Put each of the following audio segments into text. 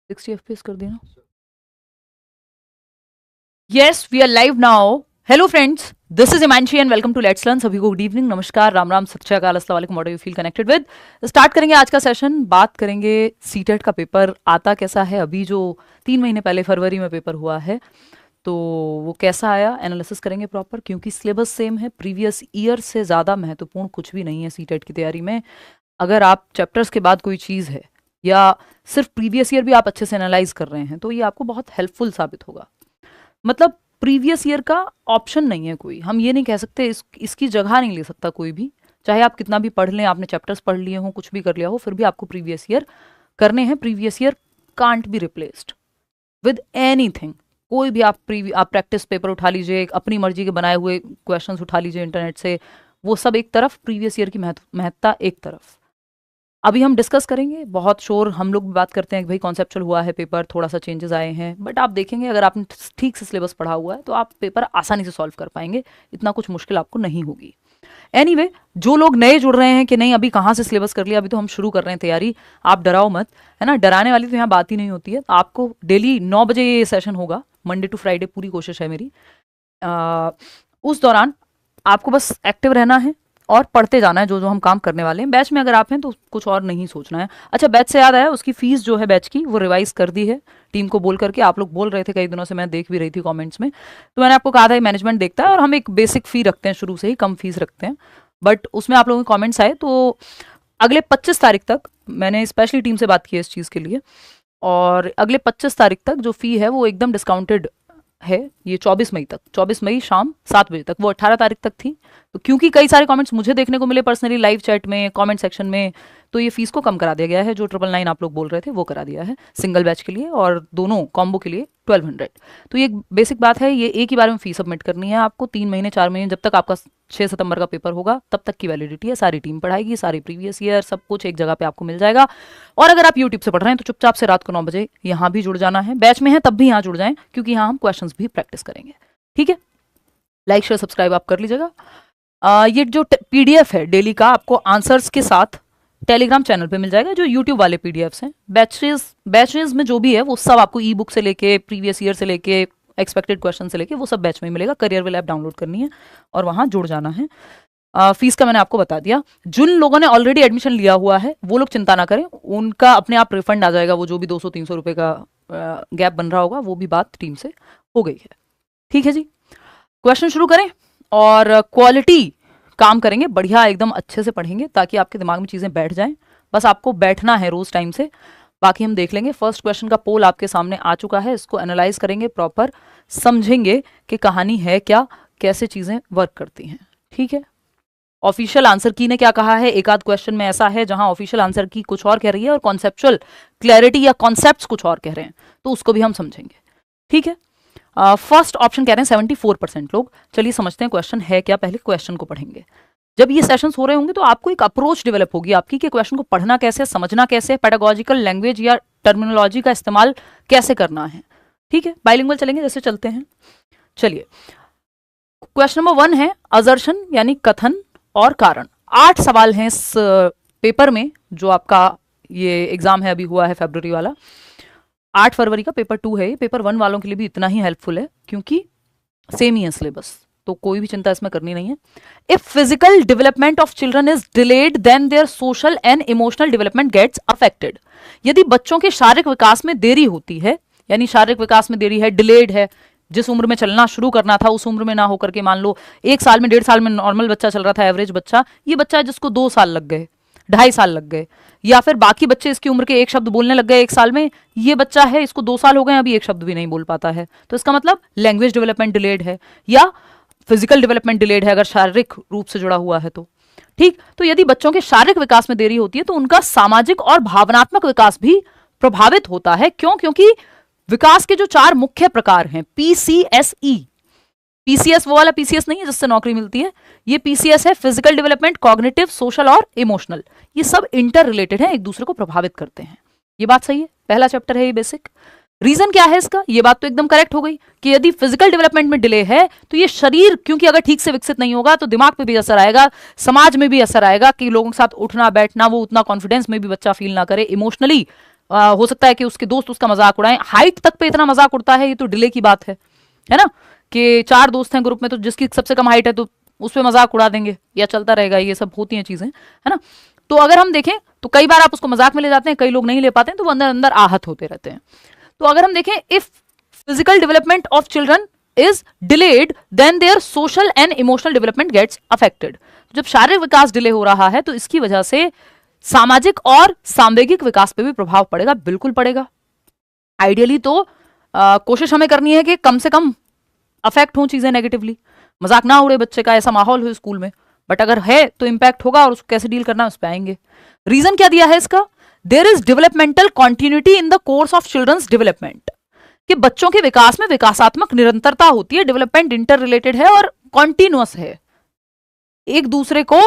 60 FPS कर देना। Yes we are live now. Hello friends, this is Himanshi and welcome to let's learn. सभी को good evening, नमस्कार, राम राम, सत श्री अकाल, अस्सलाम वालेकुम। What do you feel connected with. Start करेंगे आज का सेशन। बात करेंगे सीटेट का पेपर आता कैसा है। अभी जो 3 महीने पहले फरवरी में पेपर हुआ है तो वो कैसा आया, एनालिसिस करेंगे प्रॉपर, क्योंकि सिलेबस सेम है। प्रीवियस ईयर से ज़्यादा महत्वपूर्ण कुछ भी नहीं है सीटेट की तैयारी में। अगर आप चैप्टर्स के बाद कोई चीज़ है या सिर्फ प्रीवियस ईयर भी आप अच्छे से एनालाइज कर रहे हैं तो ये आपको बहुत हेल्पफुल साबित होगा। मतलब प्रीवियस ईयर का ऑप्शन नहीं है कोई। हम ये नहीं कह सकते इसकी जगह नहीं ले सकता कोई भी। चाहे आप कितना भी पढ़ लें, आपने चैप्टर्स पढ़ लिए हों, कुछ भी कर लिया हो, फिर भी आपको प्रीवियस ईयर करने हैं। Previous year can't be replaced with anything. कोई भी आप प्रैक्टिस पेपर उठा लीजिए, अपनी मर्जी के बनाए हुए क्वेश्चंस उठा लीजिए इंटरनेट से, वो सब एक तरफ, प्रीवियस ईयर की महत्ता एक तरफ। अभी हम डिस्कस करेंगे। बहुत शोर हम लोग भी बात करते हैं कि भाई कॉन्सेप्चुअल हुआ है पेपर, थोड़ा सा चेंजेस आए हैं, बट आप देखेंगे अगर आपने ठीक से सिलेबस पढ़ा हुआ है तो आप पेपर आसानी से सॉल्व कर पाएंगे। इतना कुछ मुश्किल आपको नहीं होगी। एनीवे, जो लोग नए जुड़ रहे हैं कि नहीं अभी कहाँ से सिलेबस कर लिया, अभी तो हम शुरू कर रहे हैं तैयारी, आप डराओ मत, है ना। डराने वाली तो यहाँ बात ही नहीं होती है। आपको डेली 9 बजे ये सेशन होगा, मंडे टू फ्राइडे, पूरी कोशिश है मेरी। उस दौरान आपको बस एक्टिव रहना है और पढ़ते जाना है जो जो हम काम करने वाले हैं। बैच में अगर आप हैं तो कुछ और नहीं सोचना है। अच्छा, बैच से याद आया, उसकी फीस जो है बैच की वो रिवाइज कर दी है टीम को बोल करके। आप लोग बोल रहे थे कई दिनों से, मैं देख भी रही थी कमेंट्स में, तो मैंने आपको कहा था मैनेजमेंट देखता है और हम एक बेसिक फी रखते हैं, शुरू से ही कम फीस रखते हैं। बट उसमें आप लोगों के कॉमेंट्स आए तो अगले 25 तारीख तक, मैंने स्पेशली टीम से बात की है इस चीज़ के लिए, और अगले 25 तारीख तक जो फी है वो एकदम डिस्काउंटेड है। ये 24 मई तक, 24 मई शाम 7 बजे तक, वो 18 तारीख तक थी। तो क्योंकि कई सारे कमेंट्स मुझे देखने को मिले पर्सनली लाइव चैट में, कमेंट सेक्शन में, तो ये फीस को कम करा दिया गया है। जो 999 आप लोग बोल रहे थे वो करा दिया है सिंगल बैच के लिए, और दोनों कॉम्बो के लिए 1200। तो ये बेसिक बात है। ये एक ही बार में फीस सबमिट करनी है आपको। 3 महीने 4 महीने, जब तक आपका 6 सितंबर का पेपर होगा तब तक की वैलिडिटी है। सारी टीम पढ़ाएगी, सारी प्रीवियस ईयर सब कुछ एक जगह पे आपको मिल जाएगा। और अगर आप यूट्यूब से पढ़ रहे हैं तो चुपचाप से रात को 9 बजे यहाँ भी जुड़ जाना है। बैच में है तब भी यहाँ जुड़ जाएं, क्योंकि यहाँ हम क्वेश्चंस भी प्रैक्टिस करेंगे। ठीक है, लाइक शेयर सब्सक्राइब आप कर लीजिएगा। ये जो पीडीएफ है डेली का, आपको आंसर्स के साथ टेलीग्राम चैनल पे मिल जाएगा। जो यूट्यूब वाले पीडीएफ्स हैं, बैचेस में जो भी है वो सब आपको ई बुक से लेके, प्रीवियस ईयर से लेके, एक्सपेक्टेड क्वेश्चन से लेके, वो सब बैच में मिलेगा। करियर विल ऐप डाउनलोड करनी है और वहां जुड़ जाना है। फीस का मैंने आपको बता दिया। जिन लोगों ने ऑलरेडी एडमिशन लिया हुआ है वो लोग चिंता ना करें, उनका अपने आप रिफंड आ जाएगा। वो जो भी 200-300 रुपए का गैप बन रहा होगा, वो भी बात टीम से हो गई है। ठीक है जी, क्वेश्चन शुरू करें और क्वालिटी काम करेंगे, बढ़िया एकदम अच्छे से पढ़ेंगे ताकि आपके दिमाग में चीज़ें बैठ जाएं। बस आपको बैठना है रोज टाइम से, बाकी हम देख लेंगे। फर्स्ट क्वेश्चन का पोल आपके सामने आ चुका है, इसको एनालाइज करेंगे प्रॉपर, समझेंगे कि कहानी है क्या, कैसे चीज़ें वर्क करती हैं। ठीक है, ऑफिशियल आंसर की ने क्या कहा है। एक आध क्वेश्चन में ऐसा है जहां ऑफिशियल आंसर की कुछ और कह रही है और कॉन्सेप्चुअल क्लैरिटी या कॉन्सेप्ट्स कुछ और कह रहे हैं, तो उसको भी हम समझेंगे। ठीक है, फर्स्ट ऑप्शन कह रहे हैं 74% लोग। चलिए समझते हैं क्वेश्चन है क्या, पहले क्वेश्चन को पढ़ेंगे। जब ये सेशंस हो रहे होंगे तो आपको एक अप्रोच डेवलप होगी आपकी कि क्वेश्चन को पढ़ना कैसे, समझना कैसे, पेडागोजिकल लैंग्वेज या टर्मिनोलॉजी का इस्तेमाल कैसे करना है। ठीक है, बाइलिंगुअल चलेंगे जैसे चलते हैं। चलिए, क्वेश्चन नंबर 1 है अजर्शन यानी कथन और कारण। 8 सवाल हैं इस पेपर में, जो आपका ये एग्जाम है अभी हुआ है फरवरी वाला। 8 फरवरी का पेपर 2 है। ये पेपर 1 वालों के लिए भी इतना ही हेल्पफुल है क्योंकि सेम ही है सिलेबस, तो कोई भी चिंता इसमें करनी नहीं है। If physical development of children is delayed then their social and emotional development gets affected. यदि बच्चों के शारीरिक विकास में देरी होती है, यानी शारीरिक विकास में देरी है, डिलेड है, जिस उम्र में चलना शुरू करना था उस उम्र में ना होकर के, मान लो 1 साल में 1.5 साल में नॉर्मल बच्चा चल रहा था, एवरेज बच्चा, ये बच्चा है जिसको 2 साल लग गए, 2.5 साल लग गए, या फिर बाकी बच्चे इसकी उम्र के एक शब्द बोलने लग गए 1 साल में, ये बच्चा है इसको 2 साल हो गए अभी एक शब्द भी नहीं बोल पाता है, तो इसका मतलब लैंग्वेज डेवलपमेंट डिलेड है या फिजिकल डेवलपमेंट डिलेड है अगर शारीरिक रूप से जुड़ा हुआ है तो। ठीक, तो यदि बच्चों के शारीरिक विकास में देरी होती है तो उनका सामाजिक और भावनात्मक विकास भी प्रभावित होता है। क्यों? क्योंकि विकास के जो 4 मुख्य प्रकार हैं, PCSE, पीसीएस वो वाला पीसीएस नहीं है जिससे नौकरी मिलती है, ये पीसीएस है फिजिकल डेवलपमेंट, कॉग्निटिव, सोशल और इमोशनल। ये सब इंटर रिलेटेड हैं, एक दूसरे को प्रभावित करते हैं। ये बात सही है, पहला चैप्टर है ये बेसिक। रीजन क्या है इसका, ये बात तो एकदम करेक्ट हो गई कि यदि फिजिकल डेवलपमेंट में डिले है तो ये शरीर, क्योंकि अगर ठीक से विकसित नहीं होगा तो दिमाग पे भी असर आएगा, समाज में भी असर आएगा कि लोगों के साथ उठना बैठना, वो उतना कॉन्फिडेंस में भी बच्चा फील ना करे, इमोशनली हो सकता है कि उसके दोस्त उसका मजाक उड़ाएं। हाइट तक पे इतना मजाक उड़ता है, ये तो डिले की बात है ना, कि 4 दोस्त हैं ग्रुप में तो जिसकी सबसे कम हाइट है तो उस पर मजाक उड़ा देंगे या चलता रहेगा, ये सब होती हैं चीजें, है ना। तो अगर हम देखें तो कई बार आप उसको मजाक में ले जाते हैं, कई लोग नहीं ले पाते हैं, तो वो अंदर अंदर आहत होते रहते हैं। तो अगर हम देखें, if physical development of children is delayed then their social and emotional development gets affected. जब शारीरिक विकास डिले हो रहा है तो इसकी वजह से सामाजिक और सांवेगिक विकास पे भी प्रभाव पड़ेगा, बिल्कुल पड़ेगा। आइडियली तो कोशिश हमें करनी है कि कम से कम अफेक्ट हो चीजें नेगेटिवली, मजाक ना उड़े बच्चे का, ऐसा माहौल हो स्कूल में, बट अगर है तो इंपैक्ट होगा और उसको कैसे डील करना है उस पर आएंगे। रीजन क्या दिया है इसका? There is developmental continuity in the course of children's development, कि बच्चों के विकास में विकासात्मक निरंतरता होती है, डेवलपमेंट इंटर रिलेटेड है और कॉन्टिन्यूअस है, एक दूसरे को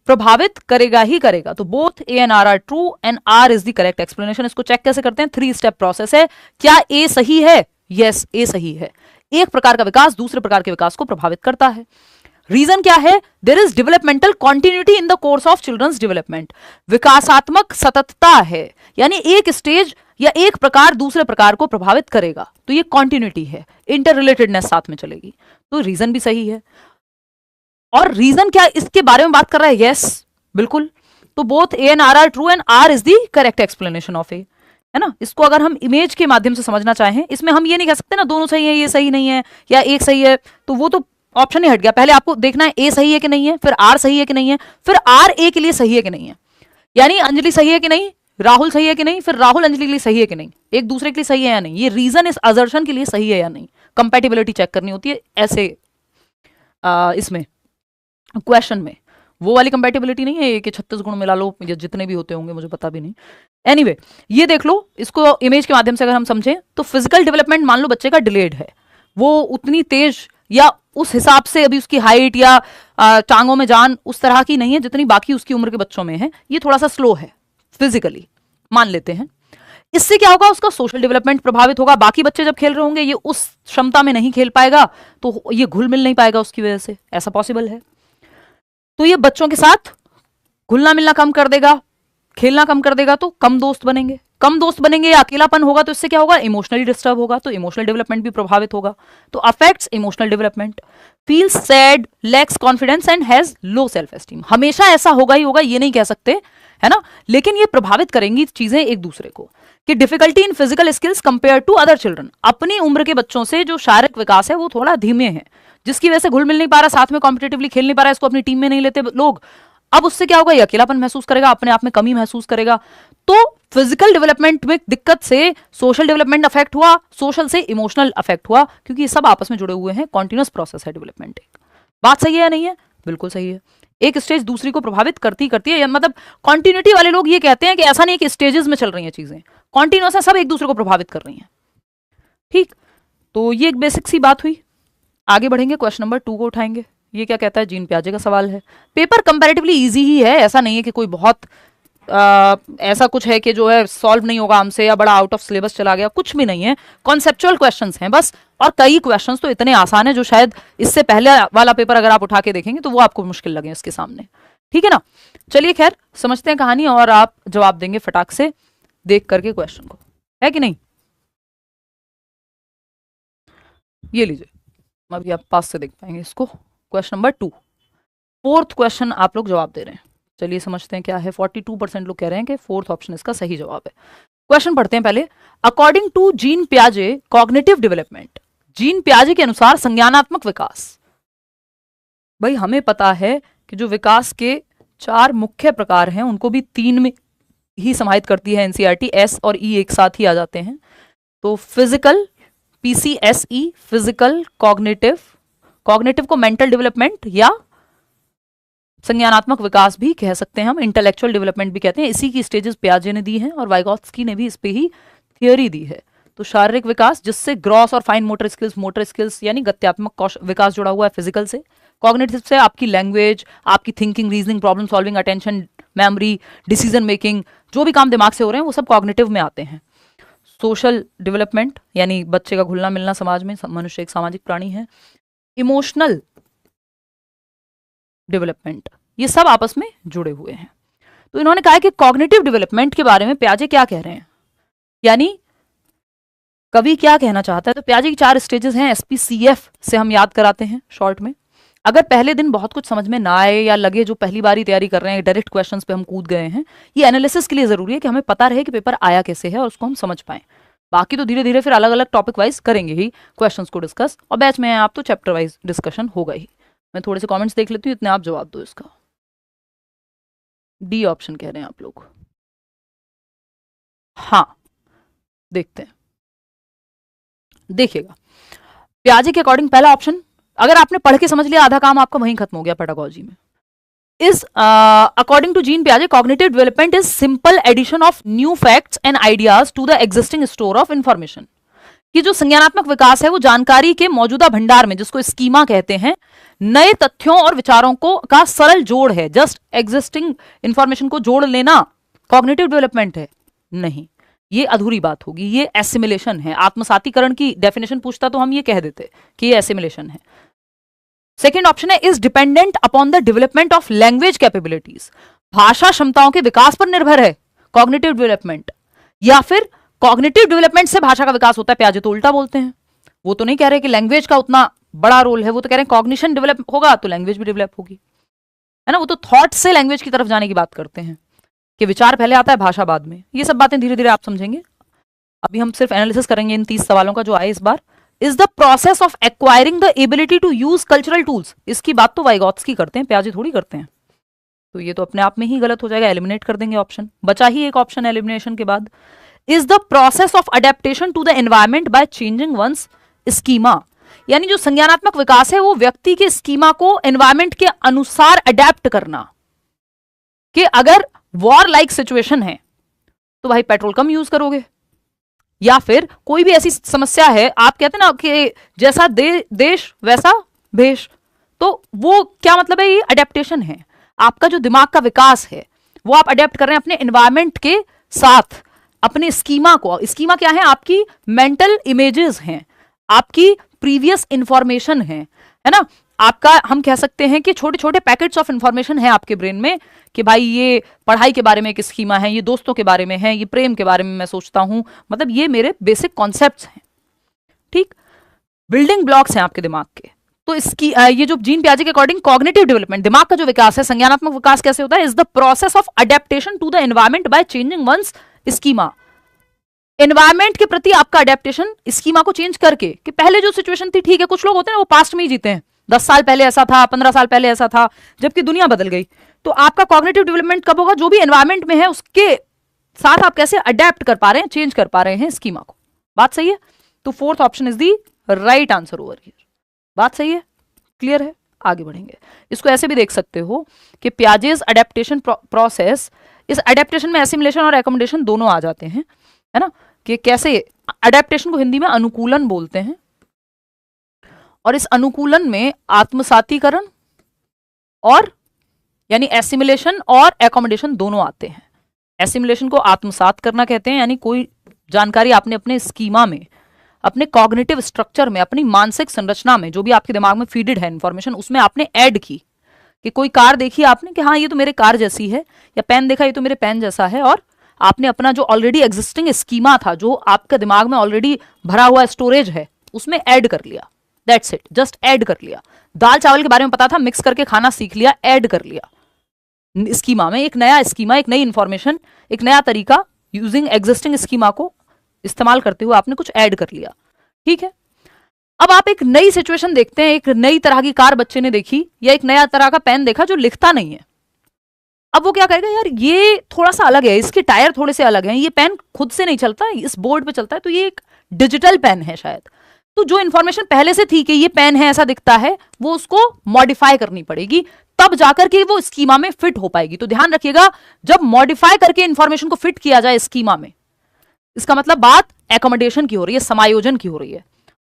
प्रभावित करेगा ही करेगा। तो both A and R are true and R is the correct explanation. इसको चेक कैसे करते हैं? 3 स्टेप प्रोसेस है। क्या ए सही है? यस, ए सही है। एक प्रकार का विकास दूसरे प्रकार के विकास को प्रभावित करता है। रीजन क्या है? There is developmental continuity in the course of children's development, विकासात्मक सततता है, यानी एक स्टेज या एक प्रकार दूसरे प्रकार को प्रभावित करेगा, तो ये कॉन्टिन्यूटी है, इंटर रिलेटेडनेस साथ में चलेगी। तो रीजन भी सही है। और रीजन क्या इसके बारे में बात कर रहा है? यस, बिल्कुल। तो both A and R are true and R is the correct explanation of A, है ना। इसको अगर हम इमेज के माध्यम से समझना चाहें, इसमें हम ये नहीं कह सकते ना दोनों सही है ये सही नहीं है या एक सही है, तो वो तो ऑप्शन ही हट गया। पहले आपको देखना है ए सही है कि नहीं है, फिर आर सही है कि नहीं है, फिर आर ए के लिए सही है कि नहीं है, यानी अंजलि सही है कि नहीं, राहुल सही है कि नहीं, फिर राहुल अंजलि के लिए सही है कि नहीं, एक दूसरे के लिए सही है या नहीं। ये रीजन इस अजर्शन के लिए सही है या नहीं, कंपैटिबिलिटी चेक करनी होती है ऐसे इसमें क्वेश्चन में। वो वाली कंपैटिबिलिटी नहीं है कि 36 गुण मिला लो या जितने भी होते होंगे, मुझे पता भी नहीं। एनीवे, ये देख लो, इसको इमेज के माध्यम से अगर हम समझें तो फिजिकल डेवलपमेंट मान लो बच्चे का डिलेड है, वो उतनी तेज या उस हिसाब से अभी उसकी हाइट या टांगों में जान उस तरह की नहीं है जितनी बाकी उसकी उम्र के बच्चों में है, ये थोड़ा सा स्लो है फिजिकली, मान लेते हैं। इससे क्या होगा? उसका सोशल डेवलपमेंट प्रभावित होगा। बाकी बच्चे जब खेल रहे होंगे ये उस क्षमता में नहीं खेल पाएगा, तो ये घुल मिल नहीं पाएगा उसकी वजह से, ऐसा पॉसिबल है। तो ये बच्चों के साथ घुलना मिलना कम कर देगा, खेलना कम कर देगा, तो कम दोस्त बनेंगे या अकेलापन होगा, तो इससे क्या होगा? इमोशनली डिस्टर्ब होगा, तो इमोशनल डेवलपमेंट भी प्रभावित होगा, तो affects emotional development. Feels sad, lakhs confidence and has low self esteem. हमेशा ऐसा होगा ही होगा ये नहीं कह सकते, है ना, लेकिन ये प्रभावित करेंगी चीजें एक दूसरे को। कि difficulty in physical skills compare to other children, अपनी उम्र के बच्चों से जो शारीरिक विकास है वो थोड़ा धीमे है, जिसकी वजह से घुल मिल नहीं पा रहा, साथ में कॉम्पिटेटिवली खेल नहीं पा रहा, इसको अपनी टीम में नहीं लेते लोग। अब उससे क्या होगा? ये अकेलापन महसूस करेगा, अपने आप में कमी महसूस करेगा। तो फिजिकल डेवलपमेंट में दिक्कत से सोशल डेवलपमेंट अफेक्ट हुआ, सोशल से इमोशनल अफेक्ट हुआ, क्योंकि ये सब आपस में जुड़े हुए हैं, कॉन्टिन्यूस प्रोसेस है डेवलपमेंट। एक बात सही है या नहीं है? बिल्कुल सही है। एक स्टेज दूसरी को प्रभावित करती है, मतलब कॉन्टिन्यूटी वाले लोग ये कहते हैं कि ऐसा नहीं कि स्टेजेस में चल रही हैं चीजें, कॉन्टिन्यूस है, सब एक दूसरे को प्रभावित कर रही हैं। ठीक, तो ये एक बेसिक सी बात हुई। आगे बढ़ेंगे, क्वेश्चन नंबर 2 को उठाएंगे। ये क्या कहता है? जीन प्याजे का सवाल है। पेपर कंपैरेटिवली इजी ही है, ऐसा नहीं है कि कोई बहुत ऐसा कुछ है कि जो है सॉल्व नहीं होगा हमसे या बड़ा आउट ऑफ सिलेबस चला गया, कुछ भी नहीं है। कॉन्सेप्चुअल क्वेश्चंस हैं बस, और कई क्वेश्चंस तो इतने आसान है जो शायद इससे पहले वाला पेपर अगर आप उठा के देखेंगे तो वो आपको मुश्किल लगे इसके सामने। ठीक है ना, चलिए खैर समझते हैं कहानी, और आप जवाब देंगे फटाक से देख करके क्वेश्चन को, है कि नहीं। ये लीजिए, अभी आप पास से देख पाएंगे इसको। क्वेश्चन नंबर 2, 4th क्वेश्चन आप लोग जवाब दे रहे हैं। चलिए समझते हैं क्या है। 42% लोग कह रहे हैं कि 4th ऑप्शन इसका सही जवाब है। क्वेश्चन पढ़ते हैं पहले। अकॉर्डिंग टू जीन प्याजे कॉग्निटिव डेवलपमेंट, जीन प्याजे के अनुसार संज्ञानात्मक विकास। भाई हमें पता है कि जो विकास के 4 मुख्य प्रकार हैं उनको भी 3 में ही समाहित करती है एनसीईआरटी, एस और ई एक साथ ही आ जाते हैं। तो फिजिकल, पीसीएसई, फिजिकल, कॉग्निटिव, कॉग्निटिव को मेंटल डेवलपमेंट या संज्ञानात्मक विकास भी कह सकते हैं हम, इंटेलेक्चुअल डेवलपमेंट भी कहते हैं। इसी की स्टेजेस प्याजे ने दी हैं और वाइगोत्स्की ने भी इस पे ही थियोरी दी है। तो शारीरिक विकास जिससे ग्रॉस और फाइन मोटर स्किल्स यानी गत्यात्मक विकास जुड़ा हुआ है फिजिकल से। कॉग्निटिव से आपकी लैंग्वेज, आपकी thinking, reasoning, problem solving, attention, memory, decision making, जो भी काम दिमाग से हो रहे हैं वो सब कॉग्निटिव में आते हैं। सोशल डेवलपमेंट यानी बच्चे का घुलना मिलना समाज में, मनुष्य एक सामाजिक प्राणी है। इमोशनल डेवलपमेंट, ये सब आपस में जुड़े हुए हैं। तो इन्होंने कहा कि कॉग्निटिव डेवलपमेंट के बारे में प्याजे क्या कह रहे हैं। यानी कवि क्या कहना चाहता है? तो प्याजे की 4 स्टेजेस हैं, SPCF से हम याद कराते हैं शॉर्ट में। अगर पहले दिन बहुत कुछ समझ में ना आए या लगे जो पहली बारी तैयारी कर रहे हैं, डायरेक्ट क्वेश्चंस पे हम कूद गए हैं, ये एनालिसिस के लिए जरूरी है कि हमें पता रहे कि पेपर आया कैसे है और उसको हम समझ पाएं। बाकी तो धीरे धीरे फिर अलग अलग टॉपिक वाइज करेंगे ही क्वेश्चंस को डिस्कस, और बैच में आप तो चैप्टर वाइज डिस्कशन होगा ही। मैं थोड़े से कमेंट्स देख लेती हूँ, इतने आप जवाब दो इसका। डी ऑप्शन कह रहे हैं आप लोग। हाँ, देखते हैं, देखिएगा प्याजे के अकॉर्डिंग पहला ऑप्शन, अगर आपने पढ़ के समझ लिया आधा काम आपका वहीं खत्म हो गया पेडागोजी में। इज अकॉर्डिंग टू जीन पियाजे cognitive development is simple addition of new facts and ideas to the existing store of information. कि जो संज्ञानात्मक विकास है वो जानकारी के मौजूदा भंडार में, जिसको स्कीमा कहते हैं, नए तथ्यों और विचारों को का सरल जोड़ है। जस्ट एग्जिस्टिंग इंफॉर्मेशन को जोड़ लेना कॉग्निटिव डेवलपमेंट है? नहीं, ये अधूरी बात होगी, ये एसिमिलेशन है। आत्मसातीकरण की डेफिनेशन पूछता तो हम ये कह देते कि ये एसिमिलेशन है। सेकेंड ऑप्शन है is dependent upon the development of language capabilities. भाषा क्षमताओं के विकास पर निर्भर है कॉग्निटिव डेवलपमेंट, या फिर कॉग्निटिव डेवलपमेंट से भाषा का विकास होता है। प्याजे तो उल्टा बोलते हैं, वो तो नहीं कह रहे कि लैंग्वेज का उतना बड़ा रोल है, वो तो कह रहे हैं कॉग्निशन डेवलप होगा तो लैंग्वेज भी डेवलप होगी, है ना। वो तो थॉट से लैंग्वेज की तरफ जाने की बात करते हैं कि विचार पहले आता है, भाषा बाद में। ये सब बातें धीरे धीरे आप समझेंगे। अभी हम सिर्फ एनालिसिस करेंगे इन 30 सवालों का जो आए इस बार। Is the process of acquiring the ability to use cultural tools. इसकी बात तो वाइगॉत्स्की करते हैं, प्याजे थोड़ी करते हैं, तो ये तो अपने आप में ही गलत हो जाएगा, एलिमिनेट कर देंगे ऑप्शन। बचा ही एक ऑप्शन एलिमिनेशन के बाद। Is the process of adaptation to the environment by changing one's schema. यानी जो संज्ञानात्मक विकास है वो व्यक्ति के स्कीमा को एनवायरमेंट के अनुसार अडेप्ट करना। कि अगर वॉर लाइक सिचुएशन है तो भाई पेट्रोल कम यूज करोगे, या फिर कोई भी ऐसी समस्या है, आप कहते ना कि जैसा देश वैसा भेष, तो वो क्या मतलब है? ये अडेप्टेशन है। आपका जो दिमाग का विकास है वो आप अडेप्ट कर रहे हैं अपने एनवायरमेंट के साथ, अपने स्कीमा को। स्कीमा क्या है? आपकी मेंटल इमेजेस हैं, आपकी प्रीवियस इंफॉर्मेशन है ना। आपका, हम कह सकते हैं कि छोटे छोटे पैकेट्स ऑफ इंफॉर्मेशन है आपके ब्रेन में, कि भाई ये पढ़ाई के बारे में एक स्कीमा है, ये दोस्तों के बारे में है, ये प्रेम के बारे में मैं सोचता हूं, मतलब ये मेरे बेसिक कॉन्सेप्ट्स हैं, ठीक, बिल्डिंग ब्लॉक्स हैं आपके दिमाग के। तो इसकी ये जो जीन पियाजे के अकॉर्डिंग कॉग्निटिव डेवलपमेंट, दिमाग का जो विकास है, संज्ञानात्मक विकास कैसे होता है? Is the process of adaptation to the environment by changing one's schema. Environment के प्रति आपका अडेप्टेशन स्कीमा को चेंज करके, कि पहले जो सिचुएशन थी, ठीक है, कुछ लोग होते हैं वो पास्ट में ही जीते हैं, 10 साल पहले ऐसा था, 15 साल पहले ऐसा था, जबकि दुनिया बदल गई। तो आपका कॉग्निटिव डेवलपमेंट कब होगा? जो भी एनवायरमेंट में है उसके साथ आप कैसे अडेप्ट कर पा रहे हैं, चेंज कर पा रहे हैं स्कीमा को। बात सही है? तो fourth option is the right answer over here. बात सही है? क्लियर है? आगे बढ़ेंगे। इसको ऐसे भी देख सकते हो कि पियाजेस अडेप्टेशन प्रोसेस, इस अडेप्टेशन में एसिमिलेशन और एकोमोडेशन दोनों आ जाते हैं, है ना। कि कैसे अडेप्टेशन को हिंदी में अनुकूलन बोलते हैं, और इस अनुकूलन में आत्मसातीकरण और यानी एसिमिलेशन और एकोमोडेशन दोनों आते हैं। एसिमिलेशन को आत्मसात करना कहते हैं, यानी कोई जानकारी आपने अपने स्कीमा में, अपने कॉग्निटिव स्ट्रक्चर में, अपनी मानसिक संरचना में, जो भी आपके दिमाग में फीडेड है इंफॉर्मेशन, उसमें आपने ऐड की। कि कोई कार देखी आपने कि हाँ ये तो मेरे कार जैसी है, या पेन देखा ये तो मेरे पेन जैसा है, और आपने अपना जो ऑलरेडी एग्जिस्टिंग स्कीमा था, जो आपके दिमाग में ऑलरेडी भरा हुआ स्टोरेज है, उसमें ऐड कर लिया। दैट्स इट, जस्ट ऐड कर लिया। दाल चावल के बारे में पता था, मिक्स करके खाना सीख लिया, ऐड कर लिया स्कीमा में। एक नया स्कीमा, एक नई इंफॉर्मेशन, एक नया तरीका, यूजिंग एग्जिस्टिंग स्कीमा को इस्तेमाल करते हुए आपने कुछ ऐड कर लिया, ठीक है। अब आप एक नई सिचुएशन देखते हैं, एक नई तरह की कार बच्चे ने देखी, या एक नया तरह का पेन देखा जो लिखता नहीं है। अब वो क्या करेगा? यार ये थोड़ा सा अलग है, इसके टायर थोड़े से अलग हैं, ये पेन खुद से नहीं चलता है, इस बोर्ड पे चलता है, तो ये एक डिजिटल पेन है शायद। तो जो इंफॉर्मेशन पहले से थी कि ये पेन है, ऐसा दिखता है, वो उसको मॉडिफाई करनी पड़ेगी, तब जाकर के वो स्कीमा में फिट हो पाएगी। तो ध्यान रखिएगा, जब मॉडिफाई करके इंफॉर्मेशन को फिट किया जाए स्कीमा में, इसका मतलब बात एकोमोडेशन की हो रही है, समायोजन की हो रही है।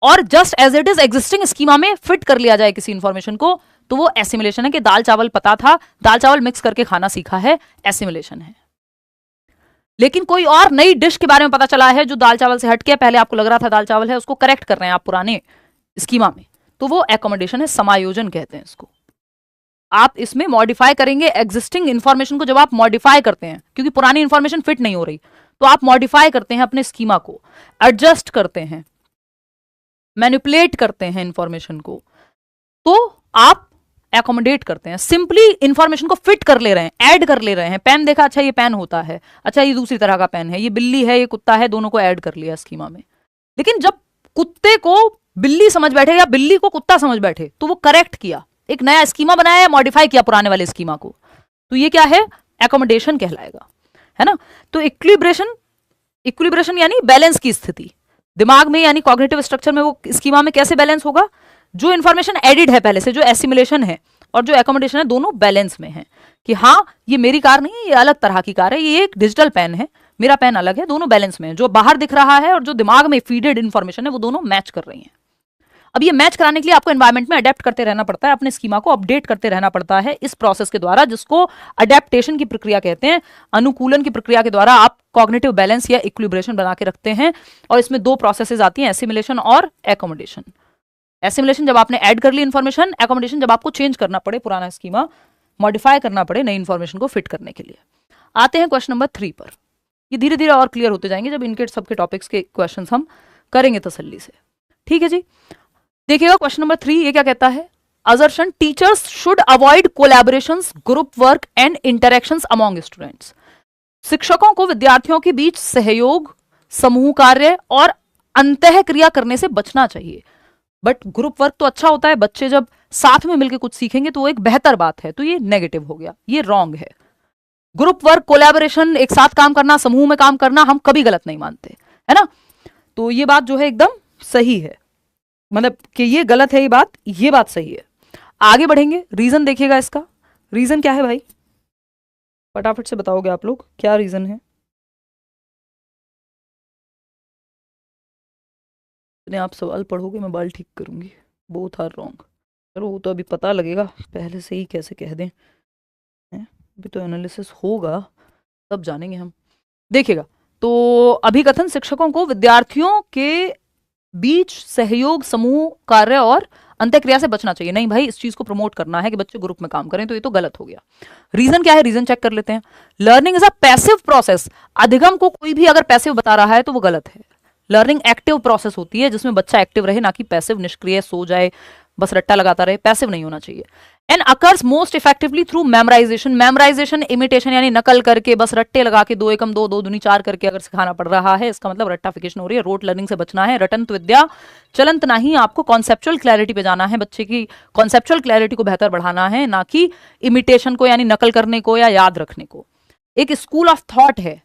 और just as it is existing schema में फिट कर लिया जाए किसी इंफॉर्मेशन को, तो वो एसिमिलेशन है। कि दाल चावल पता था, दाल चावल मिक्स करके खाना सीखा है, एसिमिलेशन है। लेकिन कोई और नई डिश के बारे में पता चला है जो दाल चावल से हटके, पहले आपको लग रहा था दाल चावल है, उसको करेक्ट कर रहे हैं आप पुराने स्कीमा में, तो वो एकोमोडेशन है, समायोजन कहते हैं इसको। आप इसमें मॉडिफाई करेंगे एग्जिस्टिंग इंफॉर्मेशन को। जब आप मॉडिफाई करते हैं, क्योंकि पुरानी इंफॉर्मेशन फिट नहीं हो रही, तो आप मॉडिफाई करते हैं अपने स्कीमा को, एडजस्ट करते हैं, मैनिपुलेट करते हैं इंफॉर्मेशन को, तो आप एकोमोडेट करते हैं, सिंपली इंफॉर्मेशन को फिट कर ले रहे हैं, ऐड कर ले रहे हैं। पेन देखा, अच्छा ये पेन होता है, अच्छा ये दूसरी तरह का पेन है, ये बिल्ली है, ये कुत्ता है, दोनों को ऐड कर लिया स्कीमा में। लेकिन जब कुत्ते को बिल्ली समझ बैठे या बिल्ली को कुत्ता समझ बैठे तो वो करेक्ट किया, एक नया स्कीमा बनाया, मॉडिफाई किया पुराने वाले स्कीमा को, तो ये क्या है, एकोमोडेशन कहलाएगा, है ना। तो इक्विलिब्रेशन यानी बैलेंस की स्थिति दिमाग में, यानी कॉग्निटिव स्ट्रक्चर में वो स्कीमा में कैसे बैलेंस होगा, जो इन्फॉर्मेशन एडिड है पहले से, जो एसिमुलेशन है और जो एकोमोडेशन है, दोनों बैलेंस में है कि हाँ ये मेरी कार नहीं है, ये अलग तरह की कार है, ये एक डिजिटल पेन है, मेरा पेन अलग है, दोनों बैलेंस में है। जो बाहर दिख रहा है और जो दिमाग में फीडेड इन्फॉर्मेशन है वो दोनों मैच कर रही हैं। अब ये मैच कराने के लिए आपको एनवायरनमेंट में अडेप्ट करते रहना पड़ता है, अपने स्कीमा को अपडेट करते रहना पड़ता है इस प्रोसेस के द्वारा, जिसको अडेप्टेशन की प्रक्रिया कहते हैं। अनुकूलन की प्रक्रिया के द्वारा आप कॉग्निटिव बैलेंस या इक्विलिब्रेशन बना के रखते हैं, और इसमें दो प्रोसेसेस आती हैं, एसिमुलेशन और एकोमोडेशन। एसिमुलेशन जब आपने ऐड कर ली इन्फॉर्मेशन, एकोमोडेशन जब आपको चेंज करना पड़े, पुराना स्कीमा मॉडिफाई करना पड़े नई इन्फॉर्मेशन को फिट करने के लिए। आते हैं क्वेश्चन नंबर 3 पर। ये धीरे धीरे और क्लियर होते जाएंगे जब इनके सबके टॉपिक्स के क्वेश्चन हम करेंगे तसल्ली से, ठीक है जी। देखिएगा क्वेश्चन नंबर 3 ये क्या कहता है, assertion teachers should avoid collaborations, group work and interactions among students. शिक्षकों को विद्यार्थियों के बीच सहयोग, समूह कार्य और अंतः क्रिया करने से बचना चाहिए। बट ग्रुप वर्क तो अच्छा होता है, बच्चे जब साथ में मिलकर कुछ सीखेंगे तो वो एक बेहतर बात है, तो ये नेगेटिव हो गया, ये रॉन्ग है। ग्रुप वर्क, कोलैबोरेशन, एक साथ काम करना, समूह में काम करना हम कभी गलत नहीं मानते, है ना। तो ये बात जो है एकदम सही है, मतलब कि ये गलत है ये बात सही है। आगे बढ़ेंगे, रीजन देखिएगा इसका। रीजन क्या है भाई, फटाफट से बताओगे आप लोग, क्या रीजन है। आप सवाल पढ़ोगे, मैं बाल ठीक करूंगी। Both are wrong. चलो वो तो अभी पता लगेगा, पहले से ही कैसे कह दें, अभी तो एनालिसिस होगा तब जानेंगे हम। देखिएगा, तो अभिकथन शिक्षकों को विद्यार्थियों के बीच सहयोग, समूह कार्य और अंतःक्रिया से बचना चाहिए। नहीं भाई, इस चीज को प्रमोट करना है कि बच्चे ग्रुप में काम करें, तो ये तो गलत हो गया। रीजन क्या है, रीजन चेक कर लेते हैं। Learning is a passive process. अधिगम को कोई भी अगर पैसिव बता रहा है तो वो गलत है। लर्निंग एक्टिव प्रोसेस होती है, जिसमें बच्चा एक्टिव रहे, ना कि पैसिव, निष्क्रिय, सो जाए, बस रट्टा लगाता रहे, पैसिव नहीं होना चाहिए। And occurs most effectively through memorisation. Memorisation, imitation यानी नकल करके, बस रट्टे लगा के 2 एकम 2, 2 दूनी 4 करके अगर सिखाना पड़ रहा है, इसका मतलब रट्टाफिकेशन हो रही है। रोट लर्निंग से बचना है। रटंत विद्या चलंत नहीं, आपको कॉन्सेप्चुअल क्लैरिटी पे जाना है, बच्चे की कॉन्सेप्चुअल क्लैरिटी को बेहतर बढ़ाना है, ना कि इमिटेशन को यानी नकल करने को या याद रखने को। एक स्कूल ऑफ थॉट है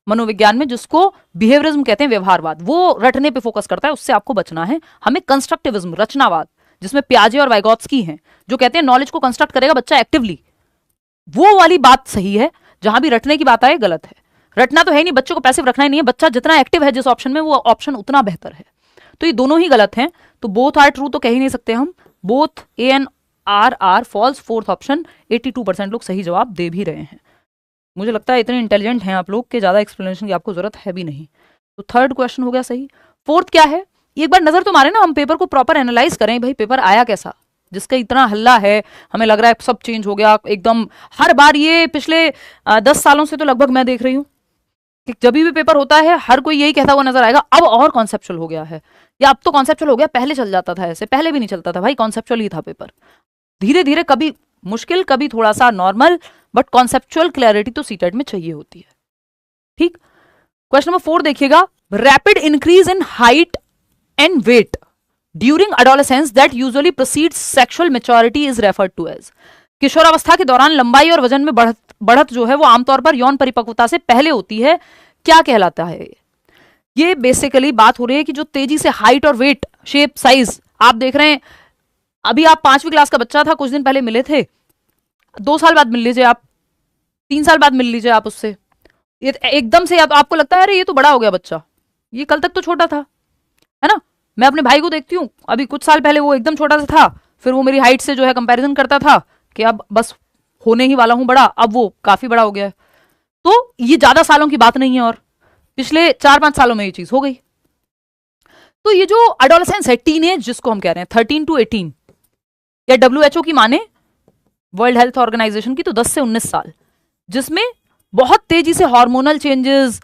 मनोविज्ञान में जिसको बिहेवियरिज्म कहते हैं, व्यवहारवाद, वो रटने पे फोकस करता है, उससे आपको बचना है। हमें कंस्ट्रक्टिविज्म, रचनावाद, जिसमें पियाजे और वाइगोत्स्की हैं, जो कहते हैं नॉलेज को कंस्ट्रक्ट करेगा बच्चा एक्टिवली, वो वाली बात सही है। जहां भी रटने की बात आए गलत है। रटना तो है नहीं, बच्चों को पैसिव रखना ही नहीं है। बच्चा जितना एक्टिव है जिस ऑप्शन में, वो ऑप्शन उतना बेहतर है। तो ये दोनों ही गलत हैं, तो बोथ आर ट्रू तो कह ही नहीं सकते हम। Both A and R false. Fourth option 82% लोग सही जवाब दे भी रहे हैं। मुझे लगता है इतने इंटेलिजेंट हैं आप लोग के ज्यादा एक्सप्लेनेशन की आपको जरूरत है भी नहीं। तो थर्ड क्वेश्चन हो गया सही। फोर्थ क्या है, एक बार नजर तो मारे ना, हम पेपर को प्रॉपर एनालाइज करें, भाई पेपर आया कैसा, जिसका इतना हल्ला है, हमें लग रहा है सब चेंज हो गया एकदम। हर बार ये पिछले 10 सालों से तो लगभग मैं देख रही हूँ कि जब भी पेपर होता है हर कोई यही कहता हुआ नजर आएगा, अब और कॉन्सेप्चुअल हो गया है, या अब तो कॉन्सेप्चुअल हो गया, पहले चल जाता था ऐसे, पहले भी नहीं चलता था भाई, कॉन्सेप्चुअल ही था पेपर। धीरे धीरे कभी मुश्किल, कभी थोड़ा सा नॉर्मल, बट कॉन्सेप्चुअल क्लैरिटी तो सीटेट में चाहिए होती है। ठीक, क्वेश्चन नंबर 4 देखिएगा। Rapid increase in height and weight during adolescence that usually precedes sexual maturity is referred to as. किशोरावस्था के दौरान लंबाई और वजन में बढ़त जो है वो आमतौर पर यौन परिपक्वता से पहले होती है, क्या कहलाता है ये बेसिकली बात हो रही है कि जो तेजी से हाइट और वेट, शेप, साइज आप देख रहे हैं। अभी आप 5वीं क्लास का बच्चा था, कुछ दिन पहले मिले थे, 2 साल बाद मिल लीजिए आप, 3 साल बाद मिल लीजिए आप उससे, ये एकदम से आपको लगता है अरे ये तो बड़ा हो गया बच्चा, ये कल तक तो छोटा था, है ना। मैं अपने भाई को देखती हूँ, अभी कुछ साल पहले वो एकदम छोटा सा था, फिर वो मेरी हाइट से जो है कंपैरिजन करता था कि अब बस होने ही वाला हूं बड़ा, अब वो काफी बड़ा हो गया है। तो ये ज्यादा सालों की बात नहीं है, और पिछले 4-5 सालों में ये चीज हो गई। तो ये जो एडोलेसेंस है, टीनेज जिसको हम कह रहे हैं, 13 to 18, या WHO की माने, वर्ल्ड हेल्थ ऑर्गेनाइजेशन की, तो 10 से 19 साल, जिसमें बहुत तेजी से हार्मोनल चेंजेस,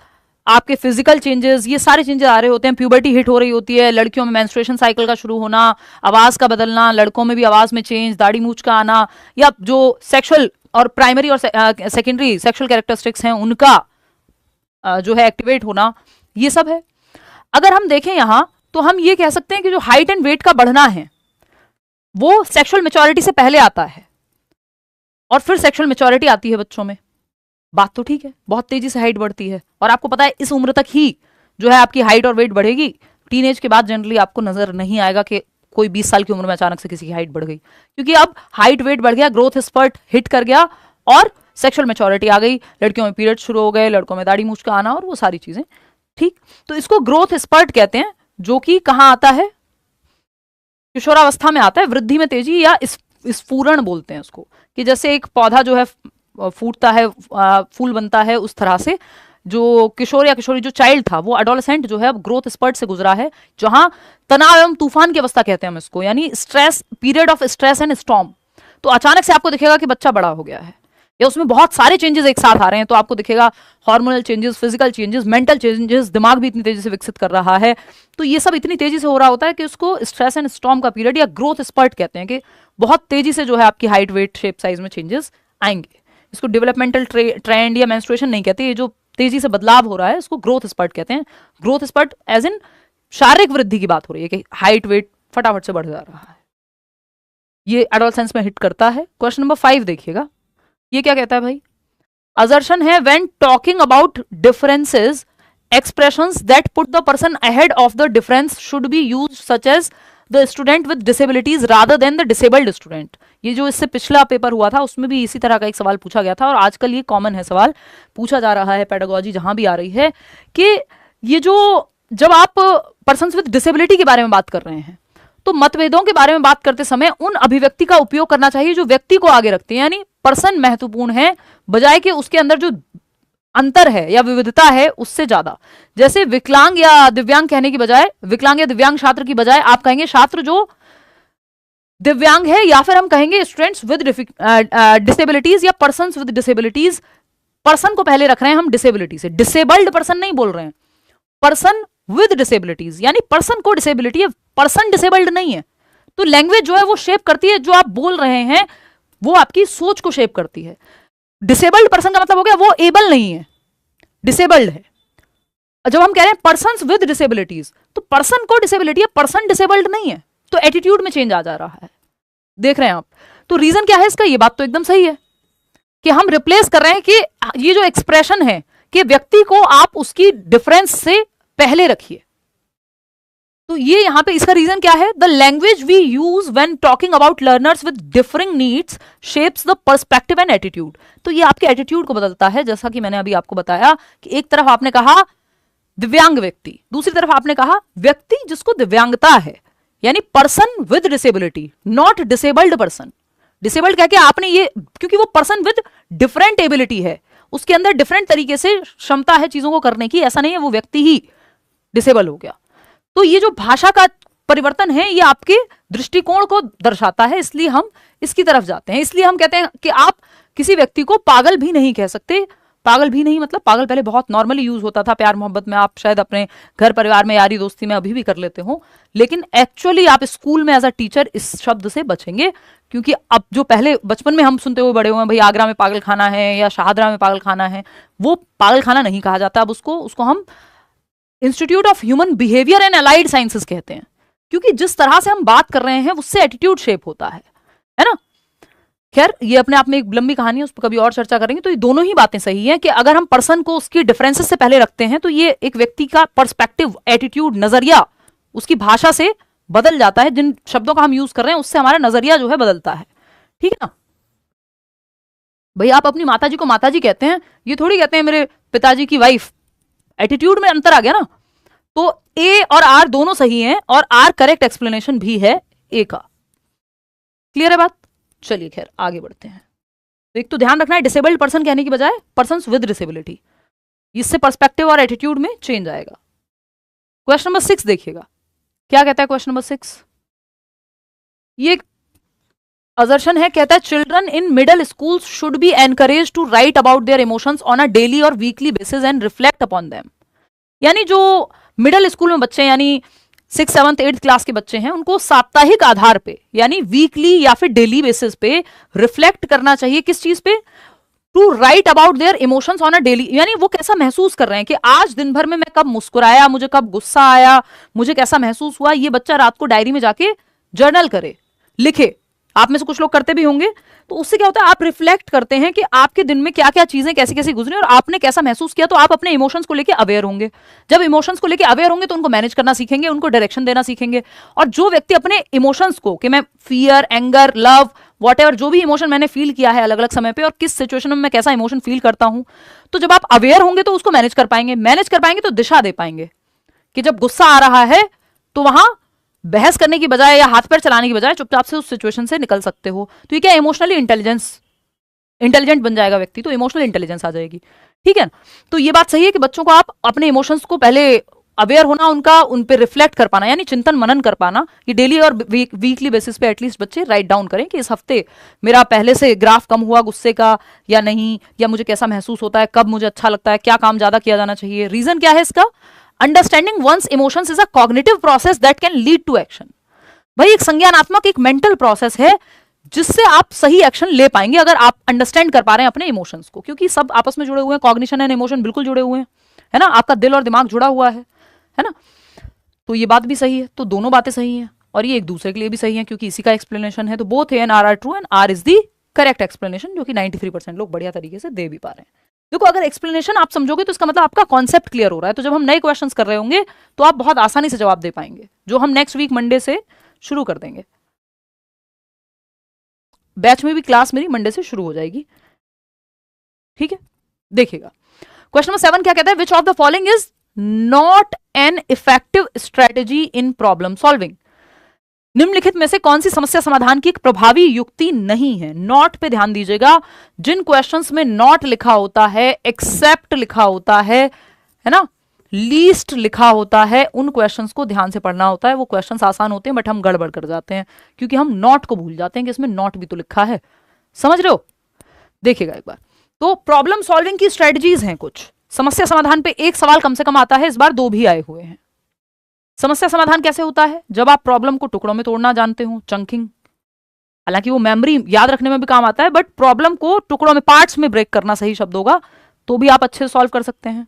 आपके फिजिकल चेंजेस, ये सारे चेंजेस आ रहे होते हैं। प्यूबर्टी हिट हो रही होती है, लड़कियों में मेंस्ट्रुएशन साइकिल का शुरू होना, आवाज का बदलना, लड़कों में भी आवाज में चेंज, दाढ़ी मूंछ का आना, या जो सेक्सुअल और प्राइमरी और सेकेंडरी सेक्सुअल कैरेक्टरिस्टिक्स हैं उनका जो है एक्टिवेट होना, ये सब है। अगर हम देखें यहां तो हम ये कह सकते हैं कि जो हाइट एंड वेट का बढ़ना है वो सेक्सुअल मेच्योरिटी से पहले आता है और फिर सेक्सुअल मेच्योरिटी आती है बच्चों में। बात तो ठीक है, बहुत तेजी से हाइट बढ़ती है और आपको पता है इस उम्र तक ही जो है आपकी हाइट और वेट बढ़ेगी। टीनेज के बाद जनरली आपको नजर नहीं आएगा कि कोई 20 साल की उम्र में अचानक से किसी की हाइट बढ़ गई, क्योंकि अब हाइट वेट बढ़ गया, ग्रोथ स्पर्ट हिट कर गया और सेक्सुअल मेच्योरिटी आ गई, लड़कियों में पीरियड शुरू हो गए, लड़कों में दाढ़ी मूंछ का आना और वो सारी चीजें। ठीक, तो इसको ग्रोथ स्पर्ट कहते हैं, जो कि कहाँ आता है, किशोरावस्था में आता है, वृद्धि में तेजी, या स्फुरण बोलते हैं उसको, कि जैसे एक पौधा जो है फूटता है, फूल बनता है, उस तरह से जो किशोर या किशोरी जो चाइल्ड था वो एडोलेसेंट जो है अब ग्रोथ स्पर्ट से गुजरा है, जहां तनाव एवं तूफान की अवस्था कहते हैं हम इसको, यानी stress, period of stress and storm. तो अचानक से आपको दिखेगा कि बच्चा बड़ा हो गया है या उसमें बहुत सारे चेंजेस एक साथ आ रहे हैं, तो आपको दिखेगा hormonal changes, physical changes, mental changes, दिमाग भी इतनी तेजी से विकसित कर रहा है। तो ये सब इतनी तेजी से हो रहा होता है कि उसको स्ट्रेस एंड स्टॉर्म का पीरियड या ग्रोथ स्पर्ट कहते हैं, कि बहुत तेजी से जो है आपकी हाइट, वेट, शेप, साइज में चेंजेस आएंगे। इसको डेवलपमेंटल ट्रेंड या मेंस्ट्रुएशन नहीं कहते, ये जो तेजी से बदलाव हो रहा है इसको ग्रोथ स्पर्ट कहते हैं। ग्रोथ स्पर्ट एज इन शारीरिक वृद्धि की बात हो रही है कि हाइट वेट फटाफट से बढ़ जा रहा है, ये एडोलसेंस में हिट करता है। क्वेश्चन नंबर 5 देखिएगा, ये क्या कहता है भाई, असर्शन है when talking about differences expressions that put the person ahead of the difference should be used such as the student with disabilities rather than the disabled student. ये जो इससे पिछला पेपर हुआ था उसमें भी इसी तरह का एक सवाल पूछा गया था और आजकल ये कॉमन है, सवाल पूछा जा रहा है, पेडागोजी जहां भी आ रही है, कि ये जो जब आप पर्सन्स विद डिसेबिलिटी के बारे में बात कर रहे हैं तो मतभेदों के बारे में बात करते समय उन अभिव्यक्ति का उपयोग करना चाहिए जो व्यक्ति को आगे रखते हैं, यानी पर्सन महत्वपूर्ण है बजाय कि उसके अंदर जो अंतर है या विविधता है उससे ज्यादा। जैसे विकलांग या दिव्यांग कहने की बजाय, विकलांग या दिव्यांग छात्र की बजाय आप कहेंगे छात्र जो दिव्यांग है, या फिर हम कहेंगे स्टूडेंट्स विद डिसेबिलिटीज या पर्सन्स विद डिसेबिलिटीज। पर्सन को पहले रख रहे हैं हम डिसेबिलिटी से, डिसेबल्ड पर्सन नहीं बोल रहे हैं, पर्सन विद डिसेबिलिटीज, यानी पर्सन को डिसेबिलिटी है, पर्सन डिसेबल्ड नहीं है। तो लैंग्वेज जो है वो शेप करती है, जो आप बोल रहे हैं वो आपकी सोच को शेप करती है। डिसेबल्ड पर्सन का मतलब हो गया वो एबल नहीं है, डिसेबल्ड है। जब हम कह रहे हैं पर्सन्स विद डिसेबिलिटीज, तो पर्सन को डिसेबिलिटी है, पर्सन डिसेबल्ड नहीं है, तो एटीट्यूड में चेंज आ जा रहा है, देख रहे हैं आप। तो रीजन क्या है इसका, ये बात तो एकदम सही है कि हम रिप्लेस कर रहे हैं कि ये जो एक्सप्रेशन है कि व्यक्ति को आप उसकी डिफरेंस से पहले रखिए। तो ये यहां पे इसका रीजन क्या है, the language we use when talking about learners with differing needs shapes the perspective and attitude. तो ये आपके एटीट्यूड को बदलता है, जैसा कि मैंने अभी आपको बताया कि एक तरफ आपने कहा दिव्यांग व्यक्ति, दूसरी तरफ आपने कहा व्यक्ति जिसको दिव्यांगता है, यानी person with disability, not disabled person. Disabled कह के आपने ये, क्योंकि वो पर्सन विद डिफरेंट एबिलिटी है, उसके अंदर डिफरेंट तरीके से क्षमता है चीजों को करने की, ऐसा नहीं है वो व्यक्ति ही डिसेबल हो गया। तो ये जो भाषा का परिवर्तन है ये आपके दृष्टिकोण को दर्शाता है, इसलिए हम इसकी तरफ जाते हैं। इसलिए हम कहते हैं कि आप किसी व्यक्ति को पागल भी नहीं कह सकते। पागल भी नहीं मतलब पागल पहले बहुत नॉर्मली यूज होता था प्यार मोहब्बत में, आप शायद अपने घर परिवार में यारी दोस्ती में अभी भी कर लेते हो, लेकिन एक्चुअली आप स्कूल में एज अ टीचर इस शब्द से बचेंगे, क्योंकि अब जो पहले बचपन में हम सुनते हुए बड़े हुए हैं, भाई आगरा में पागल खाना है या शाहदरा में पागल खाना है, वो पागल खाना नहीं कहा जाता। अब उसको हम institute of human behaviour and allied sciences कहते हैं, क्योंकि जिस तरह से हम बात कर रहे हैं उससे एटीट्यूड शेप होता है ना। खैर ये अपने आप में एक लंबी कहानी है, उस पर कभी और चर्चा करेंगे। तो ये दोनों ही बातें सही हैं कि अगर हम पर्सन को उसकी डिफरेंसेस से पहले रखते हैं तो ये एक व्यक्ति का पर्सपेक्टिव, एटीट्यूड, नजरिया उसकी भाषा से बदल जाता है। जिन शब्दों का हम यूज कर रहे हैं उससे हमारा नजरिया जो है बदलता है, ठीक है ना। भाई आप अपनी माताजी को माताजी कहते हैं, ये थोड़ी कहते हैं मेरे पिताजी की वाइफ। एटीट्यूड में अंतर आ गया ना। तो ए और आर दोनों सही हैं और आर करेक्ट एक्सप्लेनेशन भी है ए का। क्लियर है बात? चलिए खैर आगे बढ़ते हैं। तो एक तो ध्यान रखना है डिसेबल्ड पर्सन कहने की बजाय पर्सन्स विद डिसेबिलिटी, इससे पर्सपेक्टिव और एटीट्यूड में चेंज आएगा। क्वेश्चन नंबर 6 देखिएगा क्या कहता है। क्वेश्चन नंबर 6 ये असर्शन है, कहता है children in middle school should be encourage to write about their emotions on a daily or weekly basis and reflect upon them. यानी जो मिडिल स्कूल में बच्चे यानी 6, 7, 8 क्लास के बच्चे हैं, उनको साप्ताहिक आधार पे यानी वीकली या फिर डेली बेसिस पे रिफ्लेक्ट करना चाहिए किस चीज पे, to write about their emotions on a daily, यानी वो कैसा महसूस कर रहे हैं कि आज दिन भर में मैं कब मुस्कुराया, मुझे कब गुस्सा आया, मुझे कैसा महसूस हुआ, ये बच्चा रात को डायरी में जाके जर्नल करे, लिखे। आप में से कुछ लोग करते भी होंगे। तो उससे क्या होता है, आप रिफ्लेक्ट करते हैं कि आपके दिन में क्या क्या चीजें कैसी कैसी गुजरी और आपने कैसा महसूस किया, तो आप अपने इमोशंस को लेके अवेयर होंगे। जब इमोशंस को लेके अवेयर होंगे तो उनको मैनेज करना सीखेंगे, उनको डायरेक्शन देना सीखेंगे। और जो व्यक्ति अपने इमोशंस को, कि मैं फियर, एंगर, लव, वॉट जो भी इमोशन मैंने फील किया है अलग अलग समय पे और किस सिचुएशन में मैं कैसा इमोशन फील करता हूं, तो जब आप अवेयर होंगे तो उसको मैनेज कर पाएंगे तो दिशा दे पाएंगे कि जब गुस्सा आ रहा है तो वहां बहस करने की बजाय या हाथ पैर चलाने की बजाय चुपचाप से उस सिचुएशन से निकल सकते हो। तो ये क्या, इमोशनली इंटेलिजेंट बन जाएगा व्यक्ति, तो इमोशनल इंटेलिजेंस आ जाएगी। ठीक है, तो ये बात सही है कि बच्चों को आप अपने इमोशंस को पहले अवेयर होना, उनका उन पे रिफ्लेक्ट कर पाना, यानी चिंतन मनन कर पाना, ये डेली और वीकली बेसिस पे एटलीस्ट बच्चे राइट डाउन करें कि इस हफ्ते मेरा पहले से ग्राफ कम हुआ गुस्से का या नहीं, या मुझे कैसा महसूस होता है, कब मुझे अच्छा लगता है, क्या काम ज्यादा किया जाना चाहिए, रीजन क्या है इसका। Understanding one's emotions is a cognitive process that can lead to action. भाई एक संज्ञानात्मक, एक मेंटल प्रोसेस है जिससे आप सही एक्शन ले पाएंगे अगर आप अंडरस्टैंड कर पा रहे हैं अपने इमोशंस को, क्योंकि सब आपस में जुड़े हुए हैं, कॉग्निशन एंड इमोशन बिल्कुल जुड़े हुए हैं, है ना, आपका दिल और दिमाग जुड़ा हुआ है ना। तो ये बात भी सही है, तो दोनों बातें सही हैं और ये एक दूसरे के लिए भी सही है, क्योंकि इसी का एक्सप्लेनेशन है। तो both A and R true and R is the correct explanation, जो कि 93% लोग बढ़िया तरीके से दे भी पा रहे हैं। देखो, अगर एक्सप्लेनेशन आप समझोगे तो इसका मतलब आपका कॉन्सेप्ट क्लियर हो रहा है, तो जब हम नए क्वेश्चंस कर रहे होंगे तो आप बहुत आसानी से जवाब दे पाएंगे, जो हम नेक्स्ट वीक मंडे से शुरू कर देंगे। बैच में भी क्लास मेरी मंडे से शुरू हो जाएगी, ठीक है। देखिएगा, क्वेश्चन नंबर 7 क्या कहता है, which of the following is not an effective strategy in problem solving. निम्नलिखित में से कौन सी समस्या समाधान की एक प्रभावी युक्ति नहीं है। नॉट पे ध्यान दीजिएगा, जिन क्वेश्चंस में नॉट लिखा होता है, एक्सेप्ट लिखा होता है ना, लीस्ट लिखा होता है, उन क्वेश्चंस को ध्यान से पढ़ना होता है। वो क्वेश्चंस आसान होते हैं बट हम गड़बड़ कर जाते हैं क्योंकि हम नॉट को भूल जाते हैं कि इसमें नॉट भी तो लिखा है। समझ रहे हो, देखिएगा एक बार। तो प्रॉब्लम सॉल्विंग की स्ट्रेटजीज हैं कुछ। समस्या समाधान पे एक सवाल कम से कम आता है, इस बार 2 भी आए हुए हैं। समस्या समाधान कैसे होता है, जब आप प्रॉब्लम को टुकड़ों में तोड़ना जानते हो, चंकिंग। हालांकि वो मेमोरी याद रखने में भी काम आता है, बट प्रॉब्लम को टुकड़ों में, पार्ट्स में ब्रेक करना सही शब्द होगा, तो भी आप अच्छे से सॉल्व कर सकते हैं।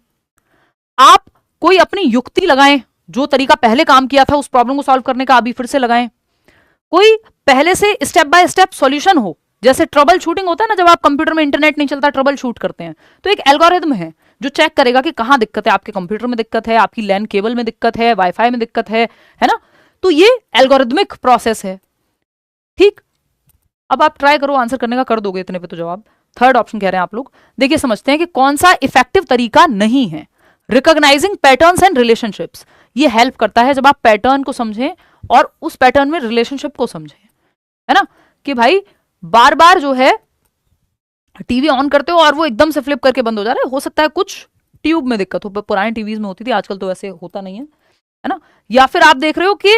आप कोई अपनी युक्ति लगाएं, जो तरीका पहले काम किया था उस प्रॉब्लम को सॉल्व करने का अभी फिर से लगाएं। कोई पहले से स्टेप बाय स्टेप सॉल्यूशन हो, जैसे ट्रबल शूटिंग होता है ना, जब आप कंप्यूटर में इंटरनेट नहीं चलता ट्रबल शूट करते हैं, तो एक एल्गोरिथम है जो चेक करेगा कि कहां दिक्कत है, आपके कंप्यूटर में दिक्कत है, आपकी लैन केबल में दिक्कत है, वाईफाई में दिक्कत है ना। तो ये एल्गोरिथमिक प्रोसेस है, ठीक। अब आप ट्राई करो आंसर करने का, कर दोगे इतने पे तो जवाब। थर्ड ऑप्शन कह रहे हैं आप लोग। देखिए, समझते हैं कि कौन सा इफेक्टिव तरीका नहीं है। रिकॉग्नाइजिंग पैटर्न्स एंड रिलेशनशिप्स, ये हेल्प करता है जब आप पैटर्न को समझें और उस पैटर्न में रिलेशनशिप को समझें, है ना, कि भाई बार बार जो है टीवी ऑन करते हो और वो एकदम से फ्लिप करके बंद हो जा रहा है। हो सकता है कुछ ट्यूब में दिक्कत हो, पुराने टीवीज में होती थी, आजकल तो वैसे होता नहीं है ना। या फिर आप देख रहे हो कि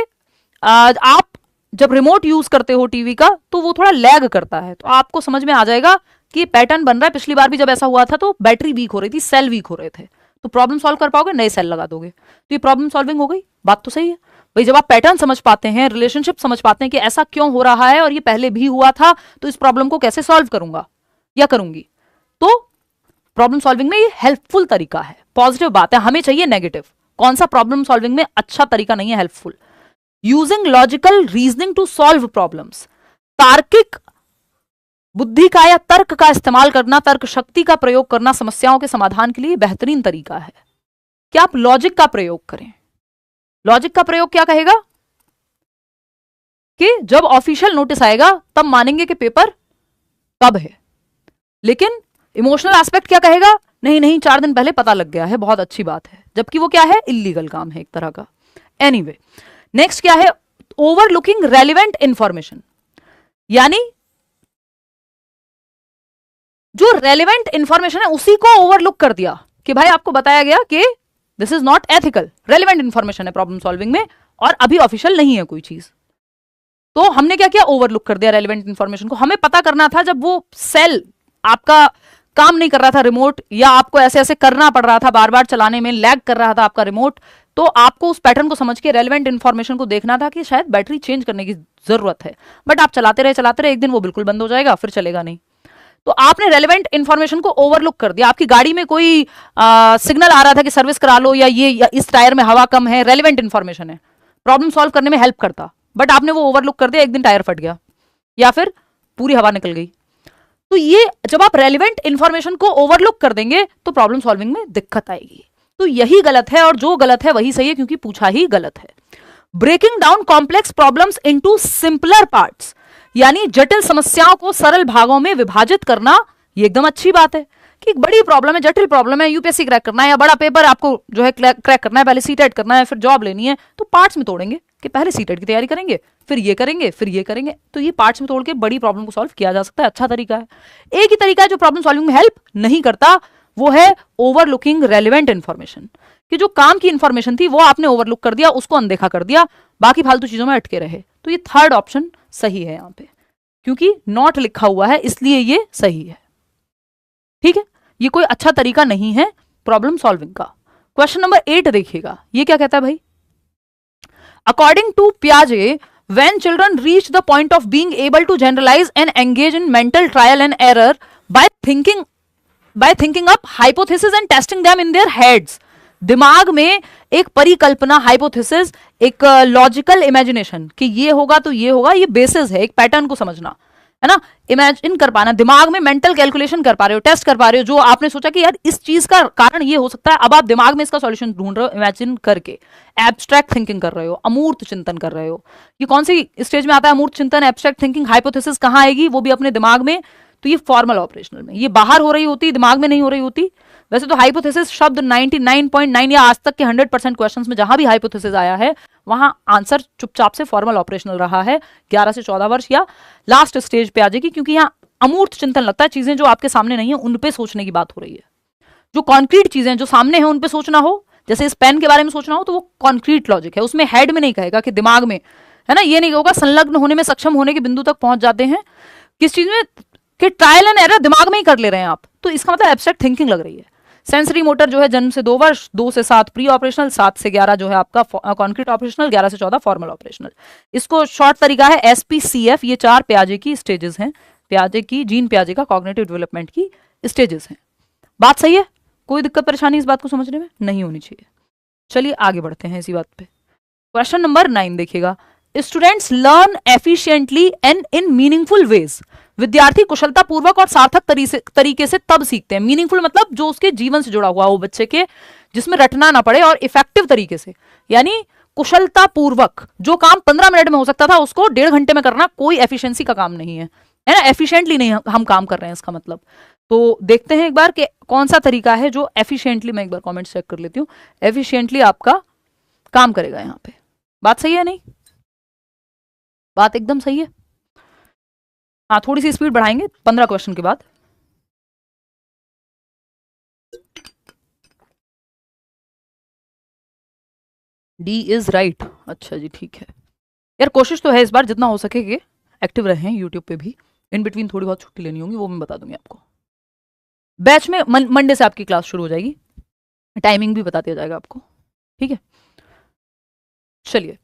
आप जब रिमोट यूज करते हो टीवी का तो वो थोड़ा लैग करता है, तो आपको समझ में आ जाएगा कि पैटर्न बन रहा है। पिछली बार भी जब ऐसा हुआ था तो बैटरी वीक हो रही थी, सेल वीक हो रहे थे, तो प्रॉब्लम सॉल्व कर पाओगे, नए सेल लगा दोगे, तो ये प्रॉब्लम सॉल्विंग हो गई। बात तो सही है भाई, जब आप पैटर्न समझ पाते हैं, रिलेशनशिप समझ पाते हैं कि ऐसा क्यों हो रहा है और ये पहले भी हुआ था, तो इस प्रॉब्लम को कैसे सॉल्व करूंगा या करूंगी, तो प्रॉब्लम सॉल्विंग में ये हेल्पफुल तरीका है, पॉजिटिव बात है। हमें चाहिए नेगेटिव। कौन सा प्रॉब्लम सॉल्विंग में अच्छा तरीका नहीं है, helpful. Using logical reasoning to solve problems, तार्किक बुद्धि का या तर्क का इस्तेमाल करना, तर्क शक्ति का प्रयोग करना समस्याओं के समाधान के लिए बेहतरीन तरीका है कि आप लॉजिक का प्रयोग करें। लॉजिक का प्रयोग क्या कहेगा कि जब ऑफिशियल नोटिस आएगा तब मानेंगे कि पेपर कब है, लेकिन इमोशनल एस्पेक्ट क्या कहेगा, नहीं नहीं 4 दिन पहले पता लग गया है, बहुत अच्छी बात है, जबकि वो क्या है, इलीगल काम है एक तरह का। एनीवे, नेक्स्ट क्या है, ओवरलुकिंग रेलिवेंट इंफॉर्मेशन, यानी जो रेलिवेंट इंफॉर्मेशन है उसी को ओवरलुक कर दिया कि भाई आपको बताया गया कि this is not ethical, relevant information है प्रॉब्लम सॉल्विंग में और अभी ऑफिशियल नहीं है कोई चीज, तो हमने क्या किया, ओवरलुक कर दिया रेलिवेंट इंफॉर्मेशन को। हमें पता करना था जब वो सेल आपका काम नहीं कर रहा था रिमोट, या आपको ऐसे ऐसे करना पड़ रहा था, बार बार चलाने में लैग कर रहा था आपका रिमोट, तो आपको उस पैटर्न को समझ के रेलेवेंट इन्फॉर्मेशन को देखना था कि शायद बैटरी चेंज करने की जरूरत है। बट आप चलाते रहे, एक दिन वो बिल्कुल बंद हो जाएगा, फिर चलेगा नहीं। तो आपने रेलेवेंट इन्फॉर्मेशन को ओवरलुक कर दिया। आपकी गाड़ी में कोई सिग्नल आ रहा था कि सर्विस करा लो, या इस टायर में हवा कम है, रेलेवेंट इन्फॉर्मेशन है, प्रॉब्लम सॉल्व करने में हेल्प करता, बट आपने वो ओवरलुक कर दिया, एक दिन टायर फट गया या फिर पूरी हवा निकल गई। तो ये जब आप रेलेवेंट इंफॉर्मेशन को ओवरलुक कर देंगे तो प्रॉब्लम सॉल्विंग में दिक्कत आएगी। तो यही गलत है, और जो गलत है वही सही है, क्योंकि पूछा ही गलत है। Breaking down complex problems into simpler parts, यानी जटिल समस्याओं को सरल भागों में विभाजित करना, ये एकदम अच्छी बात है कि एक बड़ी प्रॉब्लम है, जटिल प्रॉब्लम है, यूपीएससी क्रैक करना है या बड़ा पेपर आपको जो है क्रैक करना है, पहले सीटेट करना है, फिर जॉब लेनी है, तो पार्ट्स में तोड़ेंगे कि पहले सीटेट की तैयारी करेंगे, फिर ये करेंगे, फिर ये करेंगे। तो ये पार्ट्स में तोड़ के बड़ी प्रॉब्लम को सॉल्व किया जा सकता है, अच्छा तरीका है। एक ही तरीका है जो प्रॉब्लम सॉल्विंग में हेल्प नहीं करता, वो है ओवरलुकिंग रेलिवेंट इन्फॉर्मेशन, कि जो काम की इंफॉर्मेशन थी वो आपने ओवरलुक कर दिया, उसको अनदेखा कर दिया, बाकी फालतू चीजों में अटके रहे। तो ये थर्ड ऑप्शन सही है यहां पे, क्योंकि नॉट लिखा हुआ है इसलिए ये सही है। ठीक है, ये कोई अच्छा तरीका नहीं है प्रॉब्लम सॉल्विंग का। क्वेश्चन नंबर 8 देखिएगा, ये क्या कहता है भाई। अकॉर्डिंग टू पियाजे, when children reach the point of being able to generalize and engage in mental trial and error by thinking up hypothesis and testing them in their heads, दिमाग में एक परिकल्पना, हाइपोथेसिस, एक लॉजिकल इमेजिनेशन कि ये होगा तो ये होगा, ये बेसिस है, एक पैटर्न को समझना है ना, इमेजिन कर पाना, दिमाग में मेंटल कैलकुलेशन कर पा रहे हो, टेस्ट कर पा रहे हो, जो आपने सोचा कि यार इस चीज का कारण ये हो सकता है, अब आप दिमाग में इसका सॉल्यूशन ढूंढ रहे हो इमेजिन करके, एब्स्ट्रैक्ट थिंकिंग कर रहे हो, अमूर्त चिंतन कर रहे हो। ये कौन सी स्टेज में आता है अमूर्त चिंतन, एब्स्ट्रैक्ट थिंकिंग, हाइपोथेसिस कहाँ आएगी, वो भी अपने दिमाग में। तो ये फॉर्मल ऑपरेशनल में, ये बाहर हो रही होती, दिमाग में नहीं हो रही होती। वैसे तो हाइपोथेसिस शब्द 99.9 या आज तक के 100% क्वेश्चंस में जहां भी हाइपोथेसिस आया है वहां आंसर चुपचाप से फॉर्मल ऑपरेशनल रहा है 11 से 14 वर्ष या लास्ट स्टेज पे आ जाएगी, क्योंकि यहाँ अमूर्त चिंतन लगता है, चीजें जो आपके सामने नहीं है उन पे सोचने की बात हो रही है। जो कॉन्क्रीट चीजें जो सामने है उन पे सोचना हो, जैसे इस पेन के बारे में सोचना हो, तो वो कॉन्क्रीट लॉजिक है, उसमें हेड में नहीं कहेगा कि दिमाग में, है ना, ये नहीं होगा संलग्न होने में सक्षम होने के बिंदु तक पहुंच जाते हैं किस चीज में, कि ट्रायल एंड एरर दिमाग में ही कर ले रहे हैं आप, तो इसका मतलब एब्स्ट्रैक्ट थिंकिंग लग रही है। सेंसरी मोटर जो है जन्म से 2 वर्ष, 2 से 7 प्री ऑपरेशनल, 7 से 11 जो है आपका कॉन्क्रीट ऑपरेशनल, 11 से 14 फॉर्मल ऑपरेशनल। इसको शॉर्ट तरीका है SPCF। ये 4 पियाजे की स्टेजेस हैं, पियाजे की, जीन पियाजे का कॉग्निटिव डेवलपमेंट की स्टेजेस हैं। बात सही है, कोई दिक्कत परेशानी इस बात को समझने में नहीं होनी चाहिए। चलिए आगे बढ़ते हैं इसी बात पे। क्वेश्चन नंबर 9 देखिएगा, students learn efficiently and in meaningful ways. विद्यार्थी कुशलता पूर्वक और सार्थक तरीके से तब सीखते हैं। मीनिंगफुल मतलब जो उसके जीवन से जुड़ा हुआ हो बच्चे के, जिसमें रटना ना पड़े, और इफेक्टिव तरीके से, यानी कुशलता पूर्वक जो काम 15 मिनट में हो सकता था उसको 1.5 घंटे में करना कोई एफिशिएंसी का काम नहीं है, है ना, एफिशिएंटली नहीं हम काम कर रहे हैं इसका मतलब। तो देखते हैं एक बार कि कौन सा तरीका है जो एफिशिएंटली, मैं एक बार कॉमेंट चेक कर लेती हूँ, एफिशिएंटली आपका काम करेगा यहाँ पे। बात सही है नहीं, बात एकदम सही है। हाँ, थोड़ी सी स्पीड बढ़ाएंगे 15 क्वेश्चन के बाद। D is right. अच्छा जी, ठीक है यार, कोशिश तो है इस बार जितना हो सके कि एक्टिव रहें यूट्यूब पे भी। इन बिटवीन थोड़ी बहुत छुट्टी लेनी होगी, वो मैं बता दूंगी आपको। बैच में मंडे से आपकी क्लास शुरू हो जाएगी, टाइमिंग भी बता दिया जाएगा आपको, ठीक है। चलिए,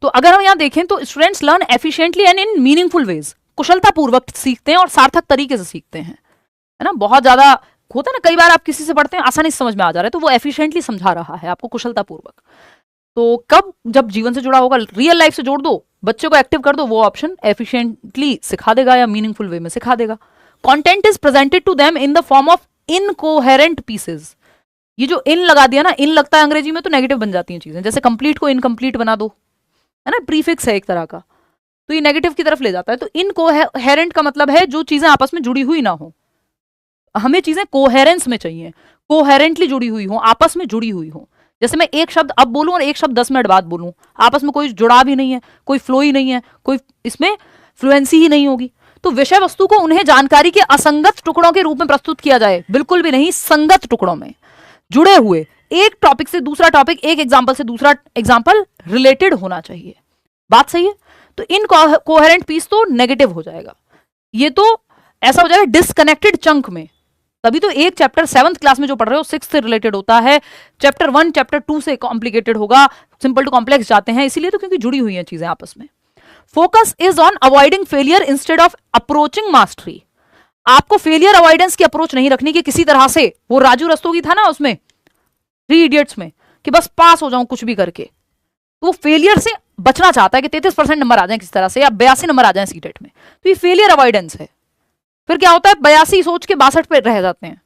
तो अगर हम यहाँ देखें तो students learn efficiently and in meaningful ways, कुशलता पूर्वक सीखते हैं और सार्थक तरीके से सीखते हैं, है ना। बहुत ज्यादा होता है ना, कई बार आप किसी से पढ़ते हैं आसानी से समझ में आ जा रहा है, तो वो एफिशिएंटली समझा रहा है आपको कुशलता पूर्वक। तो कब, जब जीवन से जुड़ा होगा, रियल लाइफ से जोड़ दो, बच्चे को एक्टिव कर दो, वो ऑप्शन एफिशिएंटली सिखा देगा या मीनिंगफुल वे में सिखा देगा। Content is presented to them in the form of incoherent pieces. ये जो इन लगा दिया ना, इन लगता है अंग्रेजी में तो नेगेटिव बन जाती हैं चीजें, जैसे कंप्लीट को इनकम्प्लीट बना दो, है ना, प्रीफिक्स है एक तरह का, तो ये नेगेटिव की तरफ ले जाता है। तो इनकोहेरेंट का मतलब है जो चीजें आपस में जुड़ी हुई ना हो, हमें चीजें कोहेरेंस में चाहिए, कोहेरेंटली जुड़ी हुई हो, आपस में जुड़ी हुई हो। जैसे मैं एक शब्द अब बोलूं और एक शब्द 10 मिनट बाद बोलूं, आपस में कोई जुड़ाव ही नहीं है, कोई फ्लो ही नहीं है, कोई इसमें फ्लुएंसी ही नहीं होगी। तो विषय वस्तु को उन्हें जानकारी के असंगत टुकड़ों के रूप में प्रस्तुत किया जाए, बिल्कुल भी नहीं, संगत टुकड़ों में जुड़े हुए, एक टॉपिक से दूसरा टॉपिक, एक एग्जाम्पल से दूसरा एग्जाम्पल रिलेटेड होना चाहिए। बात सही है। तो इन कोहेरेंट पीस तो नेगेटिव हो जाएगा, ये तो ऐसा हो जाएगा डिस्कनेक्टेड चंक में, तभी तो एक चैप्टर 7th क्लास में जो पढ़ रहे हो 6th से रिलेटेड होता है, चैप्टर 1 चैप्टर 2 से कॉम्प्लिकेटेड होगा, सिंपल टू कॉम्प्लेक्स जाते हैं, इसीलिए तो क्योंकि जुड़ी हुई हैं चीजें आपस में। Focus is on avoiding failure instead of approaching mastery. आपको फेलियर अवॉइडेंस की अप्रोच नहीं रखनी कि किसी तरह से, वो राजू रस्तोगी था ना उसमें 3 इडियट्स में, कि बस पास हो जाऊं कुछ भी करके, तो वो फेलियर से बचना चाहता है कि 33% नंबर आ जाए किसी तरह से, या 82 नंबर आ जाए सीटेट में, तो ये फेलियर अवॉइडेंस है। फिर क्या होता है, 82 सोच के 62 पे रह जाते हैं।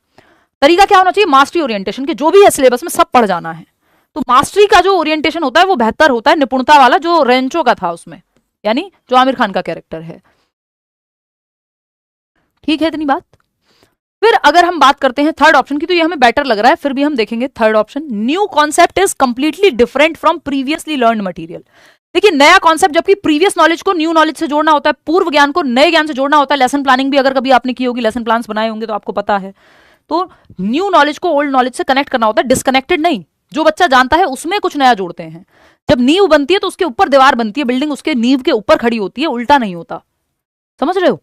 तरीका क्या होना चाहिए, मास्टरी ओरिएंटेशन, के जो भी है सिलेबस में सब पढ़ जाना है। तो मास्टरी का जो ओरिएंटेशन होता है वो बेहतर होता है निपुणता वाला, जो रेंचो का था उसमें, यानी जो आमिर खान का कैरेक्टर है। ठीक है इतनी बात। फिर अगर हम बात करते हैं थर्ड ऑप्शन की, तो ये हमें बेटर लग रहा है, फिर भी हम देखेंगे third option. New concept is completely different from previously learn material. देखिए नया कॉन्सेप्ट, जबकि प्रीवियस नॉलेज को न्यू नॉलेज से जोड़ना होता है, पूर्व ज्ञान को नए ज्ञान से जोड़ना होता है। लेसन प्लानिंग भी अगर कभी आपने की होगी, लेसन प्लान्स बनाए होंगे तो आपको पता है। तो न्यू नॉलेज को ओल्ड नॉलेज से कनेक्ट करना होता है, डिस्कनेक्टेड नहीं। जो बच्चा जानता है उसमें कुछ नया जोड़ते हैं। जब नींव बनती है तो उसके ऊपर दीवार बनती है, बिल्डिंग उसके नींव के ऊपर खड़ी होती है, उल्टा नहीं होता। समझ रहे हो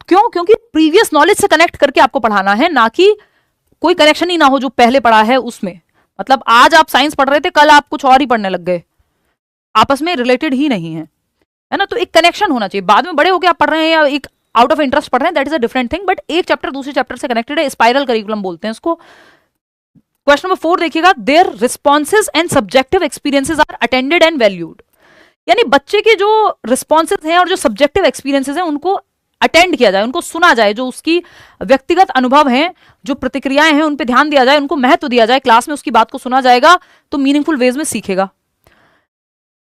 क्यों? क्योंकि प्रीवियस नॉलेज से कनेक्ट करके आपको पढ़ाना है, ना कि कोई कनेक्शन ही ना हो जो पहले पढ़ा है उसमें। मतलब आज आप साइंस पढ़ रहे थे, कल आप कुछ और ही पढ़ने लग गए, आपस में रिलेटेड ही नहीं है ना। तो एक कनेक्शन होना चाहिए। बाद में बड़े होकर आप पढ़ रहे हैं या एक आउट ऑफ इंटरेस्ट पढ़ रहे हैं, that is a different thing, but एक चैप्टर दूसरे चैप्टर से कनेक्टेड है, स्पाइरल करिकुलम बोलते हैं इसको। क्वेश्चन नंबर 4 देखिएगा, their responses and subjective experiences are attended and valued. यानी बच्चे के जो रिस्पॉन्सेज हैं और जो सब्जेक्टिव एक्सपीरियंसेस हैं उनको अटेंड किया जाए, उनको सुना जाए, जो उसकी व्यक्तिगत अनुभव हैं, जो प्रतिक्रियाएं हैं, उन पर ध्यान दिया जाए, उनको महत्व दिया जाए। क्लास में उसकी बात को सुना जाएगा तो मीनिंगफुल वेज में सीखेगा।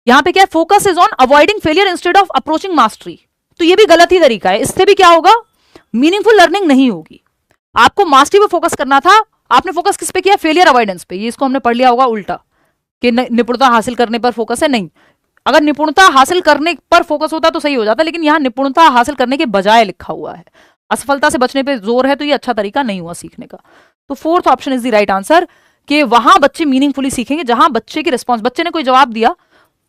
यहां पे क्या है, focus is on avoiding failure instead of approaching mastery. तो ये भी गलत ही तरीका है, इससे भी क्या होगा, मीनिंगफुल लर्निंग नहीं होगी। आपको मास्टरी पे फोकस करना था, आपने फोकस किस पे किया, फेलियर अवॉइडेंस पे। ये इसको हमने पढ़ लिया होगा उल्टा, कि निपुणता हासिल करने पर फोकस है। नहीं, अगर निपुणता हासिल करने पर फोकस होता तो सही हो जाता, लेकिन यहां निपुणता हासिल करने के बजाय लिखा हुआ है। असफलता से बचने पे जोर है, तो ये अच्छा तरीका नहीं हुआ सीखने का। तो fourth option is the right answer, कि वहां बच्चे मीनिंगफुली सीखेंगे जहां बच्चे की रिस्पॉन्स, बच्चे ने कोई जवाब दिया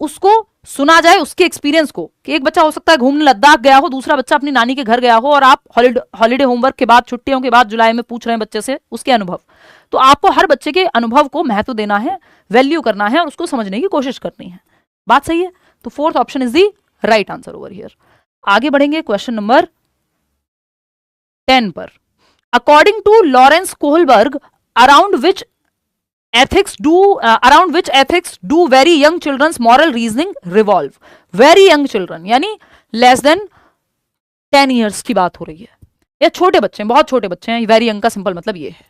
उसको सुना जाए, उसके एक्सपीरियंस को। कि एक बच्चा हो सकता है घूमने लद्दाख गया हो, दूसरा बच्चा अपनी नानी के घर गया हो, और आप हॉलीडे होमवर्क के बाद, छुट्टियों के बाद जुलाई में पूछ रहे हैं बच्चे से उसके अनुभव। तो आपको हर बच्चे के अनुभव को महत्व देना है, वैल्यू करना है और उसको समझने की कोशिश करनी है। बात सही है? तो fourth option is the right answer over here. आगे बढ़ेंगे क्वेश्चन नंबर 10 पर। According to Lawrence Kohlberg, around which ethics do very young children's moral reasoning revolve। very young children यानी less than 10 years की बात हो रही है, या छोटे बच्चे, बहुत छोटे बच्चे हैं। very young का सिंपल मतलब ये है।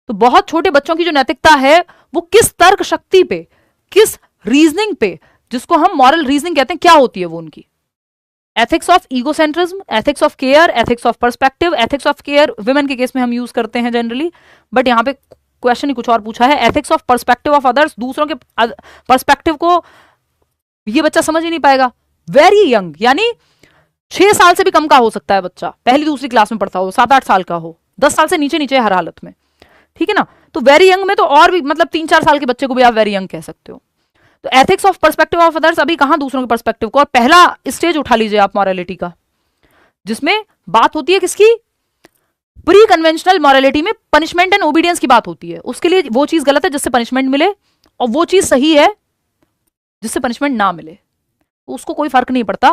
तो बहुत छोटे बच्चों की जो नैतिकता है वो किस तर्क शक्ति पे, किस रीजनिंग पे, जिसको हम मॉरल रीजनिंग कहते हैं, क्या होती है वो उनकी। Ethics of egocentrism, ethics of care, ethics of perspective. Ethics of care women के केस में हम यूज करते हैं जनरली, बट यहाँ पे क्वेश्चन ही कुछ और पूछा है। Ethics of perspective of others, दूसरों के पर्सपेक्टिव को ये बच्चा समझ ही नहीं पाएगा। वेरी यंग यानी 6 साल से भी कम का हो सकता है बच्चा, पहली दूसरी क्लास में पढ़ता हो, 7-8 साल का हो, 10 साल से नीचे नीचे हर हालत में, ठीक है ना। तो वेरी यंग में तो और भी, मतलब 3-4 साल के बच्चे को भी आप वेरी यंग कह सकते हो। तो ethics of perspective of others, अभी कहां दूसरों के पर्सपेक्टिव को, और पहला स्टेज उठा लीजिए आप मॉरलिटी का, जिसमें बात होती है किसकी, प्री कन्वेंशनल मॉरलिटी में पनिशमेंट एंड ओबीडियंस की बात होती है। उसके लिए वो चीज गलत है जिससे पनिशमेंट मिले, और वो चीज सही है जिससे पनिशमेंट ना मिले। तो उसको कोई फर्क नहीं पड़ता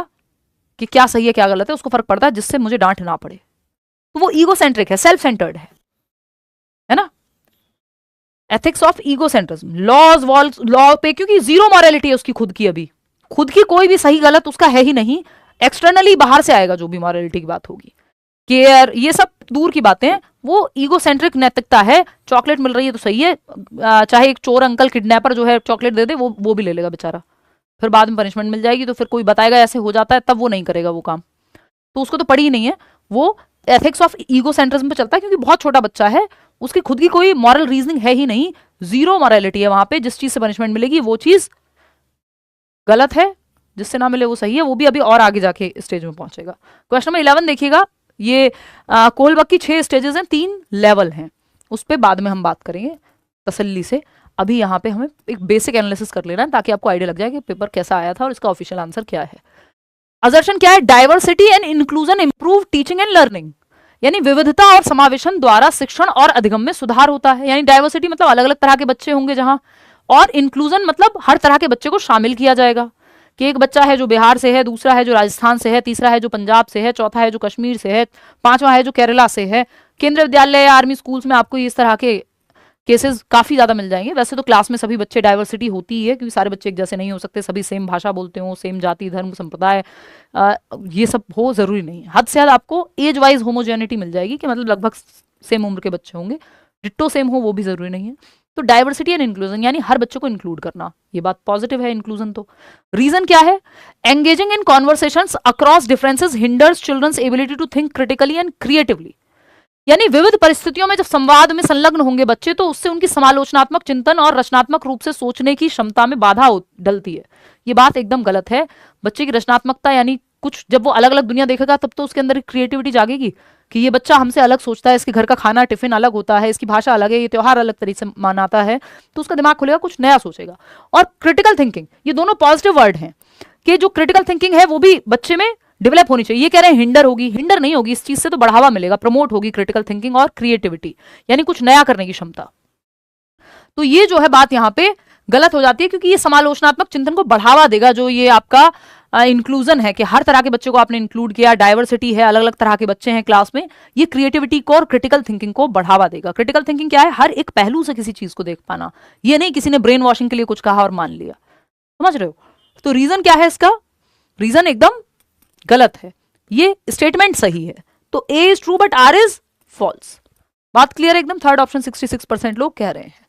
कि क्या सही है क्या गलत है, उसको फर्क पड़ता है जिससे मुझे डांट ना पड़े। तो वो ईगोसेंट्रिक है, सेल्फ सेंटर्ड है ना। एथिक्स ऑफ ईगोसेंट्रिज्म, लॉ पे, क्योंकि जीरो मॉरलिटी है उसकी खुद की, अभी खुद की कोई भी सही गलत उसका है ही नहीं, एक्सटर्नली बाहर से आएगा जो भी मॉरलिटी की बात होगी। केयर, ये सब दूर की बातें हैं, वो ईगोसेंट्रिक नैतिकता है। चॉकलेट मिल रही है तो सही है, चाहे एक चोर अंकल किडनैपर जो है चॉकलेट दे दे, वो भी ले लेगा बेचारा, फिर बाद में पनिशमेंट मिल जाएगी तो फिर कोई बताएगा ऐसे हो जाता है, तब वो नहीं करेगा वो काम, तो उसको तो पड़ी ही नहीं है। वो एथिक्स ऑफ ईगोसेंट्रिज्म पे चलता है, क्योंकि बहुत छोटा बच्चा है, उसकी खुद की कोई मॉरल रीजनिंग है ही नहीं, जीरो मॉरलिटी है वहां पे। जिस चीज से पनिशमेंट मिलेगी वो चीज गलत है, जिससे ना मिले वो सही है। वो भी अभी और आगे जाके स्टेज में पहुंचेगा। क्वेश्चन नंबर 11 देखिएगा, ये कोहलबर्ग की 6 स्टेजेस हैं, 3 लेवल हैं, उस पर बाद में हम बात करेंगे तसल्ली से। अभी यहाँ पे हमें एक बेसिक एनालिसिस कर लेना है ताकि आपको आइडिया लग जाए कि पेपर कैसा आया था और इसका ऑफिशियल आंसर क्या है। असर्शन क्या है, diversity and inclusion improve teaching and learning, यानी विविधता और समावेशन द्वारा शिक्षण और अधिगम में सुधार होता है। यानी डाइवर्सिटी मतलब अलग अलग तरह के बच्चे होंगे जहां, और इंक्लूजन मतलब हर तरह के बच्चे को शामिल किया जाएगा कि एक बच्चा है जो बिहार से है, दूसरा है जो राजस्थान से है, तीसरा है जो पंजाब से है, चौथा है जो कश्मीर से है, पांचवा है जो केरला से है। केंद्रीय विद्यालय या आर्मी स्कूल्स में आपको इस तरह के केसेस काफी ज्यादा मिल जाएंगे। वैसे तो क्लास में सभी बच्चे डाइवर्सिटी होती ही है क्योंकि सारे बच्चे एक जैसे नहीं हो सकते, सभी सेम भाषा बोलते हो, सेम जाति धर्म संप्रदाय ये सब हो जरूरी नहीं है। हद से ज्यादा आपको एज वाइज होमोजेनिटी मिल जाएगी कि मतलब लगभग सेम उम्र के बच्चे होंगे, डिट्टो सेम हो वो भी जरूरी नहीं है। तो डाइवर्सिटी एंड इंक्लूजन यानी हर बच्चे को इंक्लूड करना, ये बात पॉजिटिव है इंक्लूजन। तो रीजन क्या है? Engaging in conversations across differences hinders children's ability to think critically and creatively. यानी विविध परिस्थितियों में जब संवाद में संलग्न होंगे बच्चे तो उससे उनकी समालोचनात्मक चिंतन और रचनात्मक रूप से सोचने की क्षमता में बाधा डलती है। ये बात एकदम गलत है। बच्चे की रचनात्मकता यानी कुछ जब वो अलग अलग दुनिया देखेगा तब तो उसके अंदर क्रिएटिविटी जागेगी कि ये बच्चा हमसे अलग सोचता है, इसके घर का खाना टिफिन अलग होता है, इसकी भाषा अलग है, ये त्योहार अलग तरीके से मनाता है, तो उसका दिमाग खुलेगा, कुछ नया सोचेगा। और क्रिटिकल थिंकिंग, ये दोनों पॉजिटिव वर्ड हैं कि जो क्रिटिकल थिंकिंग है वो भी बच्चे में डेवलप होनी चाहिए। ये कह रहे हैं हिंडर होगी, हिंडर नहीं होगी, इस चीज से तो बढ़ावा मिलेगा, प्रमोट होगी क्रिटिकल थिंकिंग और क्रिएटिविटी यानी कुछ नया करने की क्षमता। तो ये जो है बात यहाँ पे गलत हो जाती है क्योंकि ये समालोचनात्मक चिंतन को बढ़ावा देगा। जो ये आपका इंक्लूजन है कि हर तरह के बच्चे को आपने इंक्लूड किया, डाइवर्सिटी है, अलग अलग तरह के बच्चे हैं क्लास में, ये क्रिएटिविटी को और क्रिटिकल थिंकिंग को बढ़ावा देगा। क्रिटिकल थिंकिंग क्या है? हर एक पहलू से किसी चीज को देख पाना, ये नहीं किसी ने ब्रेन वॉशिंग के लिए कुछ कहा और मान लिया। समझ रहे हो? तो रीजन क्या है इसका? रीजन एकदम गलत है, ये स्टेटमेंट सही है। तो A is true but R is false. बात क्लियर है एकदम। थर्ड ऑप्शन 66% लोग कह रहे हैं।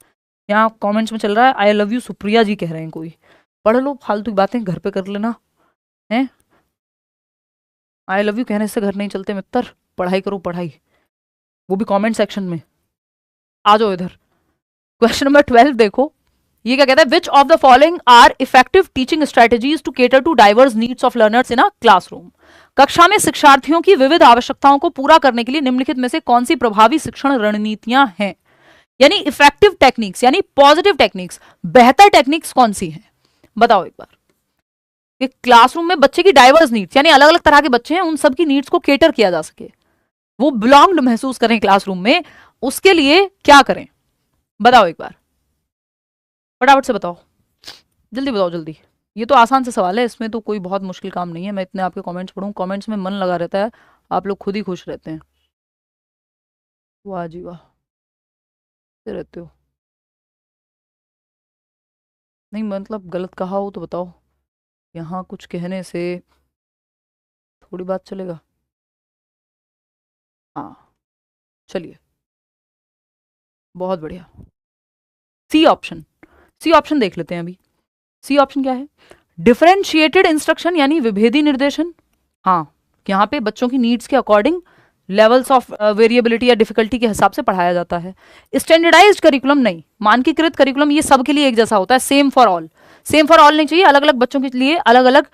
यहाँ कमेंट्स में चल रहा है आई लव यू सुप्रिया जी कह रहे हैं कोई। पढ़ लो, फालतू की बातें घर पे कर लेना है। आई लव यू कहने से घर नहीं चलते मित्र, पढ़ाई करो पढ़ाई, वो भी कमेंट सेक्शन में। आ जाओ इधर। क्वेश्चन नंबर 12 देखो, ये क्या कहता है? Which of the following are effective teaching strategies to cater to diverse needs of learners in a classroom. कक्षा में शिक्षार्थियों की विविध आवश्यकताओं को पूरा करने के लिए निम्नलिखित में से कौन सी प्रभावी शिक्षण रणनीतियां हैं? यानी इफेक्टिव टेक्निक्स यानी पॉजिटिव टेक्निक्स, बेहतर टेक्निक्स कौन सी हैं? बताओ एक बार। कि क्लासरूम में बच्चे की डाइवर्स नीड्स यानी अलग अलग तरह के बच्चे हैं, उन सब की नीड्स को केटर किया जा सके, वो बिलोंग्ड महसूस करें क्लासरूम में, उसके लिए क्या करें? बताओ एक बार, फटाफट से बताओ, जल्दी बताओ जल्दी। ये तो आसान से सवाल है, इसमें तो कोई बहुत मुश्किल काम नहीं है। मैं इतने आपके कमेंट्स पढ़ूं, कमेंट्स में मन लगा रहता है, आप लोग खुद ही खुश रहते हैं। वाह जी वाह, रहते हो। नहीं मतलब गलत कहा हो तो बताओ, यहाँ कुछ कहने से थोड़ी बात चलेगा। हाँ चलिए, बहुत बढ़िया। सी ऑप्शन, सी ऑप्शन देख लेते हैं अभी। सी ऑप्शन क्या है? डिफरेंशिएटेड इंस्ट्रक्शन यानी विभेदी निर्देशन। हाँ, यहाँ पे बच्चों की नीड्स के अकॉर्डिंग लेवल्स ऑफ वेरिएबिलिटी या डिफिकल्टी के हिसाब से पढ़ाया जाता है। स्टैंडर्डाइज्ड करिकुलम नहीं, मानकीकृत करिकुलम ये सबके लिए एक जैसा होता है, same for all. Same for all नहीं चाहिए, अलग अलग बच्चों के लिए अलग अलग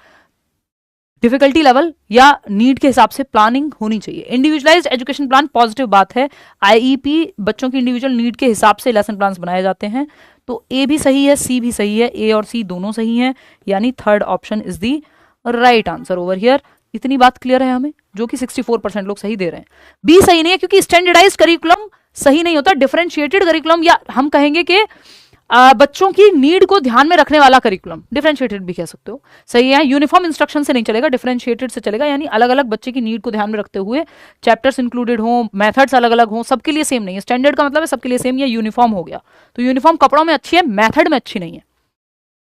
डिफिकल्टी लेवल या नीड के हिसाब से प्लानिंग होनी चाहिए। इंडिविजुअलाइज्ड एजुकेशन प्लान पॉजिटिव बात है। आईईपी बच्चों की इंडिविजुअल नीड के हिसाब से लेसन प्लान बनाए जाते हैं। तो ए भी सही है, सी भी सही है, ए और सी दोनों सही हैं, यानी third option is the right answer over here. इतनी बात क्लियर है हमें, जो कि 64% लोग सही दे रहे हैं। बी सही नहीं है क्योंकि स्टैंडर्डाइज्ड करिकुलम सही नहीं होता, डिफरेंशिएटेड करिकुलम या हम कहेंगे कि बच्चों की नीड को ध्यान में रखने वाला करिकुलम, डिफरेंशिएटेड भी कह सकते हो, सही है। यूनिफॉर्म इंस्ट्रक्शन से नहीं चलेगा, डिफरेंशिएटेड से चलेगा, यानी अलग अलग बच्चे की नीड को ध्यान में रखते हुए चैप्टर्स इंक्लूडेड हो, मेथड्स अलग अलग हो, सबके लिए सेम नहीं है। स्टैंडर्ड का मतलब है सबके लिए सेम, या यूनिफॉर्म हो गया। तो यूनिफॉर्म कपड़ों में अच्छी है, मेथड में अच्छी नहीं है।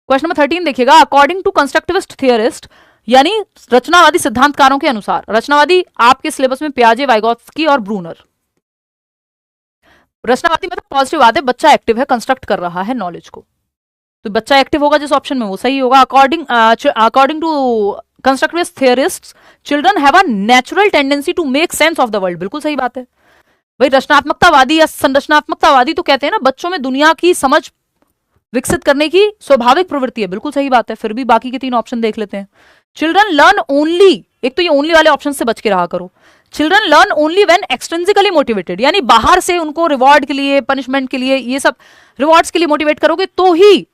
क्वेश्चन नंबर 13 देखिएगा, अकॉर्डिंग टू कंस्ट्रक्टिविस्ट थियरिस्ट यानी रचनावादी सिद्धांतकारों के अनुसार, रचनावादी आपके सिलेबस में पियाजे, वाइगोत्स्की और ब्रूनर। रचनावादी मतलब पॉजिटिव बात है, बच्चा एक्टिव है, कंस्ट्रक्ट कर रहा है नॉलेज को, तो बच्चा एक्टिव होगा जिस ऑप्शन में वो सही होगा। According to constructivist theorists children have a natural tendency to make sense of the world, बिल्कुल सही बात है भाई। रचनात्मकतावादी या संरचनात्मकतावादी तो कहते हैं ना बच्चों में दुनिया की समझ विकसित करने की स्वाभाविक प्रवृत्ति है, बिल्कुल सही बात है। फिर भी बाकी के 3 ऑप्शन देख लेते हैं। चिल्ड्रन लर्न ओनली, एक तो ये ओनली वाले ऑप्शन से बच के रहा करो। Children learn only when extrinsically motivated, यानी बाहर से उनको रिवॉर्ड के लिए, पनिशमेंट के लिए, ये सब रिवॉर्ड्स के लिए मोटिवेट करोगे तो ही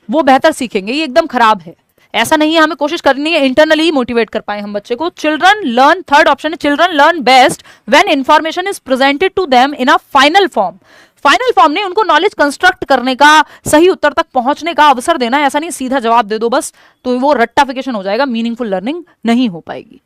वो बेहतर सीखेंगे, ये एकदम खराब है। ऐसा नहीं है, हमें कोशिश करनी है इंटरनली मोटिवेट कर पाए हम बच्चे को। चिल्ड्रन लर्न, थर्ड ऑप्शन है, children learn best when information is presented to them in a final form. Final form ने उनको नॉलेज कंस्ट्रक्ट करने का, सही उत्तर तक पहुंचने का अवसर देना है। ऐसा नहीं सीधा जवाब दे दो बस, तो वो रट्टाफिकेशन हो जाएगा, मीनिंगफुल लर्निंग नहीं हो पाएगी।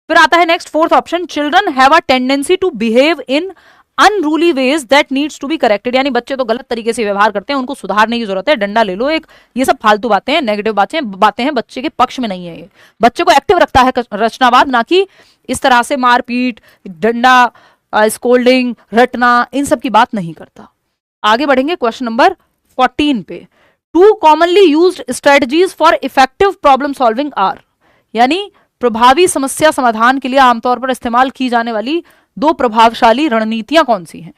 फिर आता है next fourth option, children have a tendency to behave in unruly ways that needs to be corrected. यानी बच्चे तो गलत तरीके से व्यवहार करते हैं, उनको सुधारने की जरूरत है, डंडा ले लो एक, ये सब फालतू बातें हैं, नेगेटिव बातें हैं, बच्चे के पक्ष में नहीं है ये। बच्चे को एक्टिव रखता है रचनावाद, ना कि इस तरह से मारपीट, डंडा, स्कोल्डिंग, रटना, इन सब की बात नहीं करता। आगे बढ़ेंगे क्वेश्चन नंबर 14 पे। Two commonly used strategies for effective problem solving are, यानी प्रभावी समस्या समाधान के लिए आमतौर पर इस्तेमाल की जाने वाली दो प्रभावशाली रणनीतियां कौन सी हैं?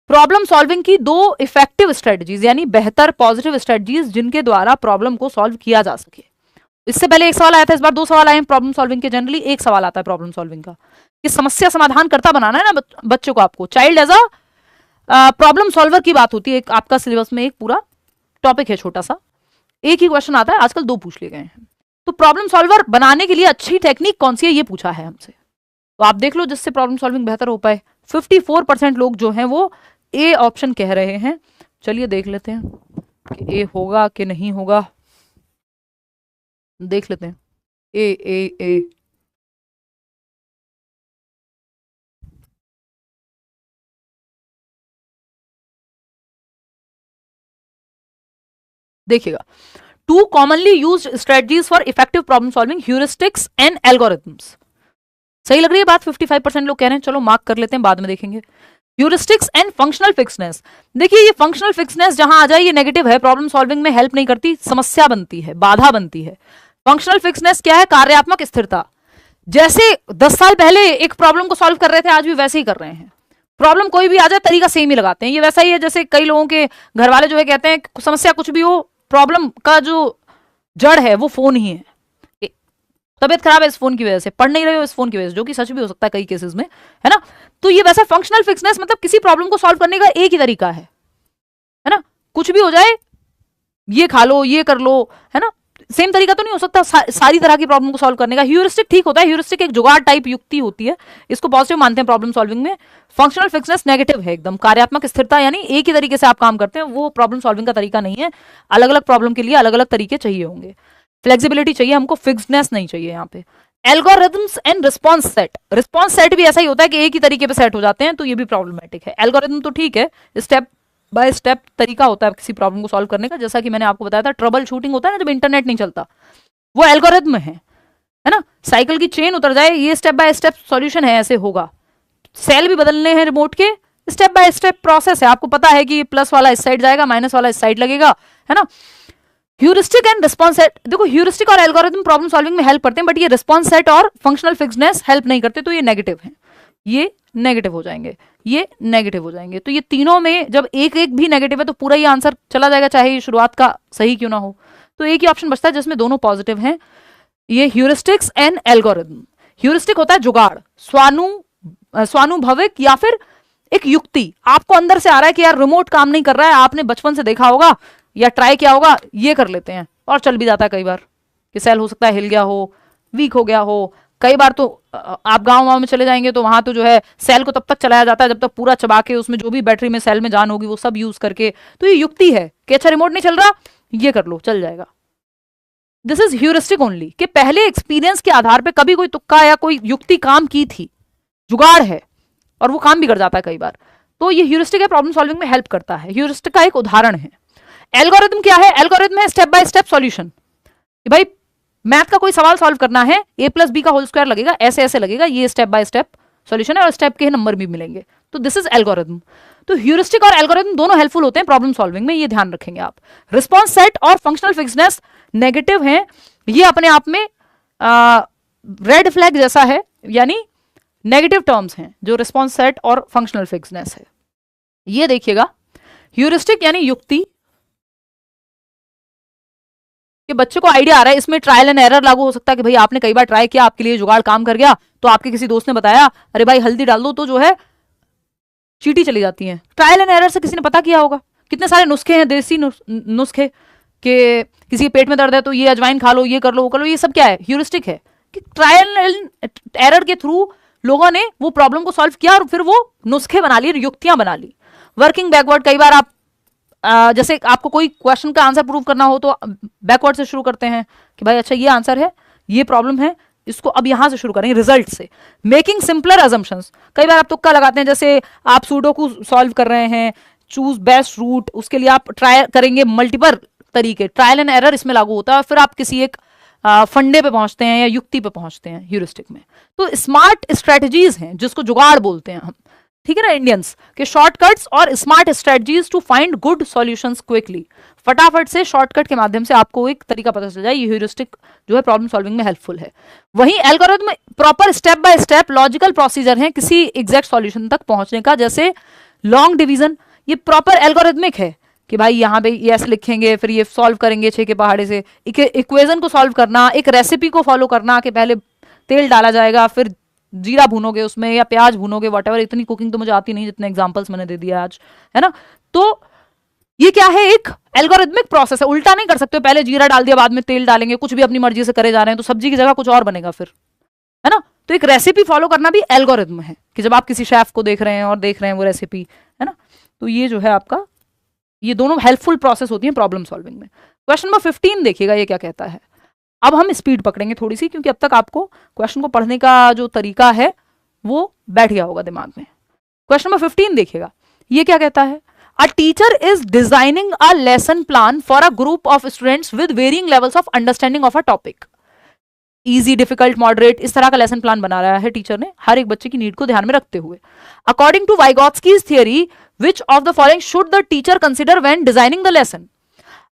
प्रॉब्लम सॉल्विंग की दो इफेक्टिव स्ट्रेटजीज, यानी बेहतर पॉजिटिव स्ट्रेटजीज जिनके द्वारा प्रॉब्लम को सॉल्व किया जा सके। इससे पहले एक सवाल आया था, इस बार दो सवाल आए हैं प्रॉब्लम सॉल्विंग के। जनरली एक सवाल आता है प्रॉब्लम सॉल्विंग का कि समस्या समाधान करता बनाना है ना बच्चों को, आपको child as a problem solver की बात होती है। एक आपका सिलेबस में एक पूरा टॉपिक है छोटा सा, एक ही क्वेश्चन आता है, आजकल दो पूछ लिए गए हैं। तो प्रॉब्लम सॉल्वर बनाने के लिए अच्छी टेक्निक कौन सी है ये पूछा है हमसे, तो आप देख लो जिससे प्रॉब्लम सॉल्विंग बेहतर हो पाए। 54% लोग जो हैं वो ए ऑप्शन कह रहे हैं। चलिए देख लेते हैं कि ए होगा कि नहीं होगा, देख लेते हैं। ए ए ए देखिएगा, two commonly used strategies for effective problem solving, heuristics and algorithms. सही लग रही है बात? 55% लोग कह रहे हैं, चलो मार्क कर लेते हैं, बाद में देखेंगे। ह्यूरिस्टिक्स एंड फंक्शनल फिक्सनेस, देखिए ये फंक्शनल फिक्सनेस जहां आ जाए ये नेगेटिव है, प्रॉब्लम सॉल्विंग में हेल्प नहीं करती, समस्या बनती है, बाधा बनती है। फंक्शनल फिक्सनेस क्या है? कार्यात्मक स्थिरता। जैसे 10 साल पहले एक प्रॉब्लम को सॉल्व कर रहे थे, आज भी वैसे ही कर रहे हैं। प्रॉब्लम कोई भी आ जाए तरीका सेम ही लगाते हैं। ये वैसा ही है जैसे कई लोगों के घर वाले जो है कहते हैं समस्या कुछ भी हो, प्रॉब्लम का जो जड़ है वो फोन ही है, तबियत खराब है इस फोन की वजह से, पढ़ नहीं रहे हो इस फोन की वजह से, जो कि सच भी हो सकता है कई केसेस में, है ना। तो ये वैसा फंक्शनल फिक्सनेस मतलब किसी प्रॉब्लम को सॉल्व करने का एक ही तरीका है ना। कुछ भी हो जाए, ये खा लो, ये कर लो, है ना, सेम तरीका तो नहीं हो सकता सारी तरह की प्रॉब्लम को सॉल्व करने का। ह्यूरिस्टिक ठीक होता है, ह्यूरिस्टिक एक जुगाड़ टाइप युक्ति होती है, इसको पॉजिटिव मानते हैं प्रॉब्लम सॉल्विंग में। फंक्शनल फिक्सनेस नेगेटिव है एकदम, कार्यात्मक स्थिरता, यानी एक ही तरीके से आप काम करते हैं, वो प्रॉब्लम सॉल्विंग का तरीका नहीं है। अलग अलग प्रॉब्लम के लिए अलग अलग तरीके चाहिए होंगे, फ्लेक्सिबिलिटी चाहिए हमको, फिक्सनेस नहीं चाहिए यहाँ पे। Algorithms and response set, response set भी ऐसा ही होता है कि एक ही तरीके पे सेट हो जाते हैं, तो ये भी प्रॉब्लमेटिक है। एल्गोरिथम तो ठीक है, स्टेप बाय स्टेप तरीका होता है किसी प्रॉब्लम को सॉल्व करने का, जैसा कि मैंने आपको बताया था ट्रबल शूटिंग होता है ना जब इंटरनेट नहीं चलता, वो एल्गोरिथम है ना। साइकिल की चेन उतर जाए, ये स्टेप बाय स्टेप सॉल्यूशन है, ऐसे होगा। सेल भी बदलने हैं रिमोट के, स्टेप बाय स्टेप प्रोसेस है, आपको पता है कि प्लस वाला इस साइड जाएगा, माइनस वाला इस साइड लगेगा, है ना। ह्यूरिस्टिक एंड रिस्पॉन्स सेट, देखो ह्यूरिस्टिक और एल्गोरिथम प्रॉब्लम सॉल्विंग में हेल्प करते हैं, बट ये रिस्पॉन्स सेट और फंक्शनल फिक्सनेस हेल्प नहीं करते, तो ये नेगेटिव है, ये नेगेटिव हो जाएंगे, ये नेगेटिव हो जाएंगे। तो ये तीनों में जब एक एक भी नेगेटिव है तो पूरा ही आंसर चला जाएगा, चाहे ये शुरुआत का सही क्यों ना हो। तो एक ही ऑप्शन बचता है जिसमें दोनों पॉजिटिव हैं, ये ह्यूरिस्टिक्स एंड एल्गोरिथम। ह्यूरिस्टिक होता है जुगाड़, स्वानुभविक या फिर एक युक्ति, आपको अंदर से आ रहा है कि यार रिमोट काम नहीं कर रहा है, आपने बचपन से देखा होगा या ट्राई किया होगा, ये कर लेते हैं, और चल भी जाता है कई बार कि सेल हो सकता है हिल गया हो, वीक हो गया हो। कई बार तो आप गांव में चले जाएंगे तो वहां तो जो है सेल को तब तक चलाया जाता है जब तक पूरा चबा के उसमें जो भी बैटरी में सेल में जान होगी वो सब यूज करके। तो ये युक्ति है कि अच्छा रिमोट नहीं चल रहा, ये कर लो, चल जाएगा। दिस इज ह्यूरिस्टिक ओनली, कि पहले एक्सपीरियंस के आधार पे कभी कोई तुक्का या कोई युक्ति काम की थी, जुगाड़ है और वो काम भी कर जाता है कई बार, तो ये ह्यूरिस्टिक है, प्रॉब्लम सॉल्विंग में हेल्प करता है। ह्यूरिस्टिक का एक उदाहरण है। एल्गोरिथम क्या है? एल्गोरिथम है स्टेप बाय स्टेप सॉल्यूशन, कि भाई मैथ का कोई सवाल सॉल्व करना है, a + b का होल स्क्वायर लगेगा, ऐसे ऐसे लगेगा, ये स्टेप बाय स्टेप सॉल्यूशन है और स्टेप के नंबर भी मिलेंगे, तो दिस इज एल्गोरिथम। तो ह्यूरिस्टिक और एल्गोरिथम दोनों हेल्पफुल होते हैं प्रॉब्लम सॉल्विंग में, ये ध्यान रखेंगे आप। रिस्पॉन्स सेट और फंक्शनल फिक्सनेस नेगेटिव हैं, ये अपने आप में रेड फ्लैग जैसा है, यानी नेगेटिव टर्म्स हैं जो रिस्पॉन्स सेट और फंक्शनल फिक्सनेस है। ये देखिएगा, ह्यूरिस्टिक यानी युक्ति, कि बच्चे को आइडिया आ रहा है, इसमें ट्रायल एंड एरर लागू हो सकता है कि भाई आपने कई बार ट्राई किया, आपके लिए जुगाड़ काम कर गया, तो आपके किसी दोस्त ने बताया अरे भाई हल्दी डाल दो तो जो है चींटी चली जाती है। ट्रायल एंड एरर से किसी ने पता किया होगा, कितने सारे नुस्खे हैं, देसी नुस्खे, कि किसी के पेट में दर्द है तो ये अजवाइन खा लो, ये कर लो, वो कर लो, ये सब क्या है? ह्यूरिस्टिक है कि ट्रायल एंड एरर के थ्रू लोगों ने वो प्रॉब्लम को सॉल्व किया और फिर वो नुस्खे बना लिए, युक्तियां बना ली। वर्किंग बैकवर्ड, कई बार आप जैसे आपको कोई क्वेश्चन का आंसर प्रूव करना हो तो बैकवर्ड से शुरू करते हैं कि भाई अच्छा ये आंसर है, ये प्रॉब्लम है, इसको अब यहां से शुरू करेंगे रिजल्ट से। मेकिंग सिंपलर अजम्पशंस, कई बार आप तुक्का लगाते हैं, जैसे आप सुडोकू सॉल्व कर रहे हैं, चूज बेस्ट रूट, उसके लिए आप ट्राई करेंगे मल्टीपल तरीके, ट्रायल एंड एरर इसमें लागू होता है, फिर आप किसी एक फंडे पे पहुंचते हैं या युक्ति पे पहुंचते हैं ह्यूरिस्टिक में। तो स्मार्ट स्ट्रेटजीज हैं जिसको जुगाड़ बोलते हैं हम, ठीक है ना इंडियंस के, शॉर्टकट्स और smart strategies to find good solutions quickly, फटाफट से शॉर्टकट के माध्यम से आपको एक तरीका पता चल जाए, ये ह्यूरिस्टिक जो है प्रॉब्लम सॉल्विंग में हेल्पफुल है। वहीं algorithm proper step by step logical procedure है किसी एग्जैक्ट सॉल्यूशन तक पहुंचने का, जैसे लॉन्ग डिवीजन, ये प्रॉपर एल्गोरिथमिक है कि भाई यहाँ पे ये ऐसे लिखेंगे, फिर ये सॉल्व करेंगे 6 के पहाड़े से, इक्वेशन को सॉल्व करना, एक रेसिपी को फॉलो करना कि पहले तेल डाला जाएगा, फिर जीरा भूनोगे उसमें या प्याज भूनोगे, वॉटेवर। इतनी कुकिंग तो मुझे आती नहीं जितने एग्जांपल्स मैंने दे दिया आज, है ना। तो ये क्या है, एक एल्गोरिथमिक प्रोसेस है, उल्टा नहीं कर सकते हो, पहले जीरा डाल दिया बाद में तेल डालेंगे, कुछ भी अपनी मर्जी से करे जा रहे हैं तो सब्जी की जगह कुछ और बनेगा फिर, है ना। तो एक रेसिपी फॉलो करना भी एल्गोरिथम है कि जब आप किसी शेफ को देख रहे हैं और देख रहे हैं वो रेसिपी, है ना। तो ये जो है आपका, ये दोनों हेल्पफुल प्रोसेस होती है प्रॉब्लम सॉल्विंग में। क्वेश्चन नंबर 15 देखिएगा, ये क्या कहता है। अब हम स्पीड पकड़ेंगे थोड़ी सी, क्योंकि अब तक आपको क्वेश्चन को पढ़ने का जो तरीका है वो बैठ गया होगा दिमाग में। क्वेश्चन नंबर 15 देखिएगा, ये क्या कहता है। A teacher is designing a lesson plan for a group of students with varying levels of understanding of a topic, easy, difficult, moderate, इस तरह का लेसन प्लान बना रहा है टीचर ने, हर एक बच्चे की नीड को ध्यान में रखते हुए। According to Vygotsky's theory, which of the following should the teacher consider when designing the lesson.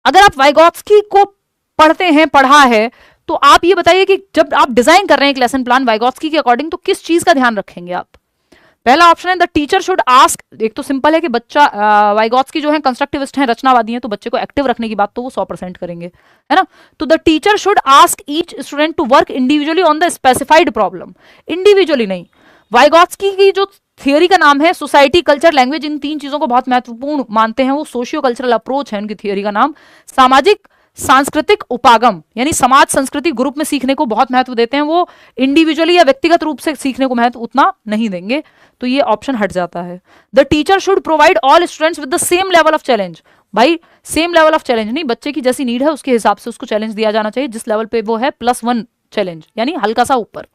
अगर आप वाइगोत्स्की को पढ़ते हैं, पढ़ा है, तो आप ये बताइए कि जब आप डिजाइन कर रहे हैं एक लेसन प्लान वाइगोत्स्की के अकॉर्डिंग, तो किस चीज का ध्यान रखेंगे आप। पहला ऑप्शन है द टीचर शुड आस्क, एक तो सिंपल है कि बच्चा, वाइगोत्स्की जो है कंस्ट्रक्टिविस्ट हैं, रचनावादी हैं, तो बच्चे को एक्टिव रखने की बात तो वो 100% करेंगे, है ना। तो the teacher should ask each student to work individually on the specified problem, individually नहीं। वाइगोत्स्की की जो थियरी का नाम है सोसाइटी, कल्चर, लैंग्वेज, इन 3 चीजों को बहुत महत्वपूर्ण मानते हैं वो, सोशियो कल्चरल अप्रोच है उनकी थियरी का नाम। सामाजिक सांस्कृतिक उपागम, यानी समाज संस्कृति ग्रुप में सीखने को बहुत महत्व देते हैं, वो इंडिविजुअली या व्यक्तिगत रूप से सीखने को महत्व उतना नहीं देंगे, तो ये ऑप्शन हट जाता है। The teacher should provide all students with the same level of challenge, भाई सेम लेवल ऑफ चैलेंज नहीं, बच्चे की जैसी नीड है उसके हिसाब से उसको चैलेंज दिया जाना चाहिए, जिस लेवल पे वो है +1 चैलेंज, यानी हल्का सा ऊपर।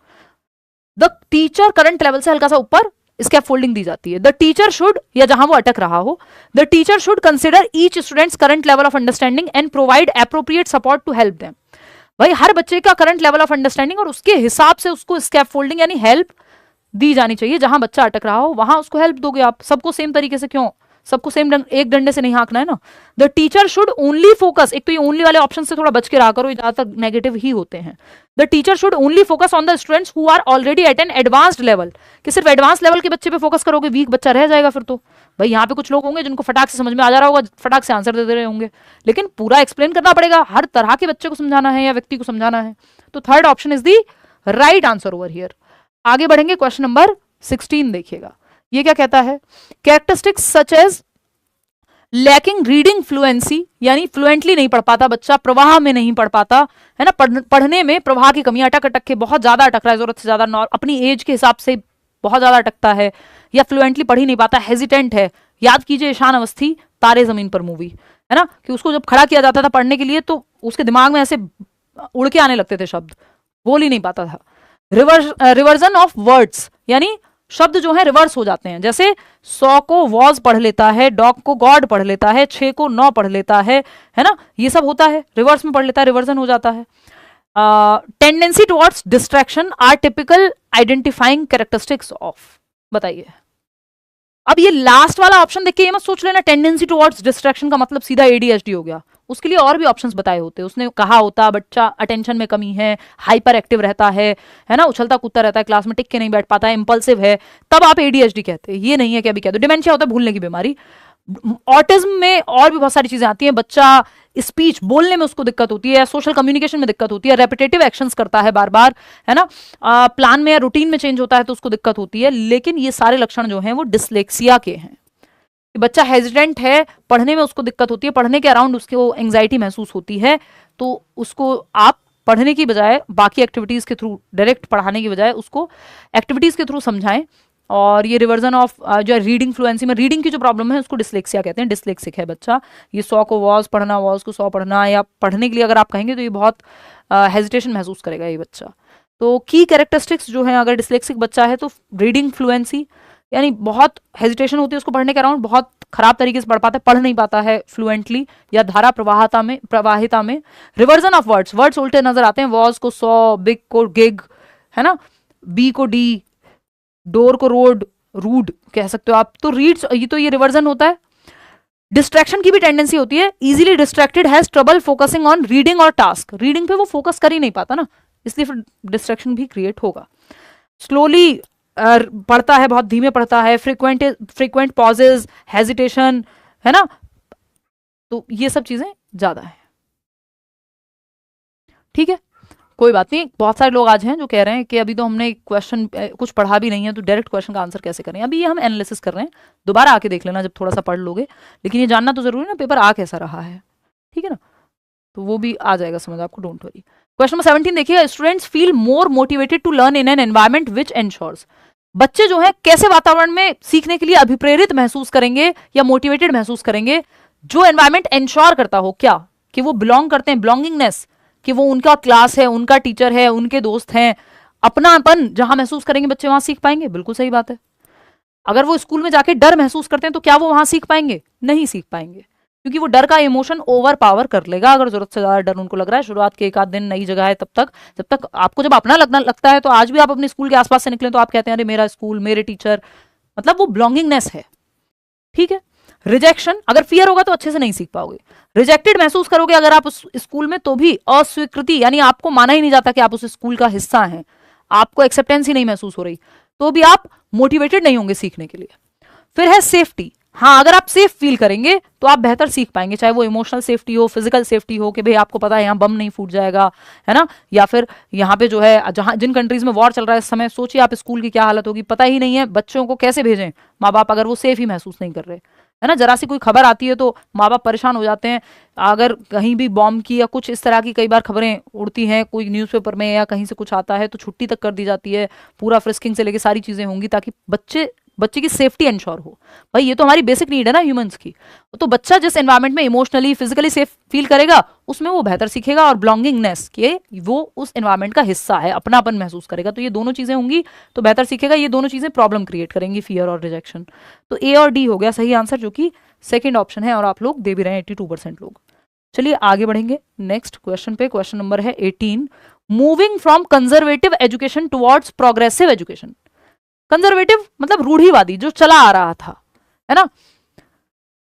द टीचर करंट लेवल से हल्का सा ऊपर स्कैफोल्डिंग दी जाती है। द टीचर शुड, या जहां वो अटक रहा हो, the teacher should consider each student's current level of understanding and provide appropriate support to help them. भाई हर बच्चे का करंट लेवल ऑफ अंडरस्टैंडिंग और उसके हिसाब से उसको स्कैफोल्डिंग यानी हेल्प दी जानी चाहिए। जहां बच्चा अटक रहा हो वहां उसको हेल्प दोगे आप, सबको सेम तरीके से क्यों, सबको सेम एक डंडे से नहीं हाँकना है ना। The teacher should only focus, एक तो ये ओनली वाले ऑप्शन से थोड़ा बच के रहा करो, ये ज्यादातर नेगेटिव ही होते हैं। The teacher should only focus on the students who are already at an advanced level, कि सिर्फ एडवांस लेवल के बच्चे पे फोकस करोगे, वीक बच्चा रह जाएगा फिर तो। भाई यहाँ पे कुछ लोग होंगे जिनको फटाक से समझ में आ जा रहा होगा, फटाक से आंसर दे रहे होंगे, लेकिन पूरा एक्सप्लेन करना पड़ेगा, हर तरह के बच्चे को समझाना है या व्यक्ति को समझाना है। तो third option is the right answer over here. आगे बढ़ेंगे, क्वेश्चन नंबर 16 देखिएगा, ये क्या कहता है। Characteristics such as lacking reading fluency, यानी फ्लुएंटली नहीं पढ़ पाता बच्चा, प्रवाह में नहीं पढ़ पाता, है ना, पढ़ने में प्रवाह की कमी, अटक अटक के बहुत ज्यादा अटक रहा है, जरूरत से ज्यादा, अपनी एज के हिसाब से बहुत ज्यादा अटकता है, या फ्लुएंटली पढ़ ही नहीं पाता, हेजिटेंट है। याद कीजिए ईशान अवस्थी, तारे जमीन पर मूवी, है ना, कि उसको जब खड़ा किया जाता था पढ़ने के लिए तो उसके दिमाग में ऐसे उड़ के आने लगते थे शब्द, बोल ही नहीं पाता था। रिवर्जन ऑफ वर्ड्स, यानी शब्द जो है रिवर्स हो जाते हैं, जैसे 100 को वॉज पढ़ लेता है, डॉग को गॉड पढ़ लेता है, 6 को 9 पढ़ लेता है ना, ये सब होता है, रिवर्स में पढ़ लेता है, रिवर्जन हो जाता है। Tendency towards distraction are typical identifying characteristics of, बताइए। अब ये लास्ट वाला ऑप्शन देख के ये मत सोच लेना टेंडेंसी टुवर्ड्स डिस्ट्रैक्शन का मतलब सीधा ADHD हो गया, उसके लिए और भी ऑप्शंस बताए होते। उसने कहा होता बच्चा अटेंशन में कमी है, हाइपर एक्टिव रहता है ना, उछलता कूदता रहता है, क्लास में टिक के नहीं बैठ पाता है, इंपल्सिव है, तब आप ADHD कहते हैं। ये नहीं है कि अभी कह दो डिमेंशिया होता है, भूलने की बीमारी। ऑटिज्म में और भी बहुत सारी चीजें आती हैं, बच्चा स्पीच बोलने में उसको दिक्कत होती है, सोशल कम्युनिकेशन में दिक्कत होती है, रेपिटेटिव एक्शंस करता है बार बार, है ना, प्लान में या रूटीन में चेंज होता है तो उसको दिक्कत होती है, लेकिन ये सारे लक्षण जो हैं वो डिसलेक्सिया के हैं। कि बच्चा हेजिटेंट है, पढ़ने में उसको दिक्कत होती है, पढ़ने के अराउंड उसको एंग्जाइटी महसूस होती है, तो उसको आप पढ़ने की बजाय बाकी एक्टिविटीज के थ्रू, डायरेक्ट पढ़ाने की बजाय उसको एक्टिविटीज के थ्रू समझाएं। और ये रिवर्जन ऑफ जो रीडिंग फ्लुएंसी में रीडिंग की जो प्रॉब्लम है उसको डिसलेक्सिया कहते हैं, डिसलेक्सिक है बच्चा। ये 100 को वॉज पढ़ना, वॉज को 100 पढ़ना, या पढ़ने के लिए अगर आप कहेंगे तो ये बहुत हेजिटेशन महसूस करेगा ये बच्चा। तो की कैरेक्टरिस्टिक्स जो है, अगर डिसलेक्सिक बच्चा है तो रीडिंग फ्लुएंसी, यानी बहुत हेजिटेशन होती है उसको पढ़ने के अराउंड, बहुत खराब तरीके से पढ़ पाता है, पढ़ नहीं पाता है फ्लुएंटली या धारा प्रवाहिता में। रिवर्जन ऑफ वर्ड्स, वर्ड्स उल्टे नजर आते हैं, वॉज को 100, बिग को गिग, है ना, बी को डी, डोर को रोड, रूड कह सकते हो आप। तो रीड्स, ये रिवर्जन होता है। डिस्ट्रैक्शन की भी टेंडेंसी होती है, easily distracted, has trouble focusing on reading और टास्क, रीडिंग पे वो फोकस कर ही नहीं पाता ना, इसलिए फिर डिस्ट्रैक्शन भी क्रिएट होगा। स्लोली पढ़ता है, बहुत धीमे पढ़ता है, फ्रीक्वेंट पॉजेज, हेजिटेशन, है ना, तो ये सब चीजें ज्यादा है। ठीक है, कोई बात नहीं। बहुत सारे लोग आज हैं जो कह रहे हैं कि अभी तो हमने क्वेश्चन कुछ पढ़ा भी नहीं है, तो डायरेक्ट क्वेश्चन का आंसर कैसे करें। अभी ये हम एनालिसिस कर रहे हैं, दोबारा आके देख लेना जब थोड़ा सा पढ़ लोगे, लेकिन ये जानना तो जरूरी ना पेपर आ कैसा रहा है, ठीक है ना, तो वो भी आ जाएगा समझ आपको, डोंट वरी। क्वेश्चन नंबर 17 देखिए, students feel more motivated to learn in an environment which ensures, बच्चे जो है कैसे वातावरण में सीखने के लिए अभिप्रेरित महसूस करेंगे या मोटिवेटेड महसूस करेंगे, जो एनवायरमेंट एंश्योर करता हो, क्या कि वो बिलोंग करते हैं, बिलोंगिंगनेस, कि वो उनका क्लास है, उनका टीचर है, उनके दोस्त हैं, अपनापन जहां महसूस करेंगे बच्चे वहां सीख पाएंगे। बिल्कुल सही बात है। अगर वो स्कूल में जाके डर महसूस करते हैं तो क्या वो वहां सीख पाएंगे? नहीं सीख पाएंगे, क्योंकि वो डर का इमोशन ओवर पावर कर लेगा। अगर जरूरत से ज्यादा डर उनको लग रहा है, शुरुआत के एक आध दिन नई जगह है, तब तक जब तक आपको जब अपना लगता है, तो आज भी आप अपने स्कूल के आसपास से निकले तो आप कहते हैं अरे मेरा स्कूल, मेरे टीचर, मतलब वो बिलोंगिंगनेस है। ठीक है। रिजेक्शन, अगर फियर होगा तो अच्छे से नहीं सीख पाओगे। रिजेक्टेड महसूस करोगे अगर आप उस स्कूल में, तो भी अस्वीकृति, यानी आपको माना ही नहीं जाता कि आप उस स्कूल का हिस्सा हैं, आपको एक्सेप्टेंस ही नहीं महसूस हो रही, तो भी आप मोटिवेटेड नहीं होंगे सीखने के लिए। फिर है सेफ्टी। हाँ, अगर आप सेफ फील करेंगे तो आप बेहतर सीख पाएंगे, चाहे वो इमोशनल सेफ्टी हो, फिजिकल सेफ्टी हो, कि भाई आपको पता है यहाँ बम नहीं फूट जाएगा, है ना, या फिर यहाँ पे जो है, जहां जिन कंट्रीज में वॉर चल रहा है इस समय, सोचिए आप स्कूल की क्या हालत होगी, पता ही नहीं है बच्चों को कैसे भेजें माँ बाप, अगर वो सेफ ही महसूस नहीं कर रहे, है ना। जरा सी कोई खबर आती है तो माँ बाप परेशान हो जाते हैं। अगर कहीं भी बॉम्ब की या कुछ इस तरह की कई बार खबरें उड़ती हैं, कोई न्यूज़पेपर में या कहीं से कुछ आता है, तो छुट्टी तक कर दी जाती है, पूरा फ्रिस्किंग से लेके सारी चीजें होंगी, ताकि बच्चे की सेफ्टी इंश्योर हो। भाई ये तो हमारी बेसिक नीड है ना ह्यूमंस की। तो बच्चा जिस एनवायरनमेंट में इमोशनली, फिजिकली सेफ फील करेगा, उसमें वो बेहतर सीखेगा, और बिलोंगिंगनेस के वो उस एनवायरनमेंट का हिस्सा है, अपनापन महसूस करेगा। तो ये दोनों चीजें होंगी तो बेहतर सीखेगा। ये दोनों चीजें प्रॉब्लम क्रिएट करेंगी, फियर और रिजेक्शन। तो ए और डी हो गया सही आंसर, जो कि सेकेंड ऑप्शन है, और आप लोग दे भी रहे हैं 82% लोग। चलिए आगे बढ़ेंगे नेक्स्ट क्वेश्चन पे। क्वेश्चन नंबर है 18, moving from conservative education towards progressive education. Conservative मतलब रूढ़िवादी, जो चला आ रहा था, है ना,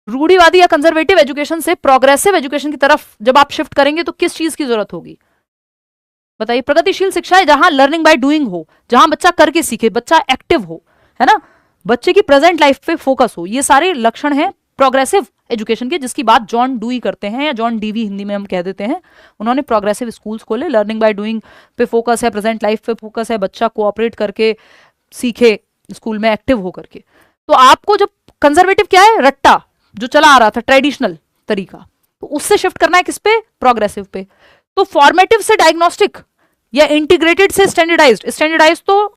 रूढ़िवादी या कंजर्वेटिव एजुकेशन से प्रोग्रेसिव एजुकेशन की तरफ जब आप शिफ्ट करेंगे तो किस चीज की जरूरत होगी बताइए। प्रगतिशील शिक्षा है, जहां लर्निंग बाय डूइंग हो, जहां बच्चा करके सीखे, बच्चा एक्टिव हो, है ना, बच्चे की प्रेजेंट लाइफ पे फोकस हो। ये सारे लक्षण हैं प्रोग्रेसिव एजुकेशन के, जिसकी बात जॉन डूई करते हैं, या जॉन डीवी हिंदी में हम कह देते हैं। उन्होंने प्रोग्रेसिव स्कूल्स खोले, लर्निंग बाय डूइंग पे फोकस है, प्रेजेंट लाइफ पे फोकस है, बच्चा कोऑपरेट करके सीखे स्कूल में एक्टिव होकर के। तो आपको जब कंजर्वेटिव क्या है, रट्टा जो चला आ रहा था, ट्रेडिशनल तरीका, तो उससे शिफ्ट करना है किस पे, प्रोग्रेसिव पे। तो फॉर्मेटिव से डायग्नोस्टिक, या इंटीग्रेटेड से स्टैंडर्डाइज्ड। स्टैंडर्डाइज्ड तो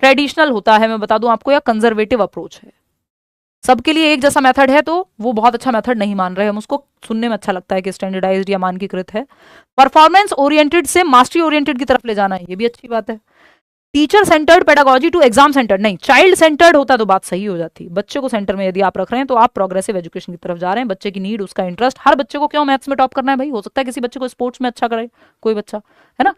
ट्रेडिशनल होता है, मैं बता दूं आपको, या कंजर्वेटिव अप्रोच है। सबके लिए एक जैसा मेथड है तो वो बहुत अच्छा मेथड नहीं मान रहे हम, उसको सुनने में अच्छा लगता है कि स्टैंडर्डाइज्ड या मानकीकृत है। परफॉर्मेंस ओरिएंटेड से मास्टरी ओरिएंटेड की तरफ ले जाना है, ये भी अच्छी बात है। Teacher centred pedagogy to exam centred, नहीं, चाइल्ड सेंटर्ड होता तो बात सही हो जाती। बच्चे को सेंटर में यदि आप रख रहे हैं तो आप प्रोग्रेसिव एजुकेशन की तरफ जा रहे हैं। बच्चे की नीड, उसका इंटरेस्ट, हर बच्चे को क्यों मैथ्स में टॉप करना है भाई, हो सकता है किसी बच्चे को स्पोर्ट्स में अच्छा करे, कोई बच्चा, है ना।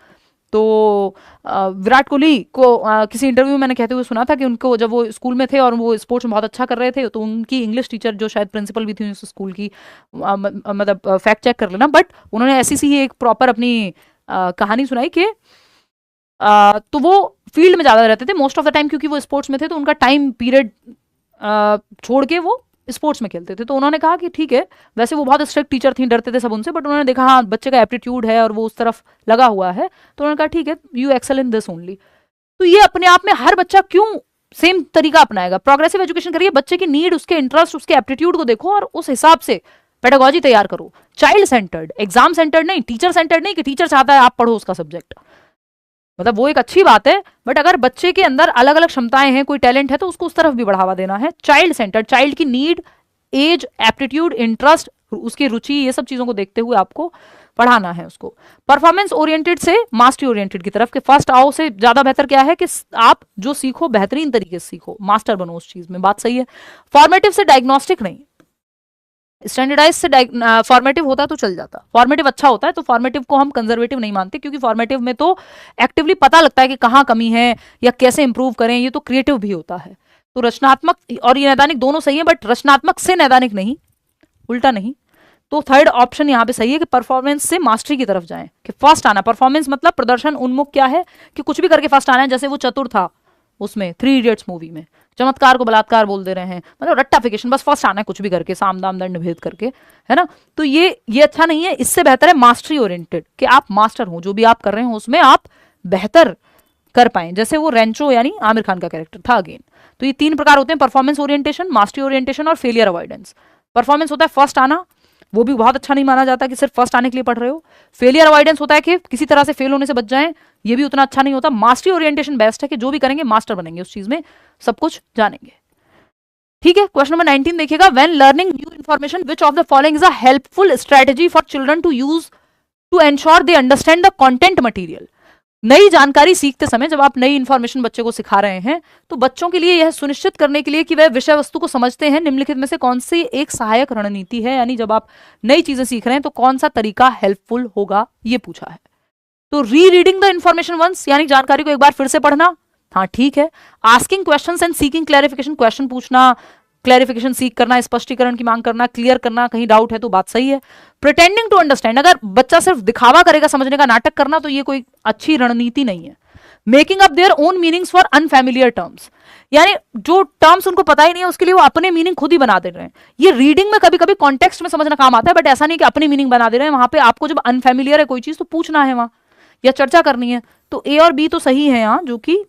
तो विराट कोहली को किसी इंटरव्यू में मैंने कहते हुए सुना था कि उनको जब वो स्कूल में थे और वो स्पोर्ट्स में बहुत अच्छा कर रहे थे, तो उनकी इंग्लिश टीचर जो शायद प्रिंसिपल भी थी उस स्कूल की, मतलब फैक्ट चेक कर लेना, बट उन्होंने ऐसी सी एक प्रॉपर अपनी कहानी सुनाई कि तो वो फील्ड में ज़्यादा रहते थे मोस्ट ऑफ द टाइम, क्योंकि वो स्पोर्ट्स में थे, तो उनका टाइम पीरियड छोड़ के वो स्पोर्ट्स में खेलते थे। तो उन्होंने कहा कि ठीक है, वैसे वो बहुत स्ट्रिक्ट टीचर थी, डरते थे सब उनसे, बट उन्होंने देखा हाँ बच्चे का एप्टीट्यूड है और वो उस तरफ लगा हुआ है, तो उन्होंने कहा ठीक है, you excel in this only. तो ये अपने आप में हर बच्चा क्यों सेम तरीका अपनाएगा। प्रोग्रेसिव एजुकेशन करिए, बच्चे की नीड, उसके इंटरेस्ट, उसके एप्टीट्यूड को देखो और उस हिसाब से पेडागोजी तैयार करो। चाइल्ड सेंटर्ड, एग्जाम सेंटर्ड नहीं, टीचर सेंटर्ड नहीं कि टीचर चाहता है आप पढ़ो उसका सब्जेक्ट, मतलब वो एक अच्छी बात है, बट अगर बच्चे के अंदर अलग अलग क्षमताएं हैं, कोई टैलेंट है, तो उसको उस तरफ भी बढ़ावा देना है। चाइल्ड सेंटर्ड, चाइल्ड की नीड, एज, एप्टीट्यूड, इंटरेस्ट, उसकी रुचि, ये सब चीजों को देखते हुए आपको पढ़ाना है उसको। परफॉर्मेंस ओरिएंटेड से मास्टरी ओरिएंटेड की तरफ, कि फर्स्ट आओ से ज्यादा बेहतर क्या है कि आप जो सीखो बेहतरीन तरीके से सीखो, मास्टर बनो उस चीज में, बात सही है। फॉर्मेटिव से डायग्नोस्टिक नहीं, स्टैंडर्डाइज से फॉर्मेटिव होता तो चल जाता, फॉर्मेटिव अच्छा होता है, तो फॉर्मेटिव को हम कंजर्वेटिव नहीं मानते, क्योंकि फॉर्मेटिव में तो एक्टिवली पता लगता है कि कहाँ कमी है या कैसे इंप्रूव करें, ये तो क्रिएटिव भी होता है। तो रचनात्मक और ये नैदानिक दोनों सही है, बट रचनात्मक से नैदानिक नहीं, उल्टा नहीं। तो थर्ड ऑप्शन यहाँ पे सही है कि परफॉर्मेंस से मास्टरी की तरफ जाएं, कि फर्स्ट आना। परफॉर्मेंस मतलब प्रदर्शन उन्मुख क्या है कि कुछ भी करके फर्स्ट आना है, जैसे वो चतुर था उसमें 3 इडियट्स मूवी में, चमत्कार को बलात्कार बोल दे रहे हैं, मतलब रट्टाफिकेशन, बस फर्स्ट आना है कुछ भी करके, साम दाम दंड भेद करके, है ना। तो ये अच्छा नहीं है, इससे बेहतर है मास्टरी ओरिएंटेड, कि आप मास्टर हो, जो भी आप कर रहे हो उसमें आप बेहतर कर पाए, जैसे वो रेंचो यानी आमिर खान का कैरेक्टर था अगेन। तो ये 3 प्रकार होते हैं, परफॉर्मेंस ओरिएंटेशन, मास्टरी ओरिएंटेशन और फेलियर अवॉइडेंस। परफॉर्मेंस होता है फर्स्ट आना, वो भी बहुत अच्छा नहीं माना जाता कि सिर्फ फर्स्ट आने के लिए पढ़ रहे हो। फेलियर अवॉइडेंस होता है कि किसी तरह से फेल होने से बच जाएं, ये भी उतना अच्छा नहीं होता। मास्टरी ओरिएंटेशन बेस्ट है कि जो भी करेंगे मास्टर बनेंगे उस चीज में, सब कुछ जानेंगे। ठीक है, क्वेश्चन नंबर 19 देखिएगा। When learning new information which of the following is a helpful strategy for children to use to ensure they understand the content material. नई जानकारी सीखते समय जब आप नई इंफॉर्मेशन बच्चे को सिखा रहे हैं, तो बच्चों के लिए यह सुनिश्चित करने के लिए कि वह विषय वस्तु को समझते हैं, निम्नलिखित में से कौन सी एक सहायक रणनीति है, यानी जब आप नई चीजें सीख रहे हैं तो कौन सा तरीका हेल्पफुल होगा, ये पूछा है। तो री रीडिंग द इंफॉर्मेशन वंस, यानी जानकारी को एक बार फिर से पढ़ना, हाँ ठीक है। Asking questions and seeking clarification, question पूछना, क्लैरिफिकेशन सीख करना, स्पष्टीकरण की मांग करना, क्लियर करना, कहीं डाउट है तो बात सही है। प्रिटेंडिंग टू अंडरस्टैंड, अगर बच्चा सिर्फ दिखावा करेगा समझने का, नाटक करना, तो ये कोई अच्छी रणनीति नहीं है। Making up their own meanings for unfamiliar terms, यानी जो टर्म्स उनको पता ही नहीं है उसके लिए वो अपने मीनिंग खुद ही बना दे रहे हैं। ये रीडिंग में कभी कभी कॉन्टेक्स्ट में समझना काम आता है, बट ऐसा नहीं कि अपनी मीनिंग बना दे रहे हैं। वहां पे आपको जब अनफैमिलियर है कोई चीज तो पूछना है वहां, या चर्चा करनी है। तो ए और बी तो सही है यहाँ, जो कि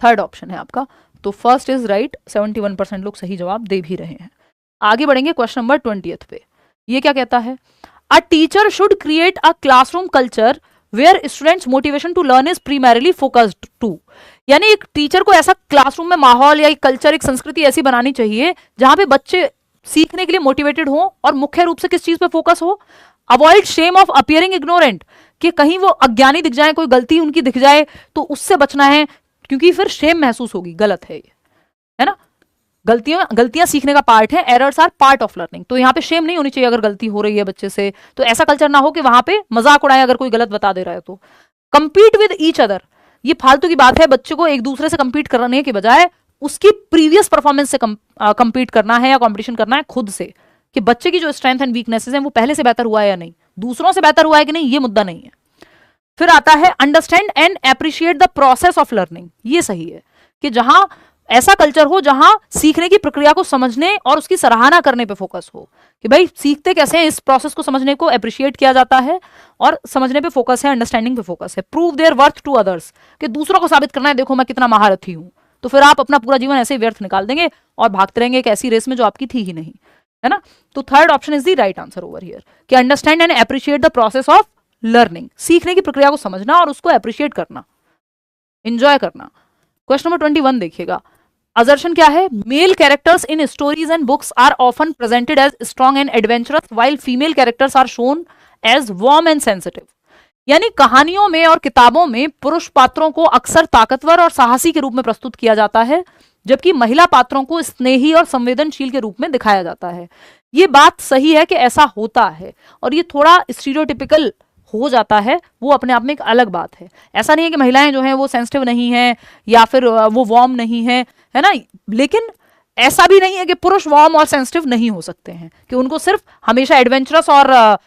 थर्ड ऑप्शन है आपका। तो फर्स्ट इज राइट, 71% लोग सही जवाब दे भी रहे हैं। आगे बढ़ेंगे क्वेश्चन नंबर 20 पे। ये क्या कहता है? A teacher should create a classroom culture where students motivation to learn is primarily focused to, यानी एक टीचर को ऐसा क्लासरूम में माहौल या एक कल्चर, एक संस्कृति ऐसी बनानी चाहिए जहां पे बच्चे सीखने के लिए मोटिवेटेड हो और मुख्य रूप से किस चीज पे फोकस हो। Avoid shame of appearing ignorant, कि कहीं वो अज्ञानी दिख जाए, कोई गलती उनकी दिख जाए तो उससे बचना है, क्योंकि फिर शेम महसूस होगी, गलत है ये, है ना। गलतियां सीखने का पार्ट है, errors are part of learning. तो यहाँ पे शेम नहीं होनी चाहिए अगर गलती हो रही है बच्चे से, तो ऐसा कल्चर ना हो कि वहां पे मजाक उड़ाए अगर कोई गलत बता दे रहा है तो। कंपीट विद ईच अदर, ये फालतू की बात है, बच्चे को एक दूसरे से कंपीट करने के बजाय उसकी प्रीवियस परफॉर्मेंस से कंपीट करना है या कॉम्पिटिशन करना है खुद से, कि बच्चे की जो स्ट्रेंथ एंड वीकनेसेस हैं वो पहले से बेहतर हुआ है या नहीं, दूसरों से बेहतर हुआ है कि नहीं, ये मुद्दा नहीं है। फिर आता है understand and appreciate the process of learning, ये सही है कि जहां ऐसा कल्चर हो जहां सीखने की प्रक्रिया को समझने और उसकी सराहना करने पे फोकस हो, कि भाई सीखते कैसे हैं, इस प्रोसेस को समझने को अप्रिशिएट किया जाता है और समझने पे फोकस है, अंडरस्टैंडिंग पे फोकस है। Prove their worth to others, कि दूसरों को साबित करना है, देखो मैं कितना महारथी हूं, तो फिर आप अपना पूरा जीवन ऐसे ही व्यर्थ निकाल देंगे और भागते रहेंगे एक ऐसी रेस में जो आपकी थी ही नहीं, है ना। तो third option is the right answer over here, कि understand and appreciate the process of learning, सीखने की प्रक्रिया को समझना और उसको अप्रिशिएट करना, एंजॉय करना। क्वेश्चन नंबर 21 देखिएगा। असर्शन क्या है? Male characters in stories and books are often presented as strong and adventurous while female characters are shown as warm and sensitive, यानी कहानियों में और किताबों में पुरुष पात्रों को अक्सर ताकतवर और साहसी के रूप में प्रस्तुत किया जाता है, जबकि महिला पात्रों को स्नेही और संवेदनशील के रूप में दिखाया जाता है। ये बात सही है कि ऐसा होता है, और ये थोड़ा स्टीरियोटिपिकल हो जाता है, वो अपने आप में एक अलग बात है। ऐसा नहीं है कि महिलाएं जो हैं वो सेंसिटिव नहीं है या फिर वो वार्म नहीं है, है ना, लेकिन ऐसा भी नहीं है कि पुरुष वार्म और सेंसिटिव नहीं हो सकते हैं, कि उनको सिर्फ हमेशा एडवेंचरस और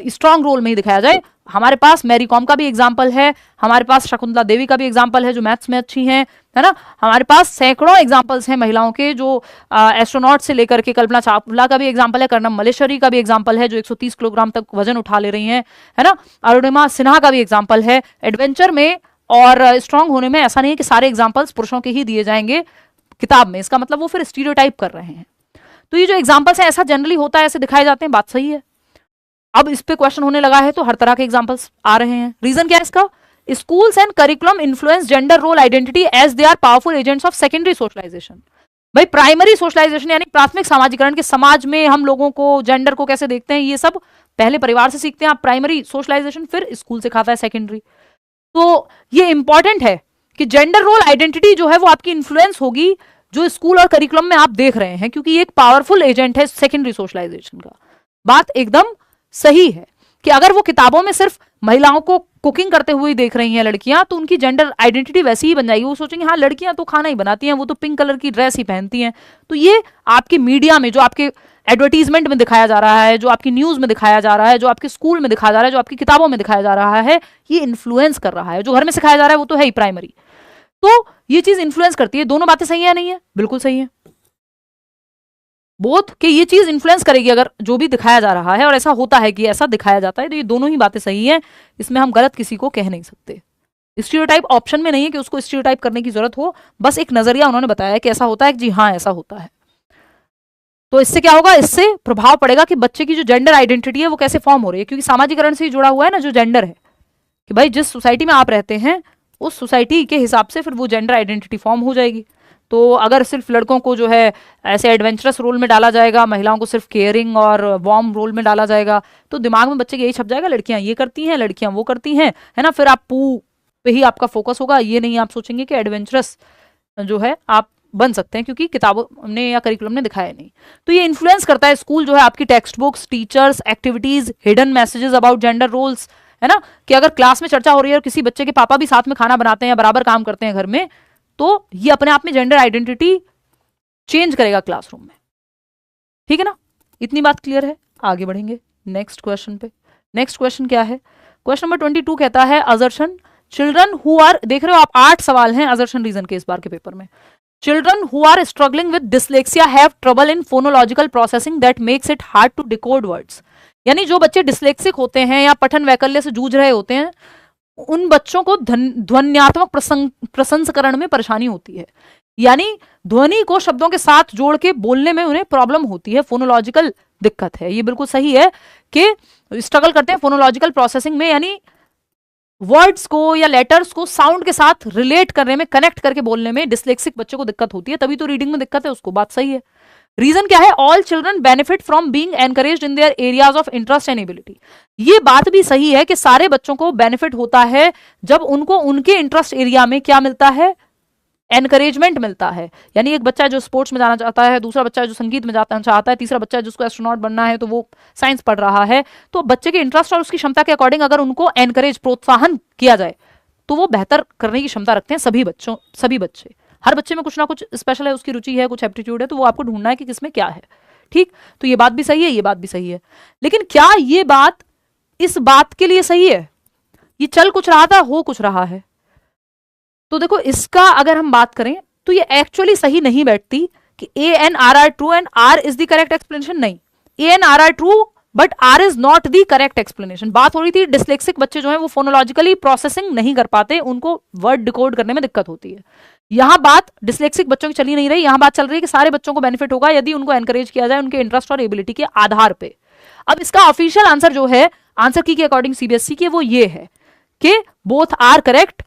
स्ट्रॉन्ग रोल में ही दिखाया जाए। हमारे पास मैरी कॉम का भी एग्जाम्पल है, हमारे पास शकुंतला देवी का भी एग्जाम्पल है जो मैथ्स में अच्छी हैं, है ना। हमारे पास सैकड़ों एग्जाम्पल्स हैं महिलाओं के, जो एस्ट्रोनॉट से लेकर के कल्पना चावला का भी एग्जाम्पल है, कर्नम मल्लेश्वरी का भी एग्जाम्पल है जो 130 किलोग्राम तक वजन उठा ले रही हैं, है ना। अरुणिमा सिन्हा का भी एग्जाम्पल है। एडवेंचर में और स्ट्रांग होने में ऐसा नहीं है कि सारे एग्जाम्पल्स पुरुषों के ही दिए जाएंगे किताब में, इसका मतलब वो फिर स्टीरियोटाइप कर रहे हैं। तो ये जो एग्जाम्पल्स है ऐसा जनरली होता है, ऐसे दिखाए जाते हैं, बात सही है। अब इस पे क्वेश्चन होने लगा है तो हर तरह के एग्जाम्पल्स आ रहे हैं। रीजन क्या है इसका? Schools and curriculum influence gender role identity as they are powerful agents of secondary socialization. भाई प्राइमरी सोशलाइजेशन यानी प्राथमिक समाजीकरण के समाज में हम लोगों को जेंडर को कैसे देखते हैं ये सब पहले परिवार से सीखते हैं आप, प्राइमरी सोशलाइजेशन फिर स्कूल से खाता है सेकेंडरी। तो ये इंपॉर्टेंट है कि जेंडर रोल आइडेंटिटी जो है वो आपकी इन्फ्लुएंस होगी जो स्कूल और करिकुलम में आप देख रहे हैं, क्योंकि ये एक पावरफुल एजेंट है सेकेंडरी सोशलाइजेशन का। बात एकदम सही है कि अगर वो किताबों में सिर्फ महिलाओं को कुकिंग करते हुए देख रही हैं लड़कियां, तो उनकी जेंडर आइडेंटिटी वैसी ही बन जाएगी। वो सोचेंगे हाँ लड़कियां तो खाना ही बनाती हैं, वो तो पिंक कलर की ड्रेस ही पहनती हैं। तो ये आपकी मीडिया में जो आपके एडवर्टीजमेंट में दिखाया जा रहा है, जो आपकी न्यूज में दिखाया जा रहा है, जो आपके स्कूल में दिखाया जा रहा है, जो आपकी किताबों में दिखाया जा रहा है, ये इन्फ्लुएंस कर रहा है। जो घर में सिखाया जा रहा है वो तो है ही प्राइमरी, तो ये चीज इन्फ्लुएंस करती है। दोनों बातें सही है नहीं है? बिल्कुल सही है बोथ कि ये चीज इन्फ्लुएंस करेगी अगर जो भी दिखाया जा रहा है, और ऐसा होता है कि ऐसा दिखाया जाता है, तो ये दोनों ही बातें सही हैं, इसमें हम गलत किसी को कह नहीं सकते। स्टीरियोटाइप ऑप्शन में नहीं है कि उसको स्टीरियोटाइप करने की जरूरत हो, बस एक नजरिया उन्होंने बताया कि ऐसा होता है कि जी हाँ ऐसा होता है। तो इससे क्या होगा? इससे प्रभाव पड़ेगा कि बच्चे की जो जेंडर आइडेंटिटी है वो कैसे फॉर्म हो रही है, क्योंकि सामाजिकरण से ही जुड़ा हुआ है ना जो जेंडर है, कि भाई जिस सोसाइटी में आप रहते हैं उस सोसाइटी के हिसाब से फिर वो जेंडर आइडेंटिटी फॉर्म हो जाएगी। तो अगर सिर्फ लड़कों को जो है ऐसे एडवेंचरस रोल में डाला जाएगा, महिलाओं को सिर्फ केयरिंग और वार्म रोल में डाला जाएगा, तो दिमाग में बच्चे के यही छप जाएगा लड़कियां ये करती हैं, लड़कियां वो करती हैं, है ना। फिर आप पू पे ही आपका फोकस होगा, ये नहीं आप सोचेंगे कि एडवेंचरस जो है आप बन सकते हैं, क्योंकि किताबों ने या करिकुलम ने दिखाया नहीं। तो ये इन्फ्लुएंस करता है स्कूल जो है आपकी textbooks, teachers, activities, hidden messages about gender roles, है ना। कि अगर क्लास में चर्चा हो रही है और किसी बच्चे के पापा भी साथ में खाना बनाते हैं या बराबर काम करते हैं घर में, तो ये अपने आप में जेंडर आइडेंटिटी चेंज करेगा क्लासरूम में। ठीक है ना, इतनी बात क्लियर है। आगे बढ़ेंगे नेक्स्ट क्वेश्चन पे। नेक्स्ट क्वेश्चन क्या है? क्वेश्चन नंबर 22 कहता है असर्शन चिल्ड्रन हु आर, देख रहे हो आप 8 सवाल हैं असर्शन रीजन के इस बार के पेपर में। Children who are struggling with dyslexia have trouble in phonological processing that makes it hard to decode words. यानी जो बच्चे डिसलेक्सिक होते हैं या पठन वैकल्य से जूझ रहे होते हैं, उन बच्चों को ध्वन्यात्मक प्रसंस्करण में परेशानी होती है, यानी ध्वनि को शब्दों के साथ जोड़ के बोलने में उन्हें प्रॉब्लम होती है, फोनोलॉजिकल दिक्कत है। ये बिल्कुल सही है कि स्ट्रगल करते हैं फोनोलॉजिकल प्रोसेसिंग में, यानी वर्ड्स को या लेटर्स को साउंड के साथ रिलेट करने में, कनेक्ट करके बोलने में डिसलेक्सिक बच्चे को दिक्कत होती है, तभी तो रीडिंग में दिक्कत है उसको। बात सही है। रीजन क्या है? All children benefit from being encouraged in their areas of interest and ability. ये बात भी सही है कि सारे बच्चों को बेनिफिट होता है जब उनको उनके इंटरेस्ट एरिया में क्या मिलता है? एनकरेजमेंट मिलता है। यानी एक बच्चा जो स्पोर्ट्स में जाना चाहता है, दूसरा बच्चा जो संगीत में जाना चाहता है, तीसरा बच्चा जिसको एस्ट्रोनॉट बनना है तो वो साइंस पढ़ रहा है। तो बच्चे के इंटरेस्ट और उसकी क्षमता के अकॉर्डिंग अगर उनको एनकरेज, प्रोत्साहन किया जाए तो वो बेहतर करने की क्षमता रखते हैं सभी बच्चों, सभी बच्चे। हर बच्चे में कुछ ना कुछ स्पेशल है, उसकी रुचि है, कुछ एप्टीट्यूड है, तो वो आपको ढूंढना है कि किसमें क्या है। ठीक, तो ये बात भी सही है, ये बात भी सही है। लेकिन क्या ये बात इस बात के लिए सही है? ये चल कुछ रहा था, हो कुछ रहा है। तो देखो इसका अगर हम बात करें तो ये एक्चुअली सही नहीं बैठती कि A and R are true and R is the correct explanation. नहीं, A and R are true but R is not the correct explanation. बात हो रही थी डिसलेक्सिक बच्चे जो हैं वो फोनोलॉजिकली प्रोसेसिंग नहीं कर पाते, उनको वर्ड डिकोड करने में दिक्कत होती है। यहां बात डिसलेक्सिक बच्चों की चली नहीं रही, यहां बात चल रही है कि सारे बच्चों को बेनिफिट होगा यदि उनको एनकरेज किया जाए उनके इंटरेस्ट और एबिलिटी के आधार पे। अब इसका ऑफिशियल आंसर जो है आंसर की के अकॉर्डिंग सीबीएसई के, वो ये है कि बोथ आर करेक्ट,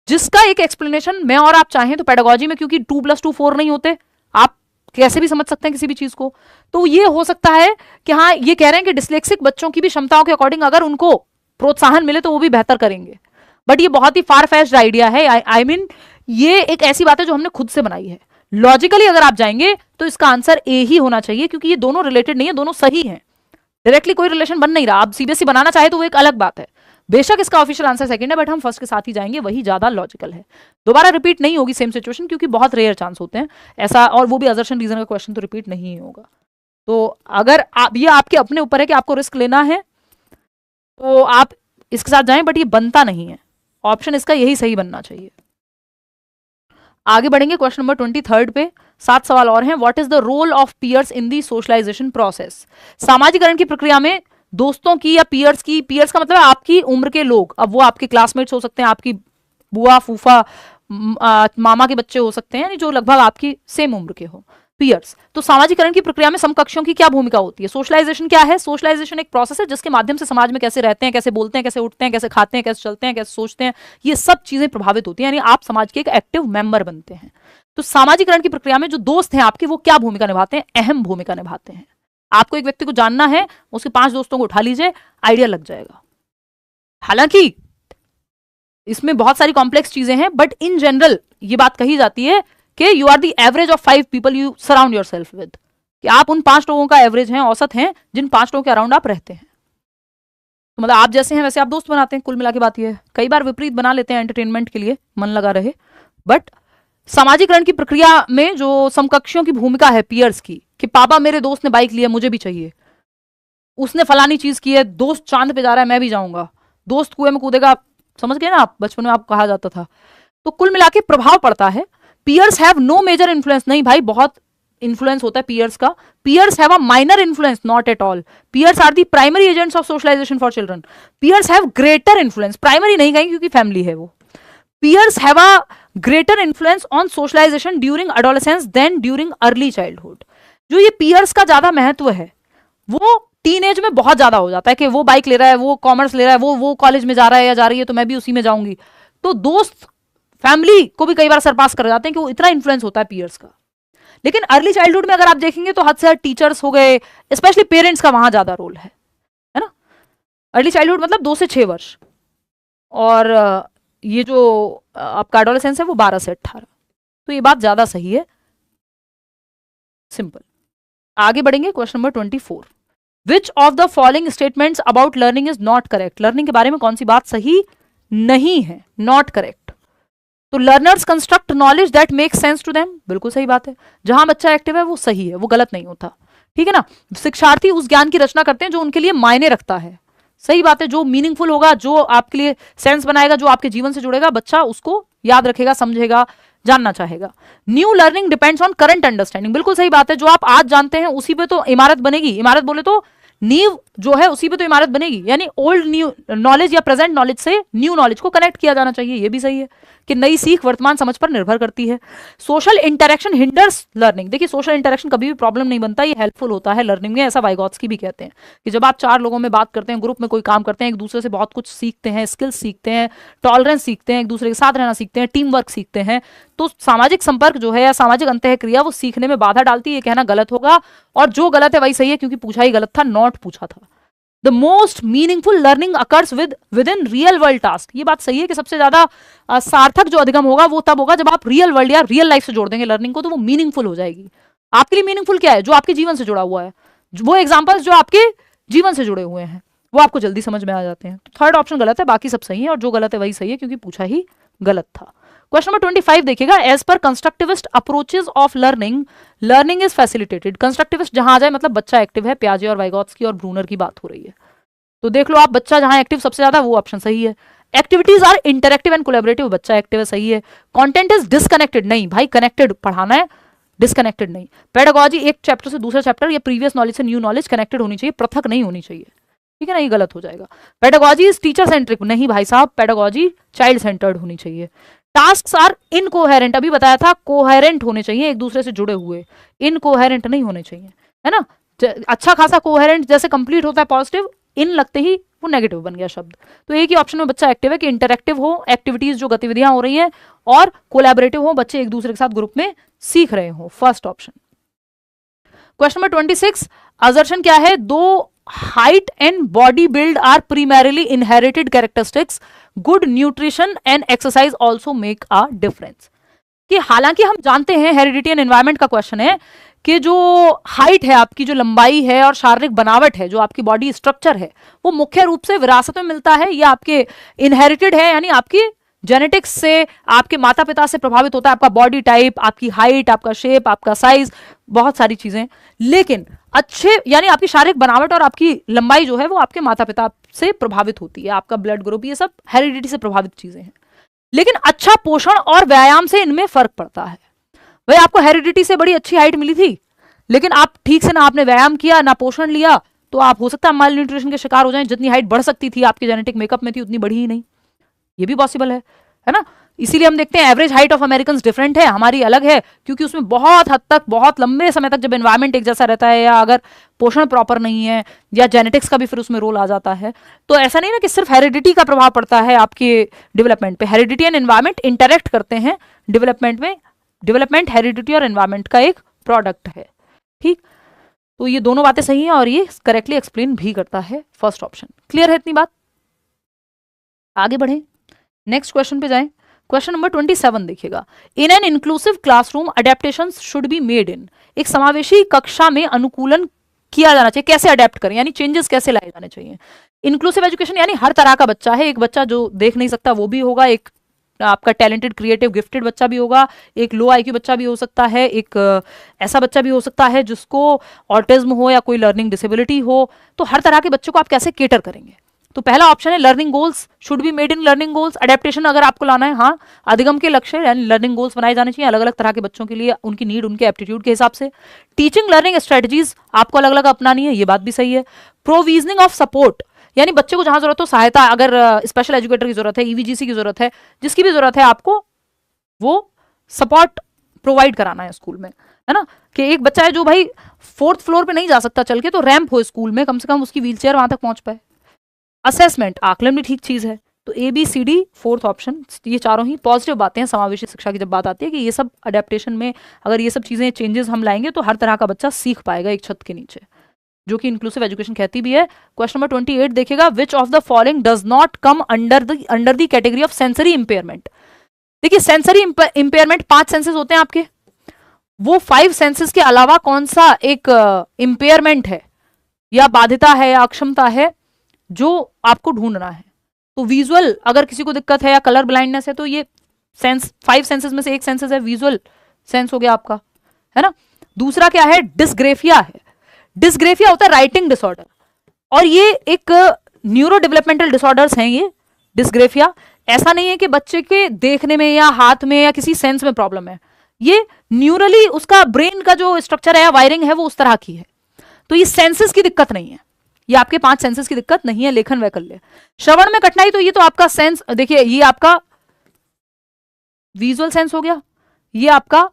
जिसका एक एक्सप्लेनेशन मैं और आप चाहें तो पेडागोजी में, क्योंकि 2 + 2 4 नहीं होते, आप कैसे भी समझ सकते हैं किसी भी चीज को, तो ये हो सकता है कि हाँ ये कह रहे हैं कि डिसलेक्सिक बच्चों की भी क्षमताओं के अकॉर्डिंग अगर उनको प्रोत्साहन मिले तो वो भी बेहतर करेंगे। बट ये बहुत ही फार फेच्ड आइडिया है। आई मीन ये एक ऐसी बात है जो हमने खुद से बनाई है। लॉजिकली अगर आप जाएंगे तो इसका आंसर ए ही होना चाहिए, क्योंकि ये दोनों रिलेटेड नहीं है, दोनों सही हैं। डायरेक्टली कोई रिलेशन बन नहीं रहा। अब सीबीएसई बनाना चाहे तो वो एक अलग बात है, बेशक इसका ऑफिशियल आंसर सेकंड है, बट हम फर्स्ट के साथ ही जाएंगे, वही ज्यादा लॉजिकल है। दोबारा रिपीट नहीं होगी सेम सिचुएशन, क्योंकि बहुत रेयर चांस होते हैं ऐसा, और वो भी असर्शन रीजन का क्वेश्चन तो रिपीट नहीं होगा। तो अगर आप, ये आपके अपने ऊपर है कि आपको रिस्क लेना है तो आप इसके साथ जाएं, बट ये बनता नहीं है। ऑप्शन इसका यही सही बनना चाहिए। आगे बढ़ेंगे क्वेश्चन नंबर 23 पे। 7 सवाल और हैं। What is the role of peers in the socialization process? सामाजिकरण की प्रक्रिया में दोस्तों की या पीयर्स की, पीयर्स का मतलब आपकी उम्र के लोग, अब वो आपके क्लासमेट्स हो सकते हैं, आपकी बुआ फूफा मामा के बच्चे हो सकते हैं, यानी जो लगभग आपकी सेम उम्र के हो, पीयर्स। तो सामाजिकरण की प्रक्रिया में समकक्षों की क्या भूमिका होती है? सोशलाइजेशन क्या है? सोशलाइजेशन एक प्रोसेस है जिसके माध्यम से समाज में कैसे रहते हैं, कैसे बोलते हैं, कैसे उठते हैं, कैसे खाते हैं, कैसे चलते हैं, कैसे सोचते हैं, ये सब चीजें प्रभावित होती हैं, यानी आप समाज के एक एक्टिव मेंबर बनते हैं। तो सामाजिकरण की प्रक्रिया में जो दोस्त हैं आपके, वो क्या भूमिका निभाते हैं? अहम भूमिका निभाते हैं। आपको एक व्यक्ति को जानना है, उसके 5 दोस्तों को उठा लीजिए, आइडिया लग जाएगा। हालांकि इसमें बहुत सारी कॉम्प्लेक्स चीजें हैं, बट इन जनरल ये बात कही जाती है कि you are the average of 5 people you surround yourself with, कि आप उन 5 लोगों का एवरेज हैं, औसत हैं, जिन 5 लोगों के अराउंड आप रहते हैं। तो मतलब आप जैसे हैं वैसे आप दोस्त बनाते हैं, कुल मिला के बात ये है। कई बार विपरीत बना लेते हैं एंटरटेनमेंट के लिए, मन लगा रहे, बट सामाजिकरण की प्रक्रिया में जो समकक्षों की भूमिका है पीयर्स की, कि पापा मेरे दोस्त ने बाइक लिया, मुझे भी चाहिए, उसने फलानी चीज की है, दोस्त चांद पे जा रहा है, मैं भी जाऊंगा, दोस्त कुएं में कूदेगा, समझ गए ना आप, बचपन में आपको कहा जाता था। तो कुल मिला के प्रभाव पड़ता है। Peers have no major influence, नहीं भाई बहुत इन्फ्लुएंस होता है पीयर्स का। Peers have a minor influence, not at all. Peers are the primary agents of socialization for children. Peers have greater influence, primary नहीं कहेंगे क्योंकि फैमिली है वो। Peers have a greater influence on socialization during adolescence than during early childhood. जो ये peers का ज्यादा महत्व है वो टीनेज में बहुत ज्यादा हो जाता है, कि वो बाइक ले रहा है, वो कॉमर्स ले रहा है, वो कॉलेज में जा रहा है या जा रही है, तो मैं भी उसी में जाऊंगी। तो दोस्त फैमिली को भी कई बार सरपास कर जाते हैं कि वो इतना इन्फ्लुएंस होता है पीयर्स का। लेकिन अर्ली चाइल्डहुड में अगर आप देखेंगे तो हद से हद टीचर्स हो गए, स्पेशली पेरेंट्स का वहां ज्यादा रोल है ना। अर्ली चाइल्डहुड मतलब 2 से 6 वर्ष, और ये जो आपका एडोलेसेंस है वो 12 से 18। तो ये बात ज्यादा सही है, सिंपल। आगे बढ़ेंगे, question number 24। Which of the following statements about learning is not correct? Learning के बारे में कौन सी बात सही नहीं है, नॉट करेक्ट? तो learners construct knowledge that make sense to them, बिल्कुल सही बात है। जहां बच्चा एक्टिव है वो सही है, वो गलत नहीं होता, ठीक है ना। शिक्षार्थी उस ज्ञान की रचना करते हैं जो उनके लिए मायने रखता है, सही बात है। जो मीनिंगफुल होगा, जो आपके लिए सेंस बनाएगा, जो आपके जीवन से जुड़ेगा, बच्चा उसको याद रखेगा, समझेगा, जानना चाहेगा। New learning depends on current understanding, बिल्कुल सही बात है। जो आप आज जानते हैं उसी पे तो इमारत बनेगी। इमारत बोले तो नींव जो है उसी पे तो इमारत बनेगी, यानी ओल्ड न्यू नॉलेज या प्रेजेंट नॉलेज से न्यू नॉलेज को कनेक्ट किया जाना चाहिए। ये भी सही है कि नई सीख वर्तमान समझ पर निर्भर करती है। सोशल इंटरेक्शन हिंडर्स लर्निंग, देखिए सोशल इंटरेक्शन कभी भी प्रॉब्लम नहीं बनता, ये हेल्पफुल होता है लर्निंग में। ऐसा वाइगॉत्स्की भी कहते हैं कि जब आप 4 लोगों में बात करते हैं, ग्रुप में कोई काम करते हैं, एक दूसरे से बहुत कुछ सीखते हैं, स्किल्स सीखते हैं, टॉलरेंस सीखते हैं, एक दूसरे के साथ रहना सीखते हैं, टीम वर्क सीखते हैं, तो सामाजिक संपर्क जो है या सामाजिक अंतःक्रिया वो सीखने में बाधा डालती है। ये कहना गलत होगा, और जो गलत है वही सही है, क्योंकि पूछा ही गलत था, नॉट पूछा था। The most meaningful learning occurs with in real world task, ये बात सही है कि सबसे ज्यादा सार्थक जो अधिगम होगा वो तब होगा जब आप रियल वर्ल्ड या रियल लाइफ से जोड़ देंगे लर्निंग को, तो वो मीनिंगफुल हो जाएगी। आपके लिए मीनिंगफुल क्या है? जो आपके जीवन से जुड़ा हुआ है, वो एग्जांपल्स जो आपके जीवन से जुड़े हुए हैं वो आपको जल्दी समझ में आ जाते हैं। तो थर्ड ऑप्शन गलत है, बाकी सब सही है, और जो गलत है वही सही है क्योंकि पूछा ही गलत था। क्वेश्चन नंबर 25 देखिएगा। As per constructivist approaches of learning, learning is facilitated. Constructivist जहां आ जाए मतलब बच्चा एक्टिव है, पियाजे और वाइगॉत्स्की और ब्रूनर की बात हो रही है, तो देख लो आप, बच्चा जहां एक्टिव सबसे ज्यादा वो ऑप्शन सही है। Activities are interactive and collaborative, बच्चा एक्टिव है, सही है। कंटेंट इज डिसकनेक्टेड, नहीं भाई, कनेक्टेड पढ़ाना है, डिसकनेक्टेड नहीं। पेडागोजी एक चैप्टर से दूसरे चैप्टर या प्रीवियस नॉलेज से न्यू नॉलेज कनेक्टेड होनी चाहिए, पृथक नहीं होनी चाहिए, ठीक है ना, ये गलत हो जाएगा। पेडागोजी इज टीचर सेंट्रिक, नहीं भाई साहब, पेडागोजी चाइल्ड सेंटर्ड होनी चाहिए। टास्क्स आर इनकोहेरेंट, अभी बताया था, कोहेरेंट होने चाहिए, एक दूसरे से जुड़े हुए, इनकोहेरेंट नहीं होने चाहिए, है ना। अच्छा खासा कोहेरेंट जैसे कंप्लीट होता है पॉजिटिव, इन लगते ही वो नेगेटिव बन गया शब्द। तो एक ही ऑप्शन में बच्चा एक्टिव है कि इंटरेक्टिव हो, एक्टिविटीज जो गतिविधियां हो रही हैं, और कोलैबोरेटिव हो, बच्चे एक दूसरे के साथ ग्रुप में सीख रहे हो, first option. Question number 26, assertion क्या है? दो height and body build our primarily inherited characteristics, good nutrition and exercise also make a difference। कि हालांकि हम जानते हैं, हेरिडिटी एंड एनवायरमेंट का क्वेश्चन है, कि जो हाइट है आपकी, जो लंबाई है और शारीरिक बनावट है, जो आपकी बॉडी स्ट्रक्चर है, वो मुख्य रूप से विरासत में मिलता है, या आपके इनहेरिटेड है, यानी आपकी जेनेटिक्स से, आपके माता पिता से प्रभावित होता है, आपका बॉडी टाइप, आपकी हाइट, आपका शेप, आपका साइज, बहुत सारी चीजें। लेकिन अच्छे यानी आपकी शारीरिक बनावट और आपकी लंबाई जो है वो आपके माता पिता से प्रभावित होती है, आपका ब्लड ग्रुप, ये सब हेरिडिटी से प्रभावित चीजें हैं। लेकिन अच्छा पोषण और व्यायाम से इनमें फर्क पड़ता है। भाई आपको हेरिडिटी से बड़ी अच्छी हाइट मिली थी, लेकिन आप ठीक से ना आपने व्यायाम किया, ना पोषण लिया, तो आप हो सकता है माल न्यूट्रिशन के शिकार हो जाएं, जितनी हाइट बढ़ सकती थी आपके जेनेटिक मेकअप में थी उतनी बढ़ी ही नहीं, ये भी पॉसिबल है ना। इसीलिए हम देखते हैं average height of American different है, हमारी अलग है, क्योंकि उसमें बहुत हद तक बहुत लंबे समय तक जब एनवायरमेंट एक जैसा रहता है, या अगर पोषण प्रॉपर नहीं है, या जेनेटिक्स का भी फिर उसमें रोल आ जाता है। तो ऐसा नहीं ना कि सिर्फ हेरिडिटी का प्रभाव पड़ता है आपके डेवलपमेंट पे, हेरिडिटी एंड एनवायरमेंट इंटरेक्ट करते हैं डेवलपमेंट में। डेवलपमेंट हेरिडिटी और एनवायरमेंट का एक प्रोडक्ट है, ठीक। तो ये दोनों बातें सही हैं और ये करेक्टली एक्सप्लेन भी करता है फर्स्ट ऑप्शन। क्लियर है इतनी बात? आगे बढ़े, नेक्स्ट क्वेश्चन पे जाएं। क्वेश्चन नंबर 27 देखिएगा। In an inclusive classroom adaptation should be made in, एक समावेशी कक्षा में अनुकूलन किया जाना चाहिए, कैसे अडेप्ट करें, यानी चेंजेस कैसे लाए जाने चाहिए। इंक्लूसिव एजुकेशन यानी हर तरह का बच्चा है, एक बच्चा जो देख नहीं सकता वो भी होगा, एक आपका टैलेंटेड क्रिएटिव गिफ्टेड बच्चा भी होगा, एक लो आईक्यू बच्चा भी हो सकता है, एक ऐसा बच्चा भी हो सकता है जिसको ऑटिज्म हो या कोई लर्निंग डिसेबिलिटी हो। तो हर तरह के बच्चों को आप कैसे केटर करेंगे। तो पहला ऑप्शन है learning goals should be made in learning goals. Adaptation अगर आपको लाना है, हाँ, अधिगम के लक्ष्य यानी लर्निंग गोल्स बनाए जाने चाहिए अलग अलग तरह के बच्चों के लिए, उनकी नीड उनके एप्टीट्यूड के हिसाब से। टीचिंग लर्निंग स्ट्रेटजीज आपको अलग अलग अपनानी है, ये बात भी सही है। प्रोविजनिंग ऑफ सपोर्ट यानी बच्चे को जहां जरूरत हो सहायता, अगर स्पेशल एजुकेटर की जरूरत है, ईवीजीसी की जरूरत है, जिसकी भी जरूरत है आपको वो सपोर्ट प्रोवाइड कराना है स्कूल में, है ना। कि एक बच्चा है जो भाई 4th फ्लोर पे नहीं जा सकता चल के, तो रैंप हो स्कूल में, कम से कम उसकी व्हीलचेयर वहां तक पहुंच पाए। असेसमेंट आकलन भी ठीक चीज है। तो ABCD 4th ऑप्शन, ये चारों ही पॉजिटिव बातें हैं समावेशी शिक्षा की जब बात आती है कि ये सब अडेप्टेशन में अगर ये सब चीजें चेंजेस हम लाएंगे तो हर तरह का बच्चा सीख पाएगा एक छत के नीचे, जो कि इंक्लूसिव एजुकेशन कहती भी है। क्वेश्चन नंबर 28 देखिएगा। विच of the following does not come under the category of sensory impairment. देखिए सेंसरी इंपेयरमेंट 5 सेंसेस होते हैं आपके, वो 5 सेंसेस के अलावा कौन सा एक इंपेयरमेंट है या बाधिता है या अक्षमता है जो आपको ढूंढना है। तो विजुअल अगर किसी को दिक्कत है या कलर ब्लाइंडनेस है तो ये 5 सेंसेस में से एक सेंसेस है, विजुअल सेंस हो गया आपका, है ना। दूसरा क्या है, डिस्ग्रेफिया है। डिस्ग्रेफिया होता है राइटिंग डिसऑर्डर, और ये एक न्यूरो डेवलपमेंटल डिसऑर्डर्स हैं ये डिस्ग्रेफिया। ऐसा नहीं है कि बच्चे के देखने में या हाथ में या किसी सेंस में प्रॉब्लम है, ये न्यूरली उसका ब्रेन का जो स्ट्रक्चर है या वायरिंग है वो उस तरह की है। तो ये सेंसेस की दिक्कत नहीं है, ये आपके 5 सेंसेस की दिक्कत नहीं है। लेखन वैकल्य, श्रवण में कठिनाई, तो ये तो आपका सेंस, देखिए ये आपका विजुअल सेंस हो गया, ये आपका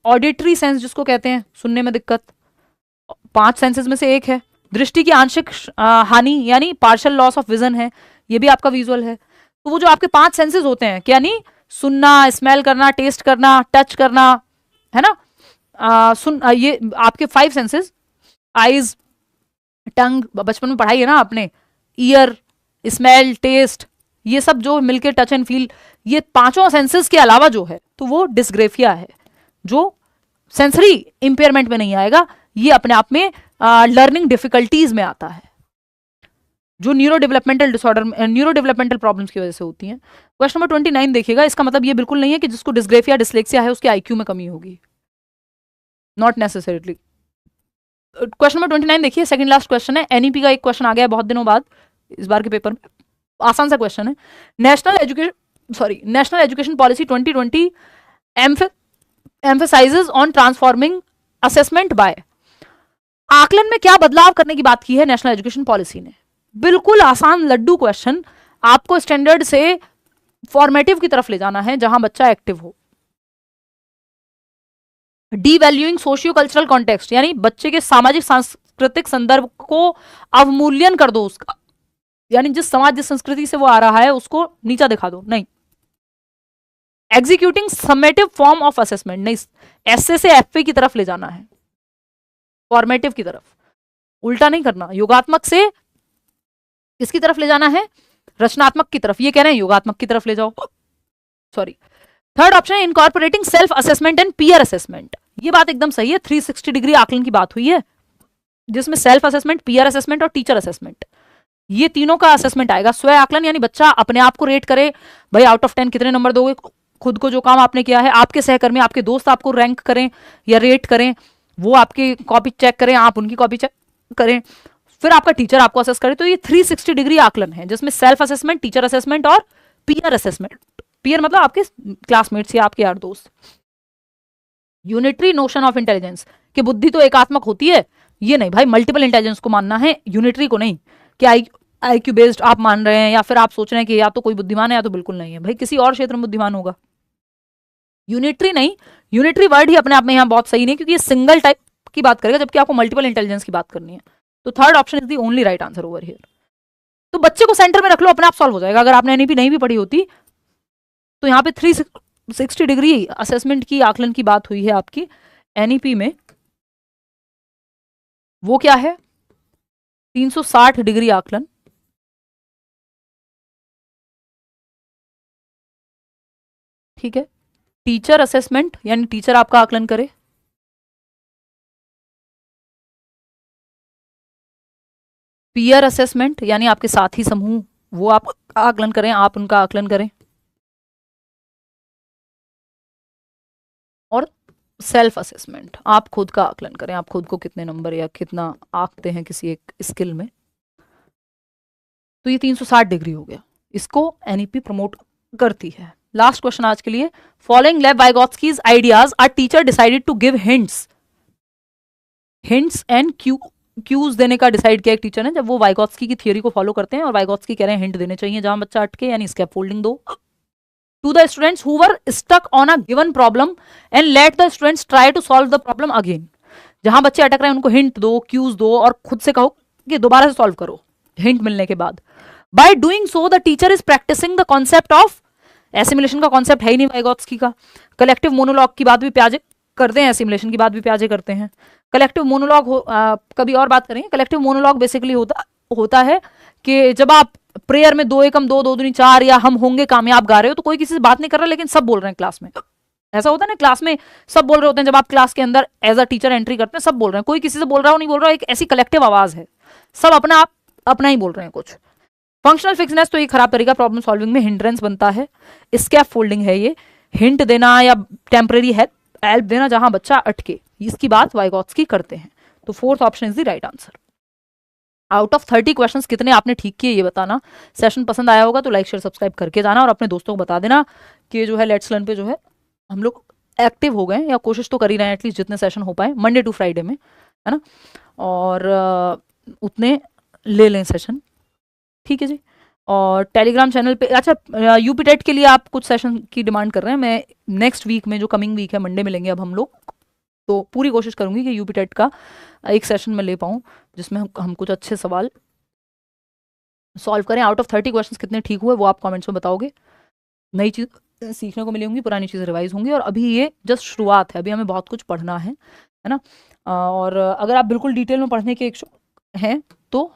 ऑडिटरी सेंस जिसको कहते हैं, सुनने में दिक्कत, 5 सेंसेस में से एक है। दृष्टि की आंशिक हानि यानी पार्शियल लॉस ऑफ विजन है, ये भी आपका विजुअल है। तो वो जो आपके 5 सेंसेस होते हैं, यानी सुनना, स्मेल करना, टेस्ट करना, टच करना, है ना, ये आपके 5 सेंसेस, आईज, टंग, बचपन में पढ़ाई है ना आपने, ईयर, स्मेल, टेस्ट, ये सब जो मिलके टच एंड फील, ये 5 सेंसेस के अलावा जो है तो वो डिस्ग्रेफिया है, जो सेंसरी इंपेयरमेंट में नहीं आएगा, ये अपने आप में लर्निंग डिफिकल्टीज में आता है, जो neuro developmental disorder, neuro developmental problems की वजह से होती हैं। क्वेश्चन नंबर 29 देखिएगा। इसका मतलब ये बिल्कुल नहीं है कि जिसको डिस्ग्रेफिया डिसलेक्सिया है उसके IQ में कमी होगी, नॉट नेसेसरीली। क्वेश्चन नंबर 29 देखिए, सेकंड लास्ट क्वेश्चन है, NEP का एक क्वेश्चन आ गया है बहुत दिनों बाद इस बार के पेपर में, आसान सा क्वेश्चन है। National education policy 2020 emphasises on transforming assessment bye, आकलन में क्या बदलाव करने की बात की है नेशनल एजुकेशन पॉलिसी ने। बिल्कुल आसान लड्डू क्वेश्चन, आपको स्टैंडर्ड से फॉर्मेटिव की तरफ ले जाना है जहां बच्चा एक्टिव हो। डीवैल्यूइंग सोशियो कल्चरल कॉन्टेक्स्ट यानी बच्चे के सामाजिक सांस्कृतिक संदर्भ को अवमूल्यन कर दो उसका, यानी जिस समाज जिस संस्कृति से वो आ रहा है उसको नीचा दिखा दो, नहीं। Executing summative form of assessment, नहीं, ऐसे से FA की तरफ ले जाना है, फॉर्मेटिव की तरफ, उल्टा नहीं करना। योगात्मक से किसकी तरफ ले जाना है, रचनात्मक की तरफ, ये कह रहे हैं योगात्मक की तरफ ले जाओ, सॉरी। थर्ड ऑप्शन है incorporating self assessment and peer assessment, ये बात एकदम सही है, 360 डिग्री आकलन की बात हुई है, जिसमें सेल्फ असेसमेंट, पीयर असेसमेंट और टीचर असेसमेंट, ये तीनों का असेसमेंट आएगा। स्व आकलन यानी बच्चा अपने आप को रेट करे, भाई आउट ऑफ 10 कितने नंबर दोगे, खुद को जो काम आपने किया है, आपके सहकर्मी, आपके दोस्त आपको रैंक करें या रेट करें, वो आपकी कॉपी चेक करें, आप उनकी कॉपी चेक करें, फिर आपका टीचर आपको असेस करे। तो ये 360 डिग्री आकलन है, जिसमें सेल्फ असेसमेंट, टीचर असेसमेंट और पीयर असेसमेंट। पीयर मतलब आपके क्लासमेट्स या आपके यार दोस्त। यूनिटरी नोशन ऑफ इंटेलिजेंस कि बुद्धि तो एकात्मक होती है, ये नहीं भाई, मल्टीपल इंटेलिजेंस को मानना है, यूनिटरी को नहीं कि IQ बेस्ड आप मान रहे हैं या फिर आप सोच रहे हैं कि या तो कोई बुद्धिमान है या तो बिल्कुल नहीं है। भाई किसी और क्षेत्र में बुद्धिमान होगा, यूनिटरी नहीं। यूनिटरी वर्ड ही अपने आप में यहाँ बहुत सही नहीं, क्योंकि ये सिंगल टाइप की बात करेगा, जबकि आपको मल्टीपल इंटेलिजेंस की बात करनी है। तो third option is the only right answer over here. तो बच्चे को सेंटर में रख लो, अपने आप सॉल्व हो जाएगा। अगर आपने एनईपी नहीं भी पढ़ी होती तो यहाँ पे 360 डिग्री असेसमेंट की आकलन की बात हुई है आपकी एनईपी में, वो क्या है? 360 डिग्री आकलन। ठीक है, टीचर असेसमेंट यानी टीचर आपका आकलन करे, पीयर असेसमेंट यानी आपके साथी समूह वो आप आकलन करें, आप उनका आकलन करें, और सेल्फ असेसमेंट आप खुद का आकलन करें, आप खुद को कितने नंबर या कितना आंकते हैं किसी एक स्किल में। तो ये 360 डिग्री हो गया, इसको एनईपी प्रमोट करती है। लास्ट क्वेश्चन आज के लिए, following Lev Vygotsky's ideas are teacher decided to give hints and cues देने का डिसाइड किया एक टीचर ने, जब वो वाइगोत्स्की की थियरी को फॉलो करते हैं और वाइगोत्स्की कह रहे हैं हिंट देने चाहिए जहां बच्चा अटके, यानी स्कैफोल्डिंग दो to the students who were stuck on a given problem and let the students try to solve the problem again. जहां बच्चे अटक रहे हैं उनको हिंट दो, क्यूज दो और खुद से कहो कि दोबारा से सॉल्व करो हिंट मिलने के बाद। By doing so the teacher is practising the concept of assimilation का कॉन्सेप्ट है ही नहीं वाइगोत्स्की का। कलेक्टिव मोनोलॉग की बात भी प्याजे करते हैं, एसिमुलेशन की बात भी प्याजे करते हैं। कलेक्टिव मोनोलॉग कभी और बात करेंगे। कलेक्टिव मोनोलॉग बेसिकली होता है कि जब आप प्रेयर में 2 एकम 2 2 दूनी 4 या हम होंगे कामयाब गा रहे हो, तो कोई किसी से बात नहीं कर रहा लेकिन सब बोल रहे हैं क्लास में। ऐसा होता है ना, क्लास में सब बोल रहे होते हैं, जब आप क्लास के अंदर एज अ टीचर एंट्री करते हैं सब बोल रहे हैं, कोई किसी से बोल रहा हो नहीं बोल रहा हो, एक ऐसी कलेक्टिव आवाज है, सब अपना आप अपना ही बोल रहे हैं कुछ। फंक्शनल फिक्सनेस तो ये खराब तरीका प्रॉब्लम सॉल्विंग में हिंड्रेंस बनता है। स्कैफोल्डिंग है ये, हिंट देना या टेम्परेरी हेल्प देना जहां बच्चा अटके, इसकी बात वाइगोत्स्की करते हैं। तो fourth option is the right answer. Out of 30 questions कितने आपने ठीक किए ये बताना। सेशन पसंद आया होगा तो लाइक शेयर सब्सक्राइब करके जाना और अपने दोस्तों को बता देना कि जो है लेट्स लर्न पे जो है हम लोग एक्टिव हो गए, या कोशिश तो कर ही रहे हैं एटलीस्ट जितने सेशन हो पाए मंडे टू फ्राइडे में, है ना, और उतने ले लें सेशन। ठीक है जी। और टेलीग्राम चैनल पे, अच्छा यूपी टेट के लिए आप कुछ सेशन की डिमांड कर रहे हैं, मैं नेक्स्ट वीक में जो कमिंग वीक है मंडे मिलेंगे अब हम लोग, तो पूरी कोशिश करूंगी कि यूपी टेट का एक सेशन में ले पाऊँ जिसमें हम कुछ अच्छे सवाल सॉल्व करें। आउट ऑफ 30 क्वेश्चंस कितने ठीक हुए वो आप कमेंट्स में बताओगे। नई चीज़ सीखने को मिलेंगी, पुरानी चीज़ें रिवाइज होंगी, और अभी ये जस्ट शुरुआत है, अभी हमें बहुत कुछ पढ़ना है ना। और अगर आप बिल्कुल डिटेल में पढ़ने के इच्छुक हैं तो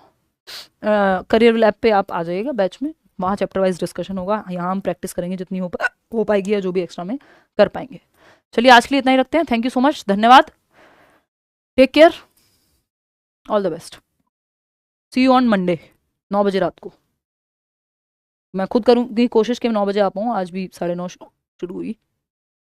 करियर लैब पे आप आ जाइएगा बैच में, वहाँ चैप्टर वाइज डिस्कशन होगा, यहाँ हम प्रैक्टिस करेंगे जितनी हो पाएगी या जो भी एक्स्ट्रा में कर पाएंगे। चलिए आज के लिए इतना ही रखते हैं। थैंक यू सो मच, धन्यवाद, take care, all the best, see you on Monday 9 बजे रात को। मैं खुद करूँगी कोशिश कि 9 बजे आ पाऊँ, आज भी 9:30 शुरू हुई।